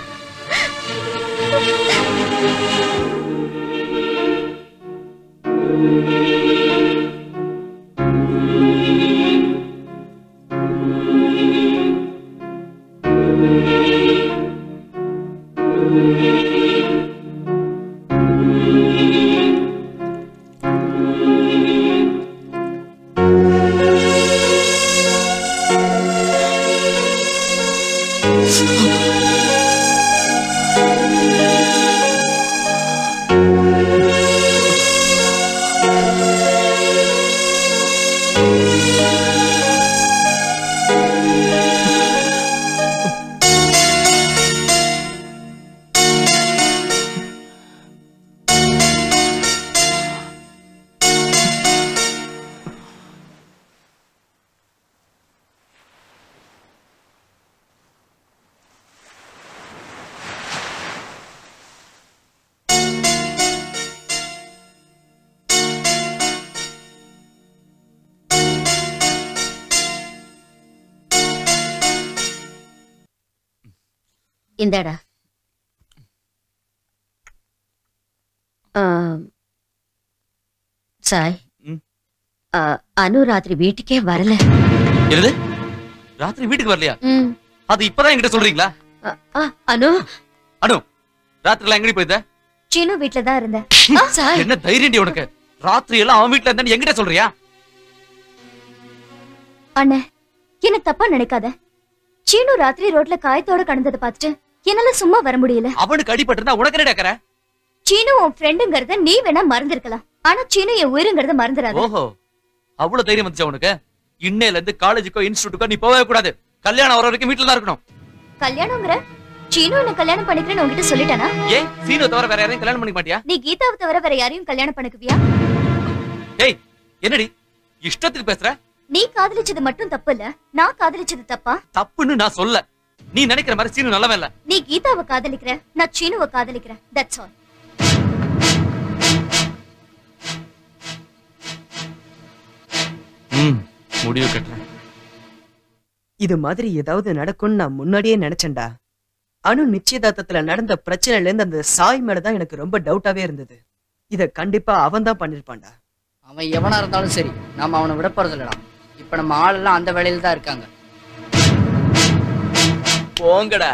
Speaker 22: இந்தாடா. சாய், அனு ராத்திரி வீட்டுக்கே வரல.
Speaker 9: என்னது? ராத்திரி வீட்டுக்கு வரலையா? அது இப்பதான் என்கிட்ட சொல்றீங்களா?
Speaker 22: அனு
Speaker 9: அனு ராத்திரில எங்கடி போயிட்ட?
Speaker 7: சீனு வீட்ல தான் இருந்தேன்.
Speaker 9: என்ன தைரியம்டி உனக்கு? ராத்திரி எல்லாம் அவன் வீட்ல இருந்தா என்கிட்ட சொல்றியா?
Speaker 7: அண்ணே, என்ன தப்பா நினைக்காத. சீனு ராத்திரி ரோட்ல காயத்தோட கடந்ததை பார்த்துட்டு என்னால சும்மா வர முடியல.
Speaker 9: அவனுக்கு அடிபட்டிருந்தா உனக்கு என்ன டக்கற?
Speaker 7: சீனு உன் ஃப்ரெண்டுங்கறத நீ வேணா மறந்திருக்கலாம். ஆனா சீனு என் உயிர்ங்கறத மறந்துடாத.
Speaker 9: ஓஹோ, அவ்வளவு தைரியம் வந்துச்சா உனக்கு? இன்னையில இருந்து காலேஜுக்கோ இன்ஸ்டிடியூட்டுக்கோ நீ போகவே கூடாது. கல்யாணம் வர வரைக்கும் வீட்டுல தான் இருக்கணும்.
Speaker 7: கல்யாணம்ங்கற? சீனு என்ன கல்யாணம் பண்ணிக்கிறேன்னு உன்கிட்ட சொல்லிட்டானா?
Speaker 9: ஏன் சீனு தவிர வேற யாரையும் கல்யாணம் பண்ணிக்க மாட்டியா?
Speaker 7: நீ கீதாவை தவிர வேற யாரையும் கல்யாணம் பண்ணிக்குவியா?
Speaker 9: ஏய், என்னடி இஷ்டத்துக்கு பேசுற?
Speaker 7: நீ காதலிச்சது மட்டும் தப்பு இல்ல, நான் காதலிச்சது தப்பா?
Speaker 9: தப்புன்னு நான் சொல்ல. நீ நினைக்கிற மாதிரி சீனு நல்லவன் இல்ல.
Speaker 7: நீ கீதாவை காதலிக்கிற, நான் சீனுவை காதலிக்கிறேன். That's all.
Speaker 9: முடிவு கட்டுறேன்.
Speaker 15: இது மாதிரி ஏதாவது நடக்கும்னு நான் முன்னாடியே நினைச்சேன்டா. அனு நிச்சயதார்த்தத்துல நடந்த பிரச்சனைல இருந்து அந்த சாய் மேலதான் எனக்கு ரொம்ப டவுட்டாவே இருந்தது. இத கண்டிப்பா அவன் தான் பண்ணிருப்பான்டா.
Speaker 2: அவன் எவனா இருந்தாலும் சரி, நாம அவனை விட போறது இல்லடா. இப்ப நம்ம ஆளெல்லாம் அந்த வேலையில தான் இருக்காங்க.
Speaker 13: போங்கடா.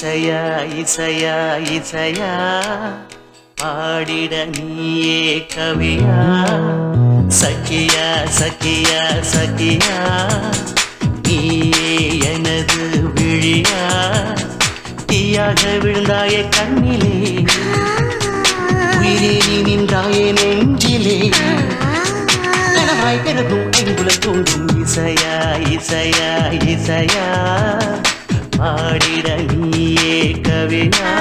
Speaker 6: இசையா இசையா இசையா பாடிட நீயே கவியா சக்கியா சக்கியா சக்கியா நீயே எனது விழியா தீயாக விழுந்தாயே கண்ணிலே உயிரே நீ நின்றாயே நெஞ்சிலே கனவாய் பிறகும் ஐம்புலம் தோன்றும் இசையா இசையா இசையா பாடிட நீயே கவியா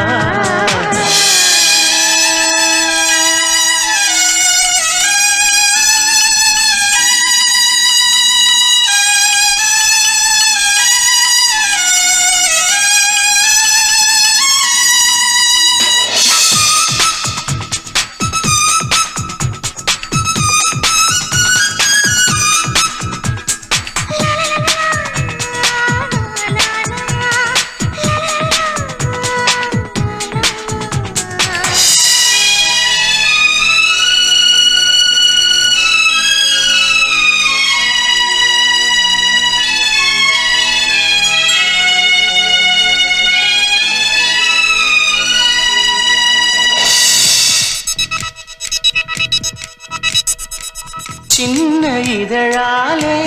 Speaker 6: சின்ன இதழாலே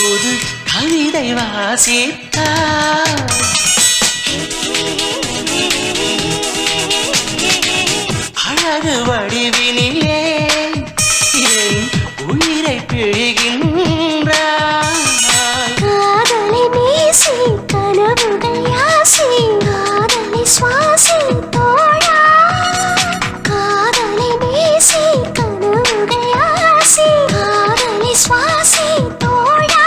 Speaker 6: ஒரு கவிதை வாசித்தார் அழகு வடிவினிலே என் உயிரை பிழிகின்றார்
Speaker 4: காதலை வீசி கனவுகள் யாசி காதலை சுவாசி தோழா காதலை வீசி கனவுகள் யாசி காதலை சுவாசி தோழா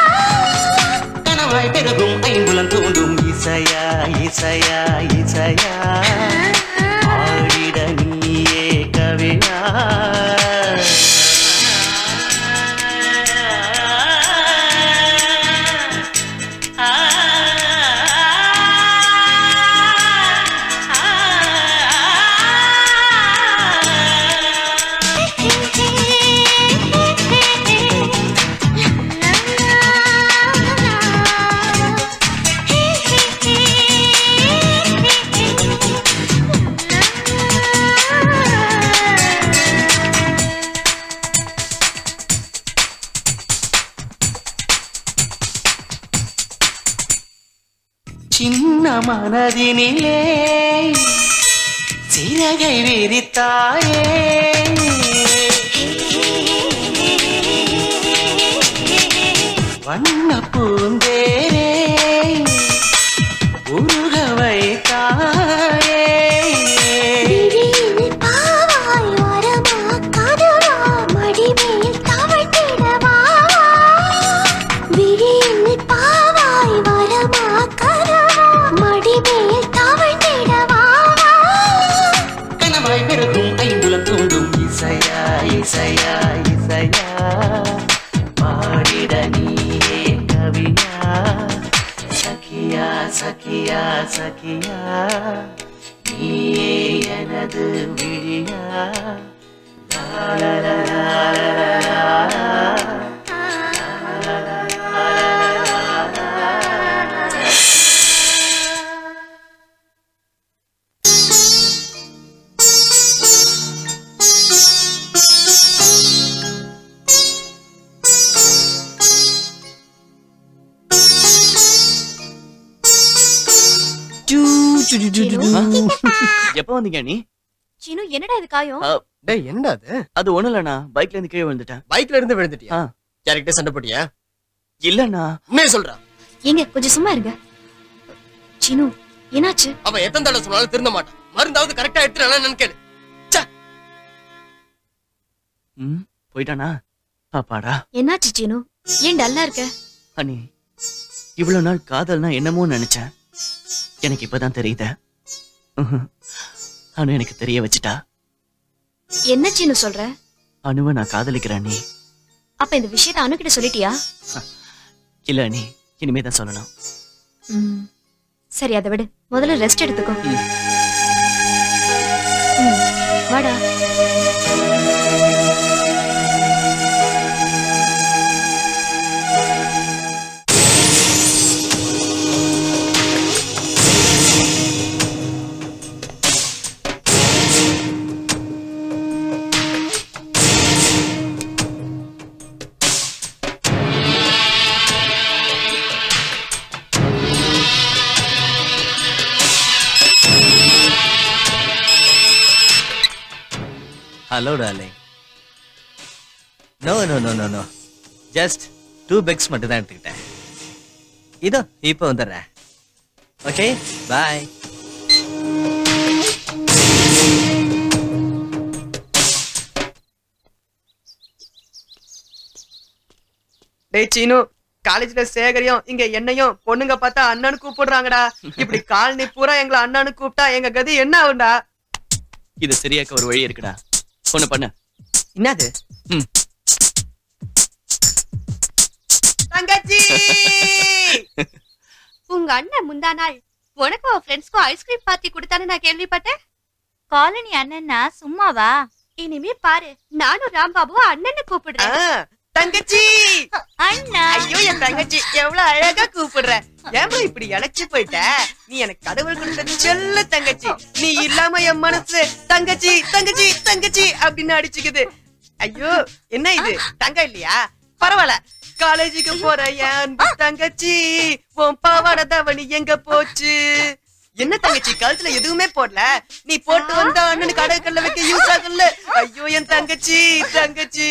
Speaker 6: கனவாய் பிறகும் ஐம்புலம் தோன்றும் இசையா இசையா இசையா ஆடிட நீயே கவியா சின்ன மனதினிலே சிறகை விரித்தாயே வண்ண பூந்தேரே உருக வைத்தாயே
Speaker 4: விழியில் பாவாய் வரமா கதவா மடிமேல் தவழ்த்திடவா விழியில் பாவாய் வரமா கதவா மடிமேல் தவழ்த்திடவா
Speaker 6: கனவாய் பிறகும் ஐம்புலம் தோன்றும் இசையா இசையா இசையா பாடிட நீயே கவியா சகியா சகியா சகியா நீயே எனது விழியா
Speaker 13: எப்ப வந்தீங்க நீ?
Speaker 11: சீனு என்னடா இது காயம்?
Speaker 10: டேய் என்னடா அது?
Speaker 13: அது ஒண்ணு இல்லண்ணா, பைக்ல இருந்து கீழே விழுந்துட்டேன்.
Speaker 10: பைக்ல இருந்து விழுந்துட்டியா? யார்கிட்ட சண்டை போட்டியா?
Speaker 13: இல்லண்ணா.
Speaker 10: உண்மையை சொல்றா.
Speaker 11: ஏங்க கொஞ்சம் சும்மா இருங்க. சீனு என்னாச்சு?
Speaker 10: அவன் எத்தனை தடவை சொன்னாலும் திருந்த மாட்டான். மருந்தாவது கரெக்டா எடுத்துறானு கேளு.
Speaker 13: போயிட்டானா? பாப்பாடா.
Speaker 11: என்னாச்சு சீனு? ஏன் டல்லா இருக்க?
Speaker 13: அண்ணி, இவ்வளவு நாள் காதல்னா என்னமோ நினைச்சேன். எனக்கு இப்பதான் தெரியுது. அனு எனக்கு தெரிய வச்சுட்டா.
Speaker 11: என்ன சீனு சொல்ற?
Speaker 13: அனுவை நான் காதலிக்கிறேன் நீ.
Speaker 11: அப்ப இந்த விஷயத்தை அனு கிட்ட சொல்லிட்டியா?
Speaker 13: இல்ல நீ இனிமேதான் சொல்லணும்.
Speaker 11: சரி, அதை விடு. முதல்ல ரெஸ்ட் எடுத்துக்கோ. வாடா.
Speaker 13: Hello darling. No no no no no, just 2 pegs மட்டும் தான் எடுத்துக்கிட்டேன். இதோ இப்போ வந்துடுறேன். Okay bye.
Speaker 15: டேய் சீனு, காலேஜ்ல சேகரியும் இங்க என்னையும் பொண்ணுங்க பார்த்தா அண்ணனு கூப்பிடுறாங்கடா. இப்படி காலனி பூரா எங்களை அண்ணனு கூப்பிட்டா எங்க கதி என்ன ஆகும்டா?
Speaker 13: இது சரியாக்க ஒரு வழி இருக்குடா. ஒண்ணு பண்ணு.
Speaker 15: என்னது? தங்கச்சி,
Speaker 3: உங்க அண்ணன் முந்தா நாள் உனக்கும் ஃப்ரெண்ட்ஸ்க்கும் ஐஸ்கிரீம் பார்ட்டி கொடுத்தான்னு நான் கேள்விப்பட்டேன்.
Speaker 4: காலனி அண்ணன்னா சும்மாவா?
Speaker 3: இனிமே பாரு, நானும் ராம்பாபுவும் அண்ணன்னு கூப்பிடுறேன்.
Speaker 15: தங்கச்சி,
Speaker 4: அண்ணா.
Speaker 15: ஐயோ என் தங்கச்சி எவ்வளவு அழகா கூப்பிடுற. ஏமா இப்படி இழைச்சு போயிட்ட? நீ எனக்கு கடவுள் கொடுத்த செல்ல தங்கச்சி. நீ இல்லாம என் மனசு தங்கச்சி தங்கச்சி தங்கச்சி அப்படின்னு அடிச்சுக்குது. ஐயோ என்ன இது, தங்கம் இல்லையா? பரவாயில்ல, காலேஜுக்கு போற என் தங்கச்சி உன் பாவாடை தாவணி எங்க போச்சு? என்ன தங்கச்சி கழுத்துல எதுவுமே போடல? நீ போட்டு வந்த அண்ணனுக்கு அடகல்ல வைக்க யூஸ் ஆகல. ஐயோ என் தங்கச்சி தங்கச்சி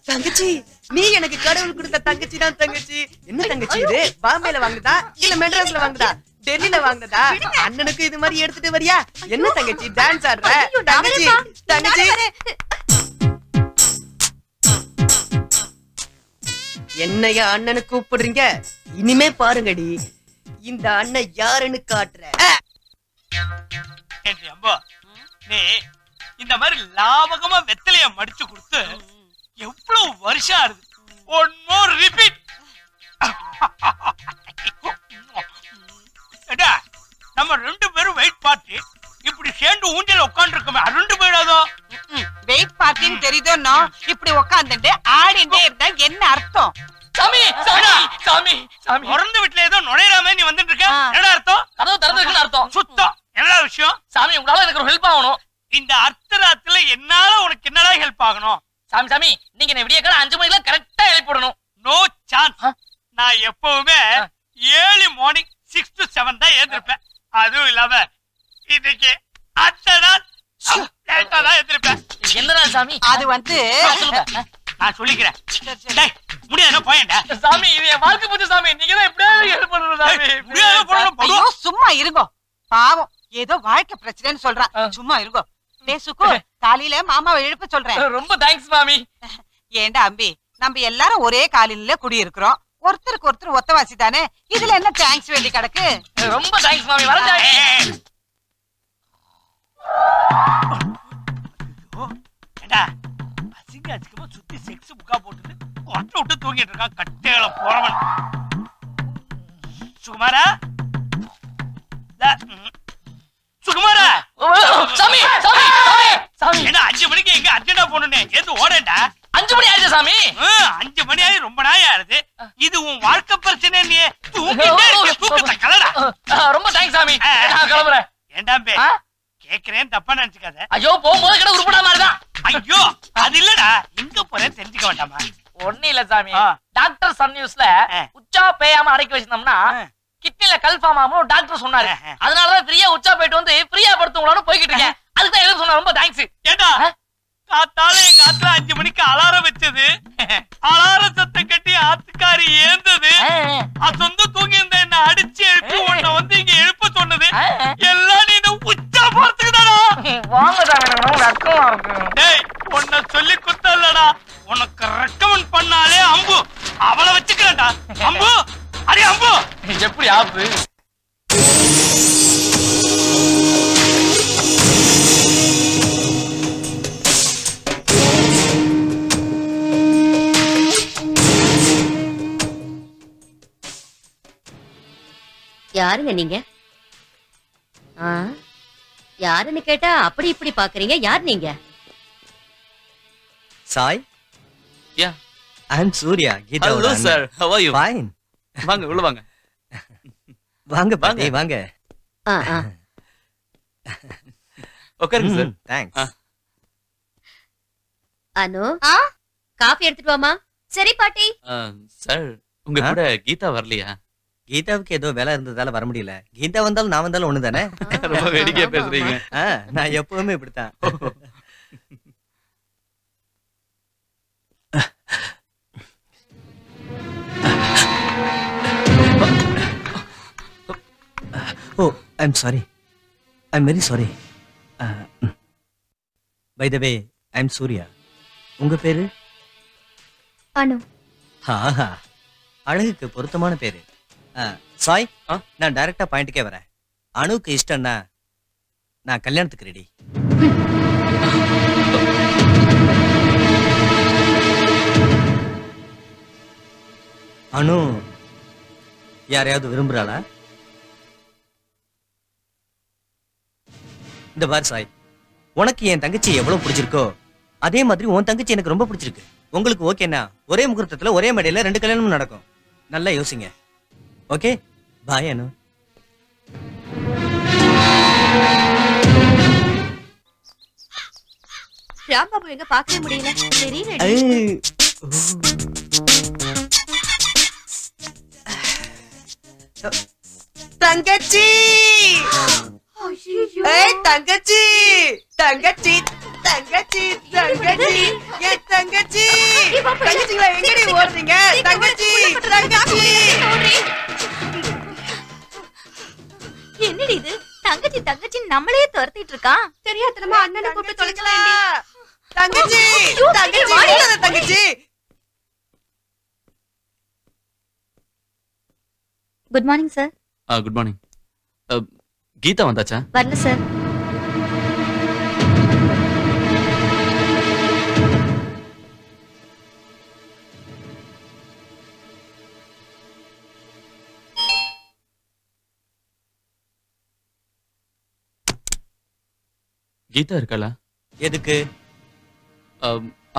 Speaker 15: தங்கச்சி, நீ எனக்கு கடவுள் கொடுத்த தங்கச்சி தான் தங்கச்சி. என்ன தங்கச்சி இது, பாம்பேல வாங்குதா இல்ல மெட்ராஸ்ல வாங்குதா டெல்லியில வாங்குனதா? அண்ணனுக்கு இது மாதிரி எடுத்துட்டு வரியா? என்ன தங்கச்சி டான்ஸ் ஆடுற? தங்கச்சி தங்கச்சி என்னைய அண்ணனு கூப்பிடுறீங்க? இனிமே பாருங்கடி இந்த அண்ணன் யாருன்னு காட்டுற.
Speaker 8: அம்போ, நீ இந்த மாதிரி லாபகமா வெத்தலைய மடிச்சு கொடுத்து எவ்வளவு வருஷம் ஆகுது. One more repeat. நம்ம 2 பேரும் வெயிட் பார்ட்டி இப்படி சேர்ந்து ஊஞ்சல உட்கார்ந்து இருக்கோமே, அருண்டு போயிடாதோ?
Speaker 17: வெயிட் பார்ட்டின்னு தெரியுதோன்னா இப்படி உட்காந்துட்டு ஆடிண்டே இருந்தா என்ன அர்த்தம்?
Speaker 2: சாமி சாமி சாமி சாமி,
Speaker 8: பிறந்த வீட்டுல ஏதோ நுழையிறாம நீ வந்துட்டு இருக்க. என்ன அர்த்தம்?
Speaker 2: கதவு திறந்திருக்குன்னு அர்த்தம்.
Speaker 8: சுத்தம். என்னடா விஷயம்?
Speaker 2: சாமி, உங்களால எனக்கு ஒரு ஹெல்ப் ஆகணும்.
Speaker 8: இந்த அர்த்தராத்துல என்னால உனக்கு என்னடா ஹெல்ப் ஆகணும்?
Speaker 2: சாமி சாமி, நீங்க என்ன விடிய கால 5 மணிக்கு கரெக்டா எழுப்பி போடணும்.
Speaker 8: No chance. நான் எப்பவுமே ஏர்லி மார்னிங் 6 to 7 தான் ஏந்திருப்பேன். அதுவும் இல்லாம இன்னைக்கு அந்த நாள் லேட்டா தான் ஏந்திருப்பேன்.
Speaker 2: என்னடா சாமி?
Speaker 17: அது வந்து
Speaker 8: நான் சொல்லிக்கிறேன். டேய் முடியாத போயேன்டா.
Speaker 2: சாமி, இது என் வாழ்க்கை போச்சு சாமி. நீங்க தான் எப்படியாவது ஹெல்ப் பண்ணணும் சாமி.
Speaker 8: முடியாத போறணும்.
Speaker 17: ஐயோ சும்மா இருங்கோ. பாவம் ஏதோ வாழ்க்கை பிரச்சனைன்னு சொல்றான். சும்மா இருங்கோ. டேய் சுக்கு, காலையில மாமாவை எழுப்ப சொல்றேன்.
Speaker 2: ரொம்ப தேங்க்ஸ் மாமி.
Speaker 17: ஏண்டா அம்பி, நம்ம எல்லாரும் ஒரே காலையில குடி இருக்கிறோம். ஒருத்தருக்கு ஒருத்தர் ஒத்தவாசி தானே, இதுல என்ன தேங்க்ஸ் வேண்டி கிடக்கு?
Speaker 2: ரொம்ப தேங்க்ஸ் மாமி. வரேன்.
Speaker 8: அசிங்கமா சுத்தி செக்ஸ் புக்கா போட்டு கொட்டை விட்டு தூங்கிட்டு இருக்கான் கட்டையில போறவன். சுகுமாரா, சுகுமாரா,
Speaker 2: சாமி சாமி சாமி,
Speaker 8: என்ன 5 மணிக்கு எங்க அர்ஜென்டா போகணும்னே ஏது ஓடேன்டா?
Speaker 2: 5 மணி ஆயிடுச்சு சாமி.
Speaker 8: 5 மணி ஆயி ரொம்ப நாள் ஆகுது. இது உன் வாழ்க்கை பிரச்சனை. நீ தூங்கிட்டே இருக்க, தூக்கத்தை கலடா.
Speaker 2: ரொம்ப தேங்க்ஸ் சாமி. நான் கிளம்புறேன்.
Speaker 8: ஏண்டா பே, கேக்குறேன் தப்பா நினைச்சுக்காத.
Speaker 2: ஐயோ, போகும்போது கிட்ட உருப்படா மாதிரிதான்.
Speaker 8: ஐயோ அது இல்லடா, எங்க போறேன்னு தெரிஞ்சுக்க வேண்டாமா?
Speaker 2: ஒண்ணு இல்ல சாமி, டாக்டர் சன் நியூஸ்ல உச்சா பேயாம அடக்கி வச்சிருந்தோம்னா கிட்னில கல்ஃபார்ம் ஆகும் டாக்டர் சொன்னாரு. அதனாலதான் ஃப்ரீயா உச்சா போயிட்டு வந்து ஃப்ரீயா படுத்துங்களான்னு போய்கிட்டு இருக்கேன். அதுக்கு தான் எழுத சொன்னா. ரொம்ப தேங்க்ஸ்.
Speaker 8: ஏண்டா காத்தால எங்க ஆத்துல 5 மணிக்கு அலாரம் வச்சது, அலாரம் சத்தம் கட்டி ஆத்துக்காரி ஏந்தது, சொந்த தூங்கி இருந்த என்ன அடிச்சு எழுப்பி உன்னை வந்து இங்க எழுப்ப சொன்னது எல்லாம் நீ இந்த உச்சா போறதுக்கு தானா?
Speaker 2: வாங்க சாமி.
Speaker 8: டேய் உன்னை சொல்லி குத்தல்லடா, உனக்கு ரெக்கமெண்ட் பண்ணாலே அம்பு அவளை வச்சுக்கிறேன்டா. அம்பு, அடி அம்பு.
Speaker 2: எப்படி ஆப்பு?
Speaker 22: யாருங்க நீங்க? யாருன்னு கேட்டா அப்படி இப்படி பாக்குறீங்க. யார் நீங்க?
Speaker 13: Sai.
Speaker 9: Yeah.
Speaker 13: I'm Surya.
Speaker 9: Hello sir. How are you?
Speaker 13: Fine.
Speaker 9: வாங்க உள்ள வாங்க.
Speaker 13: வாங்க பாட்டி வாங்க.
Speaker 9: உட்காருங்க சார்.
Speaker 13: தேங்க்ஸ்.
Speaker 22: அனு, காஃபி எடுத்துட்டு வாமா.
Speaker 3: சரி பாட்டி.
Speaker 9: சார், உங்க கூட கீதா வரலையா?
Speaker 13: கீதாவுக்கு ஏதோ வேலை இருந்ததால வர முடியல. கீதா வந்தாலும் நான் வந்தாலும் ஒண்ணுதானே.
Speaker 9: ரொம்ப வேடிக்கையா பேசுறீங்க.
Speaker 13: நான் எப்பவுமே இப்படித்தான்.
Speaker 14: I'm sorry, I'm very sorry. By the way, I'm Surya. உங்க பேரு?
Speaker 7: அனு.
Speaker 14: ஆஹா, அழகுக்கு பொருத்தமான பேரு. சாய், நான் டைரக்டா பாயிண்ட்டுக்கே வரேன். அணுக்கு இஷ்டம்னா நான் கல்யாணத்துக்கு ரெடி. அனு யாரையாவது விரும்புறாளா? இந்த பார் சாய், உனக்கு என் தங்கச்சி எவ்வளவு பிடிச்சிருக்கோ அதே மாதிரி உன் தங்கச்சி எனக்கு ரொம்ப பிடிச்சிருக்கு. உங்களுக்கு ஓகேனா ஒரே முகூர்த்தத்துல ஒரே மேடையில 2 கல்யாணமும் நடக்கும். நல்லா யோசிங்க. ஓகே, பாய் அனு.
Speaker 3: ராம்பாபு எங்க பார்க்கவே முடியல. சரி ரெடி.
Speaker 18: தங்கச்சி, ஏய் தங்கச்சி, தங்கச்சி, தங்கச்சி, தங்கச்சி, ஏ தங்கச்சி, தங்கச்சிங்களா எங்கடி ஓடுறீங்க? தங்கச்சி, தங்கச்சி.
Speaker 3: என்னடி இது? தங்கச்சி தங்கச்சி நம்மளையே துரத்திட்டு இருக்கான். தெரியாதனமா அண்ணனை கூப்பிட்டு தொலைக்கலாம்.
Speaker 18: தங்கச்சி, தங்கச்சி, தங்கச்சி.
Speaker 7: Good morning sir.
Speaker 9: Good morning. Geetha வந்தாச்சா?
Speaker 7: வரல சார்.
Speaker 9: கீதா இருக்காளா?
Speaker 14: எதுக்கு?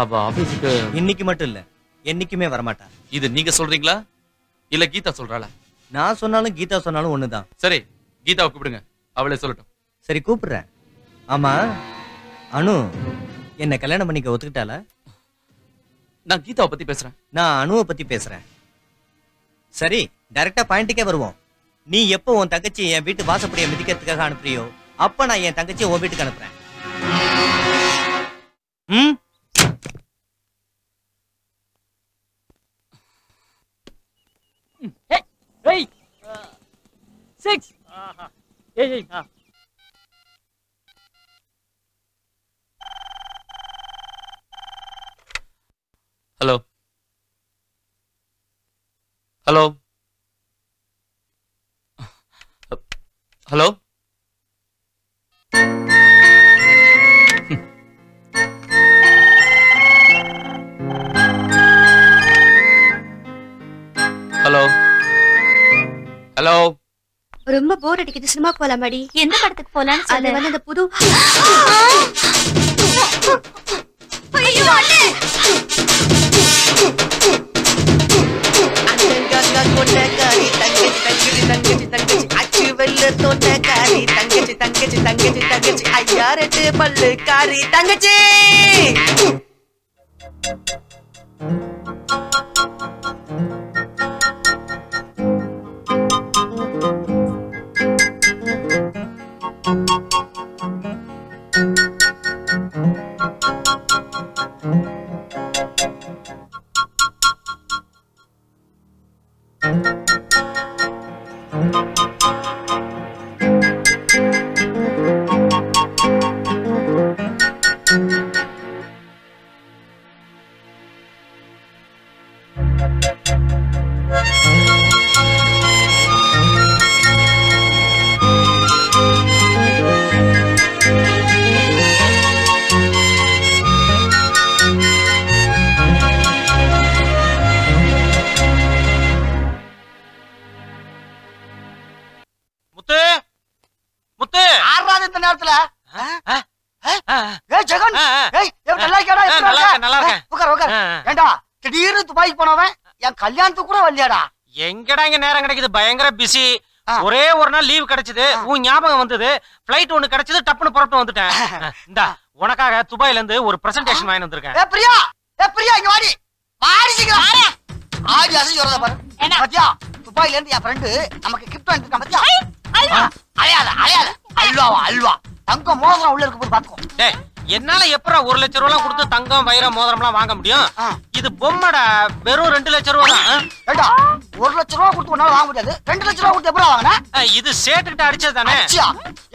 Speaker 9: அவ ஆபீஸுக்கு
Speaker 14: இன்னைக்கு மட்டும் இல்ல, என்னைக்குமே வரமாட்டா.
Speaker 9: இது நீங்க சொல்றீங்களா இல்ல கீதா சொல்றாளா?
Speaker 14: நான் சொன்னாலும் கீதா சொன்னாலும் ஒண்ணுதான்.
Speaker 9: சரி, கீதாவை கூப்பிடுங்க, அவளே சொல்லட்டும்.
Speaker 14: சரி, கூப்பிடுறேன். ஆமா, அனு என்ன கல்யாணம் பண்ணிக்க ஒத்துக்கிட்டாளா?
Speaker 9: நான் கீதாவை பத்தி பேசுறேன்.
Speaker 14: நான் அனுவை பத்தி பேசுறேன். சரி, டைரக்டா பாயிண்ட்டுக்கே வருவோம். நீ எப்போ உன் தங்கச்சி என் வீட்டு வாசப்படியை மிதிக்கிறதுக்காக அனுப்புறியோ அப்ப நான் என் தங்கச்சியை உன் வீட்டுக்கு அனுப்புறேன். ம்?
Speaker 2: Hey! 6! Hey!
Speaker 9: Hello hello hello. Hello hello.
Speaker 3: ரொம்ப போர் அடிக்குது, சினிமா போலாமாடி? எந்த படத்துக்கு போலான்னு சொல்லு. அது வந்து அந்த புது ஐயோ அண்ணே.
Speaker 18: அண்ணங்கங்க கொண்டக்காரி தங்கச்சி தங்கச்சி தங்கச்சி தங்கச்சி அச்சு வெள்ள தோண்டக்காரி தங்கச்சி தங்கச்சி தங்கச்சி தங்கச்சி ஐயா ரெட்டு பல்லு காரி தங்கச்சி. கல்யாணத்துக்கு கூட வரலையாடா?
Speaker 20: எங்கடா இங்க நேரம் கிடைக்குது, பயங்கர பிஸி. ஒரே ஒரு நாள் லீவ் கிடைச்சது, உன் ஞாபகம் வந்தது, ஃளைட் ஒன்னு கிடைச்சது, டப்புன்னு புறப்பட்டு வந்துட்டேன். இந்தா உனக்காக துபாயில இருந்து ஒரு பிரசன்டேஷன் வாங்கி வந்திருக்கேன்.
Speaker 18: ஏ பிரியா, ஏ பிரியா இங்க வாடி. வாடி சீக்கிரம் வாடி. ஆடி அசை சொல்றத பாரு. பாத்தியா, துபாயில இருந்து என் ஃப்ரெண்ட் நமக்கு கிஃப்ட் வாங்கிருக்கான் பாத்தியா? அல்வா. அலையாத அலையாத அல்வாவா அல்வா. தங்க மோதிரம் உள்ள இருக்கு போய் பாத்துக்கோ.
Speaker 20: டேய், என்னால எப்பறா 1 லட்சம் ரூபாய் கொடுத்து தங்கம் வைரம் மோதிரம்லாம் வாங்க முடியும்? இது பொம்மடா, வெறும் 2 லட்சம் ரூபாய் தான்.
Speaker 18: ஏண்டா 1 லட்சம் ரூபா கொடுத்து உன்னால வாங்க முடியாது. 2 லட்சம் ரூபா கொடுத்து எப்படி வாங்கினா?
Speaker 20: இது சேட்டுக்கிட்ட அடிச்சது தானே.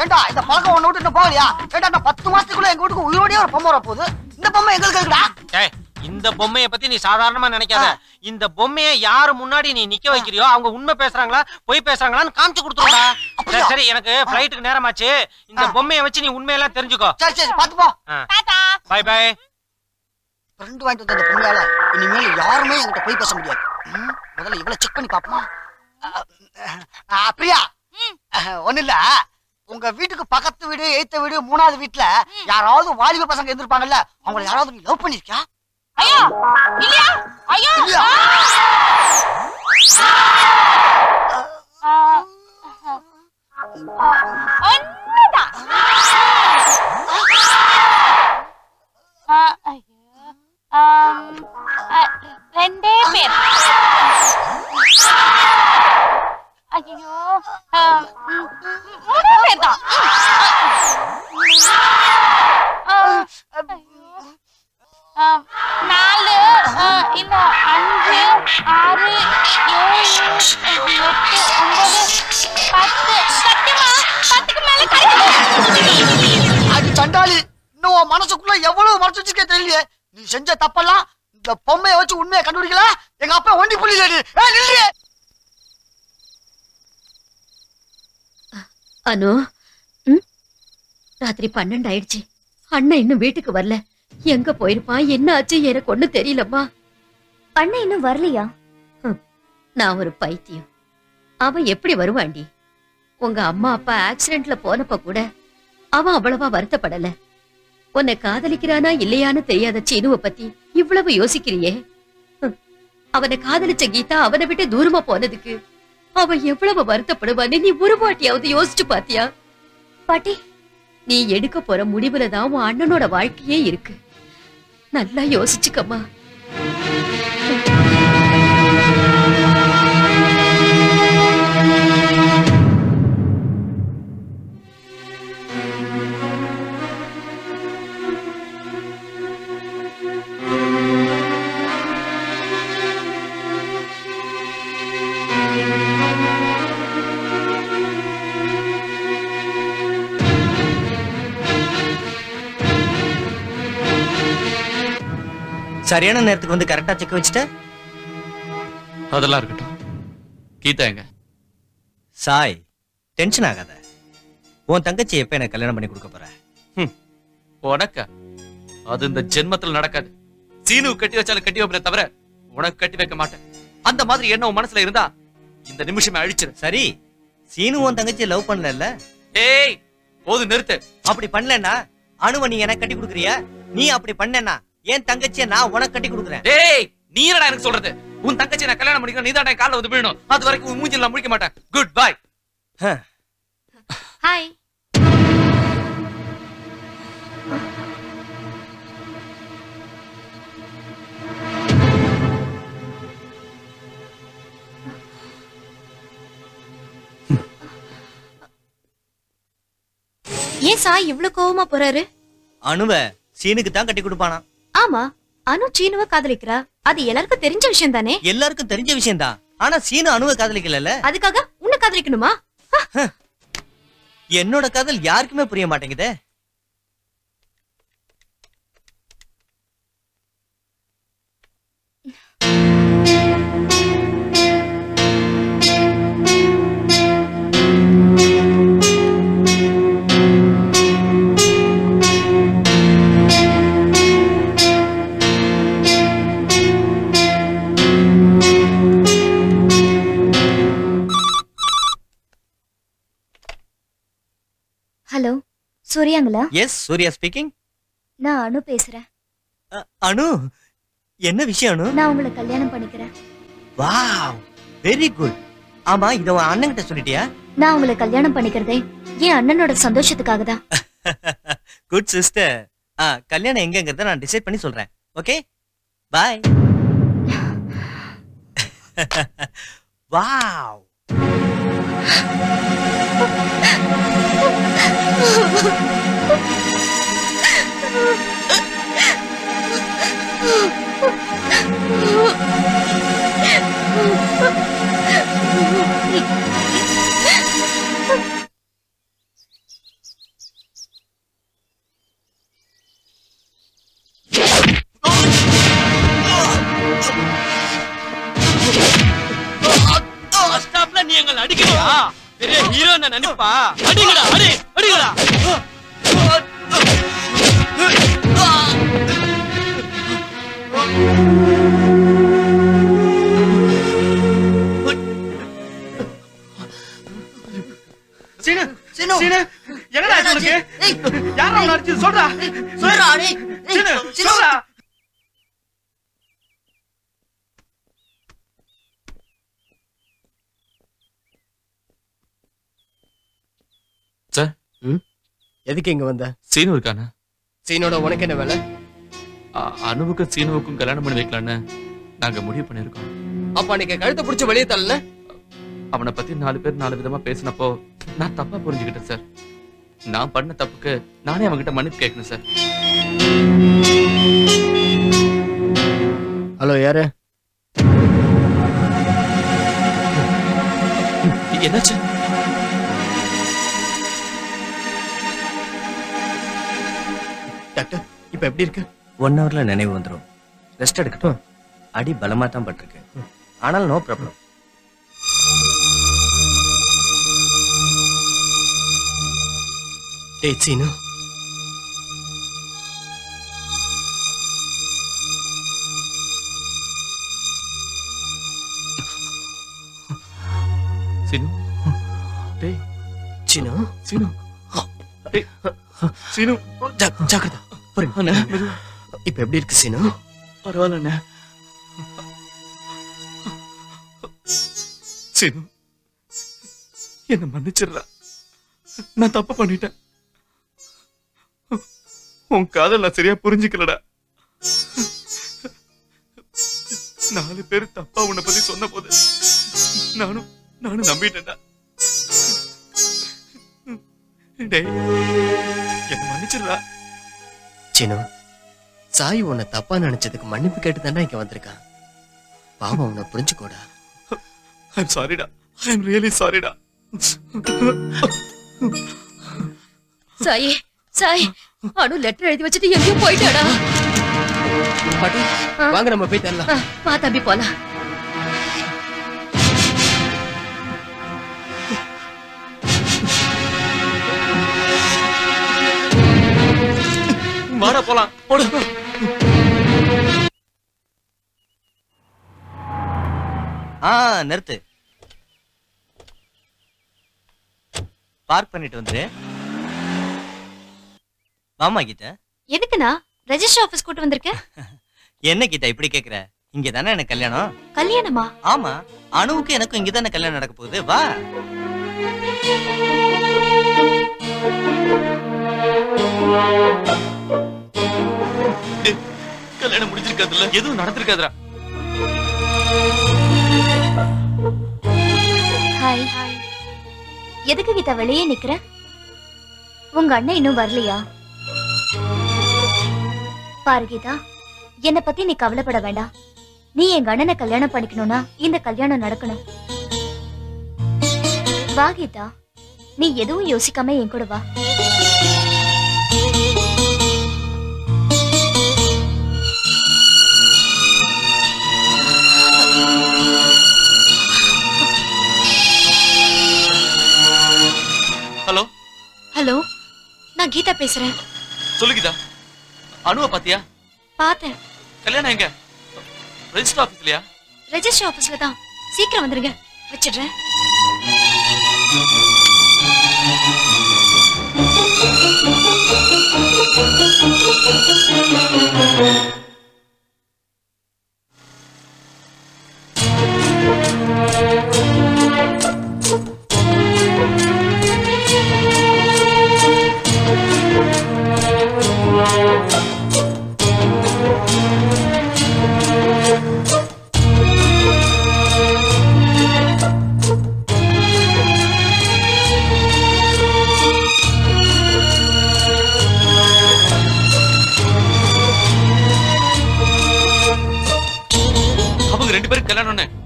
Speaker 18: ஏண்டா இந்த பழக்கம் ஒண்ணு விட்டு இன்னும் போகலையா? ஏண்டா நான் 10 மாசத்துக்குள்ள எங்க வீட்டுக்கு உயிரோடய ஒரு பொம்மை வர போகுது. இந்த பொம்மை எங்களுக்கு இருக்குடா.
Speaker 20: ஏய், இந்த பொம்மைய பத்தி நீ சாதாரணமா நினைக்காத. இந்த பொம்மையை யாரு முன்னாடி நீ நிக்க வைக்கிறியோ அவங்க உண்மை பேசுறாங்களா பொய் பேசுறாங்களான்னு காமிச்சு கொடுத்துருடா. சரி, எனக்கு ஃளைட்டுக்கு நேரமாச்சு. இந்த பொம்மையை வச்சு நீ உண்மையெல்லாம் தெரிஞ்சுக்கோ.
Speaker 18: சரி பாத்து போ.
Speaker 20: By by.
Speaker 18: ஃப்ரெண்ட் வாங்கிட்டு வந்த அந்த பொம்மையால இனிமேல் யாருமே என்கிட்ட போய் பேச முடியாது. முதல்ல இவளை செக் பண்ணி பாப்போமா? பிரியா, ஒண்ணு இல்ல, உங்க வீட்டுக்கு பக்கத்து வீடு, எய்த்த வீடு, 3வது வீட்டுல யாராவது வாலிப பசங்க இருந்திருப்பாங்கல்ல, அவங்கள யாராவது நீ லவ் பண்ணிருக்கியா?
Speaker 4: ஐயோ இல்லையா? ஐயோ
Speaker 18: இல்லையா?
Speaker 4: ஒண்ணுதான். ரெண்டே பேர். ஐயோ 3 பேர் தான். 4 இல்ல 5 6 7 8 9 10. சத்தியமா 10க்கு மேல கிடையாது.
Speaker 18: அது சண்டாளி, இன்னும் உன் மனசுக்குள்ள எவ்வளவு மறைச்சு வச்சிருக்கே தெரியலையே. நீ செஞ்ச தப்பெல்லாம் இந்த பொம்மையை வச்சு உண்மையை கண்டுபிடிக்கல. எங்க அப்பா ஒண்டி புள்ளி நில்லு.
Speaker 22: அனு, ராத்திரி 12 ஆயிடுச்சு. அண்ணன் இன்னும் வீட்டுக்கு வரல. எங்க போயிருப்பான், என்ன ஆச்சு எனக்கு ஒண்ணும் தெரியலம்மா.
Speaker 7: அண்ணன் இன்னும் வரலையா?
Speaker 22: நான் ஒரு பைத்தியம். அவன் எப்படி வருவாண்டி? உங்க அம்மா அப்பா ஆக்சிடென்ட்ல போனப்ப கூட அவன் அவ்வளவா வருத்தப்படல. உன்னை காதலிக்கிறானா இல்லையான்னு தெரியாத சீனுவை பத்தி இவ்வளவு யோசிக்கிறியே. அவனை காதலிச்ச கீதா அவனை விட்டு தூரமா போனதுக்கு அவன் எவ்வளவு வருத்தப்படுவான்னு நீ ஒரு வாட்டியாவது யோசிச்சு பாத்தியா?
Speaker 7: பாட்டி,
Speaker 22: நீ எடுக்க போற முடிவுலதான் உன் அண்ணனோட வாழ்க்கையே இருக்கு. நல்லா யோசிச்சுக்கம்மா.
Speaker 14: சரியான நேரத்துக்கு வந்து கரெக்டா செக் வச்சுட்ட.
Speaker 9: அதெல்லாம் இருக்கட்டும். கீதா எங்க?
Speaker 14: சாய், டென்ஷன் ஆகாத. உன் தங்கச்சி எப்ப எனக்கு கல்யாணம் பண்ணி கொடுக்க போற?
Speaker 9: உனக்கா? அது இந்த ஜென்மத்துல நடக்காது. சீனு கட்டி வச்சாலும் கட்டி வைப்பேன் தவிர உனக்கு கட்டி வைக்க மாட்டேன். அந்த மாதிரி என்ன உன் மனசுல இருந்தா இந்த நிமிஷமே அழிச்சிரு.
Speaker 14: சரி, சீனு உன் தங்கச்சியை லவ் பண்ணல.
Speaker 9: ஏய், போது நிறுத்து.
Speaker 14: அப்படி பண்ணலன்னா அனுவை நீ எனக்கு கட்டி கொடுக்குறியா? நீ அப்படி பண்ணேன்னா என் தங்கச்சியை நான் உனக்கு கட்டி கொடுக்குறேன்.
Speaker 9: டேய், நீ என்னடா எனக்கு சொல்றது? உன் தங்கச்சி நான் கல்யாணம் பண்ணிக்கிறேன், நீ தான் என் கால்ல வந்து விழணும். அது வரைக்கும் உன் மூஞ்சில முடிக்க மாட்டேன். Good bye.
Speaker 11: ஹாய். ஏன் சாய் இவ்ளோ கோவமா போறாரு?
Speaker 14: அனுவை சீனுக்கு தான் கட்டி கொடுப்பானா?
Speaker 11: ஆமா, அனு சீனுவை காதலிக்கிறா. அது எல்லாருக்கும் தெரிஞ்ச விஷயம் தானே?
Speaker 14: எல்லாருக்கும் தெரிஞ்ச விஷயம் தான். ஆனா சீனு அனுவை காதலிக்கல.
Speaker 11: அதுக்காக உன்னை காதலிக்கணுமா?
Speaker 14: என்னோட காதல் யாருக்குமே புரிய மாட்டேங்குதே.
Speaker 7: ஹலோ, சூர்யாங்களா?
Speaker 14: Yes, Surya speaking.
Speaker 7: நான் அனு பேசுறேன்.
Speaker 14: அனு, என்ன விஷயம் அனு?
Speaker 7: நான் உங்களை கல்யாணம் பண்ணிக்கிறேன்.
Speaker 14: Wow, very good. ஆமா, இத உன் அண்ணன் கிட்ட சொல்லிட்டியா?
Speaker 7: நான் உங்களை கல்யாணம் பண்ணிக்கிறதே என் அண்ணனோட சந்தோஷத்துக்காக தான்.
Speaker 14: Good sister. கல்யாணம் எங்கங்கறத நான் டிசைட் பண்ணி சொல்றேன். Okay, bye. வாவ்.
Speaker 1: ஸ்டாப்ல நீ எங்களை அடிக்கிறியா? பெரிய ஹீரோ நினைப்பா? அடிங்கடா, அடி அடிங்கடா.
Speaker 21: சீனு சீனு சீனு என்னடா இது உனக்கு? யாரா உன்னை அடிச்சது? சொல்றா சொல்றா. சீனு சொல்றா.
Speaker 9: சார்
Speaker 10: எதுக்கு இங்க வந்த?
Speaker 9: சீனு இருக்கானே.
Speaker 10: சீனோட உனக்கு என்ன வேலை?
Speaker 9: அனுவுக்கும் சீனுவுக்கும் கல்யாணம் பண்ணி வைக்கலான்னு நாங்க முடிவு பண்ணிருக்கோம்.
Speaker 10: அப்ப அன்னைக்கு கழுத்தை பிடிச்சு வெளியே தள்ளல?
Speaker 9: அவனை பத்தி 4 பேர் 4 விதமா பேசினப்போ நான் தப்பா புரிஞ்சுக்கிட்டேன் சார். நான் பண்ண தப்புக்கு நானே அவன்கிட்ட மன்னிப்பு கேட்கணும் சார்.
Speaker 10: ஹலோ, யாரு?
Speaker 9: என்னாச்சு?
Speaker 10: டாக்டர் இப்ப எப்படி இருக்கு?
Speaker 14: 1 ஹவர்ல நினைவு வந்துடும். ரெஸ்ட் எடுக்கட்டும். அடி பலமா தான் பட்டிருக்கு. ஆனால் நோ ப்ராப்ளம்.
Speaker 10: டேய் சீனு,
Speaker 9: சீனு டேய்
Speaker 10: சீனு
Speaker 9: சீனு டேய் சீனு
Speaker 10: ஜாக்கிரதா. இப்ப எப்படி இருக்கு சீனு?
Speaker 9: பரவாயில்ல சீனு, என்ன மன்னிச்சிடுறா. நான் தப்பு பண்ணிட்டேன். உன் காதல் நான் சரியா புரிஞ்சுக்கலடா. 4 பேர் தப்பா உன்னை பத்தி சொன்ன போது நானும் நம்பிட்டேன்டா. டேய் என்ன மன்னிச்சிடுறா.
Speaker 10: சீனு, சாய் உன்னை தப்பா நினைச்சதுக்கு மன்னிப்பு கேட்டு தானே இங்க வந்திருக்கான். பாவம் உன்னை புரிஞ்சுக்கோடா.
Speaker 9: I'm sorry டா. I'm really sorry டா.
Speaker 11: சாய் சாய், அனு லெட்டர் எழுதி வச்சுட்டு எங்கேயோ போயிட்டாடா.
Speaker 10: பாட்டி வாங்க நம்ம போய் தரலாம்.
Speaker 11: வா தம்பி போலாம்.
Speaker 9: வாடா போலாம். போடு.
Speaker 14: நிறுத்து. பார்க் பண்ணிட்டு வந்துரு. மாமா கீதா.
Speaker 11: எதுக்குண்ணா ரெஜிஸ்டர் ஆபீஸ் கூட்டு வந்திருக்க?
Speaker 14: என்ன கீதா இப்படி கேக்குற? இங்க தானே எனக்கு கல்யாணம்.
Speaker 11: கல்யாணமா?
Speaker 14: ஆமா, அனுவுக்கு எனக்கும் இங்க தானே கல்யாணம் நடக்க போகுது. வா.
Speaker 9: கல்யாணம் முடிஞ்சிருக்காதுல்ல? எதுவும் நடந்திருக்காதுடா.
Speaker 7: ஹாய். எதுக்கு கீதா வெளியே நிக்கிற? உங்க அண்ணன் இன்னும் வரலையா? பாரு கீதா, என்னை பத்தி நீ கவலைப்பட வேண்டாம். நீ எங்க அண்ணனை கல்யாணம் பண்ணிக்கணும்னா இந்த கல்யாணம் நடக்கணும். வா கீதா, நீ எதுவும் யோசிக்காம என் கூட வா.
Speaker 9: ஹலோ
Speaker 11: ஹலோ, நான் கீதா பேசுறேன்.
Speaker 9: சொல்லு கீதா. அனுவை பாத்தியா?
Speaker 11: பார்த்தேன்.
Speaker 9: கல்யாணம் எங்க? ரெஜிஸ்டர் ஆபீஸ்லயா?
Speaker 11: ரெஜிஸ்டர் ஆபீஸ்ல தான். சீக்கிரம் வந்துருங்க. வச்சிடுறேன்.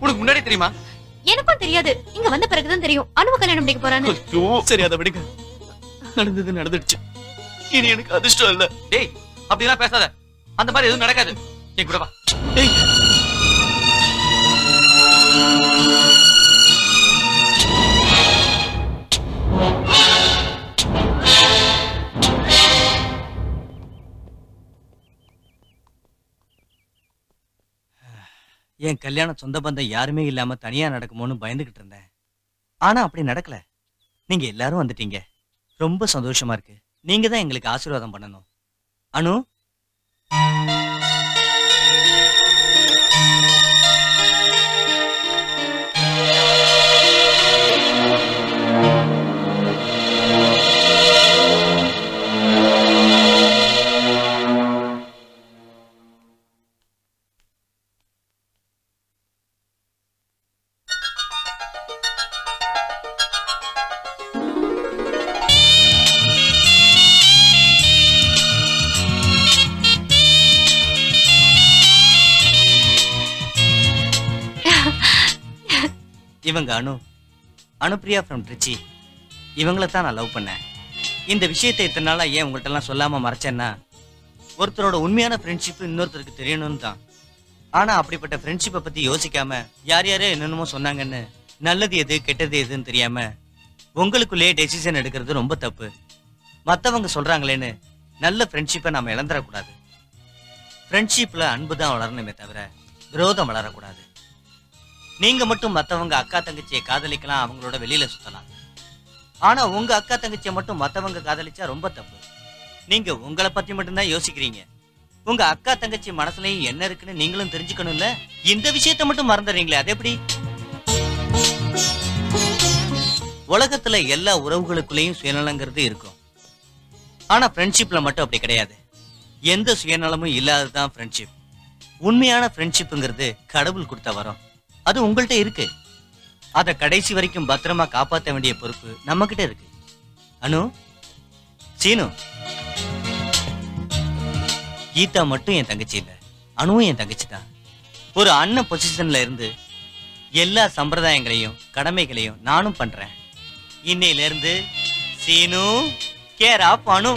Speaker 9: உனக்கு முன்னாடி தெரியுமா?
Speaker 11: எனக்கும் தெரியாது. இங்க வந்த பிறகுதான் தெரியும். அனுவ கல்யாணம் பண்ணிக்க போறானு.
Speaker 9: சரி, அதை விடுங்க. நடந்தது நடந்துடுச்சு. இனி எனக்கு அதிர்ஷ்டம் இல்ல. டேய், அப்படிலாம் பேசாத. அந்த மாதிரி எதுவும் நடக்காது. என் கூட வா. டேய்.
Speaker 14: என் கல்யாணம் சொந்த பந்தம் யாருமே இல்லாம தனியா நடக்குமோன்னு பயந்துகிட்டு இருந்தேன். ஆனா அப்படி நடக்கல. நீங்க எல்லாரும் வந்துட்டீங்க. ரொம்ப சந்தோஷமா இருக்கு. நீங்க தான் எங்களுக்கு ஆசீர்வாதம் பண்ணணும். அனு, இவங்க அனுப்பிரியா ஃப்ரம் ட்ரிச்சி. இவங்கள தான் நான் லவ் பண்ணேன். இந்த விஷயத்தை இத்தனை நாளா ஏன் உங்கள்கிட்ட எல்லாம் சொல்லாம மறைச்சேன்னா, ஒருத்தரோட உண்மையான ஃப்ரெண்ட்ஷிப் இன்னொருத்தருக்கு தெரியணும்னு தான். ஆனா அப்படிப்பட்ட ஃப்ரெண்ட்ஷிப்பை பத்தி யோசிக்காம யார் யாரோ என்னென்னமோ சொன்னாங்கன்னு நல்லது எது கெட்டது எதுன்னு தெரியாம உங்களுக்குள்ளேயே டெசிஷன் எடுக்கிறது ரொம்ப தப்பு. மத்தவங்க சொல்றாங்களேன்னு நல்ல ஃப்ரெண்ட்ஷிப்பை நாம இழந்துடக்கூடாது. ஃப்ரெண்ட்ஷிப்ல அன்பு தான் வளரணுமே தவிர விரோதம் வளரக்கூடாது. நீங்க மட்டும் மத்தவங்க அக்கா தங்கச்சியை காதலிக்கலாம், அவங்களோட வெளியில சுத்தலாம். ஆனா உங்க அக்கா தங்கச்சியை மட்டும் மத்தவங்க காதலிச்சா ரொம்ப தப்பு. நீங்க உங்களை பத்தி மட்டும்தான் யோசிக்கிறீங்க. உங்க அக்கா தங்கச்சி மனசுலயும் என்ன இருக்குன்னு நீங்களும் தெரிஞ்சுக்கணும்ல. இந்த விஷயத்தை மட்டும் மறந்துடுறீங்களே, அது எப்படி? உலகத்துல எல்லா உறவுகளுக்குள்ளேயும் சுயநலங்கிறது இருக்கும். ஆனா ஃப்ரெண்ட்ஷிப்ல மட்டும் அப்படி கிடையாது. எந்த சுயநலமும் இல்லாததுதான் ஃப்ரெண்ட்ஷிப். உண்மையான ஃப்ரெண்ட்ஷிப்ங்கிறது கடவுள் கொடுத்த வரம். அது உங்கள்கிட்ட இருக்கு. அத கடைசி வரைக்கும் பத்திரமா காப்பாற்ற வேண்டிய பொறுப்பு நம்ம கிட்ட இருக்கு. அனு, சீனு, கீதா மட்டும் என் தங்கச்சி இல்ல, அனுவும் என் தங்கச்சி தான். ஒரு அண்ணன் பொசிஷன்ல இருந்து எல்லா சம்பிரதாயங்களையும் கடமைகளையும் நானும் பண்றேன். இன்னையில இருந்து சீனு கேர் ஆஃப் அனு.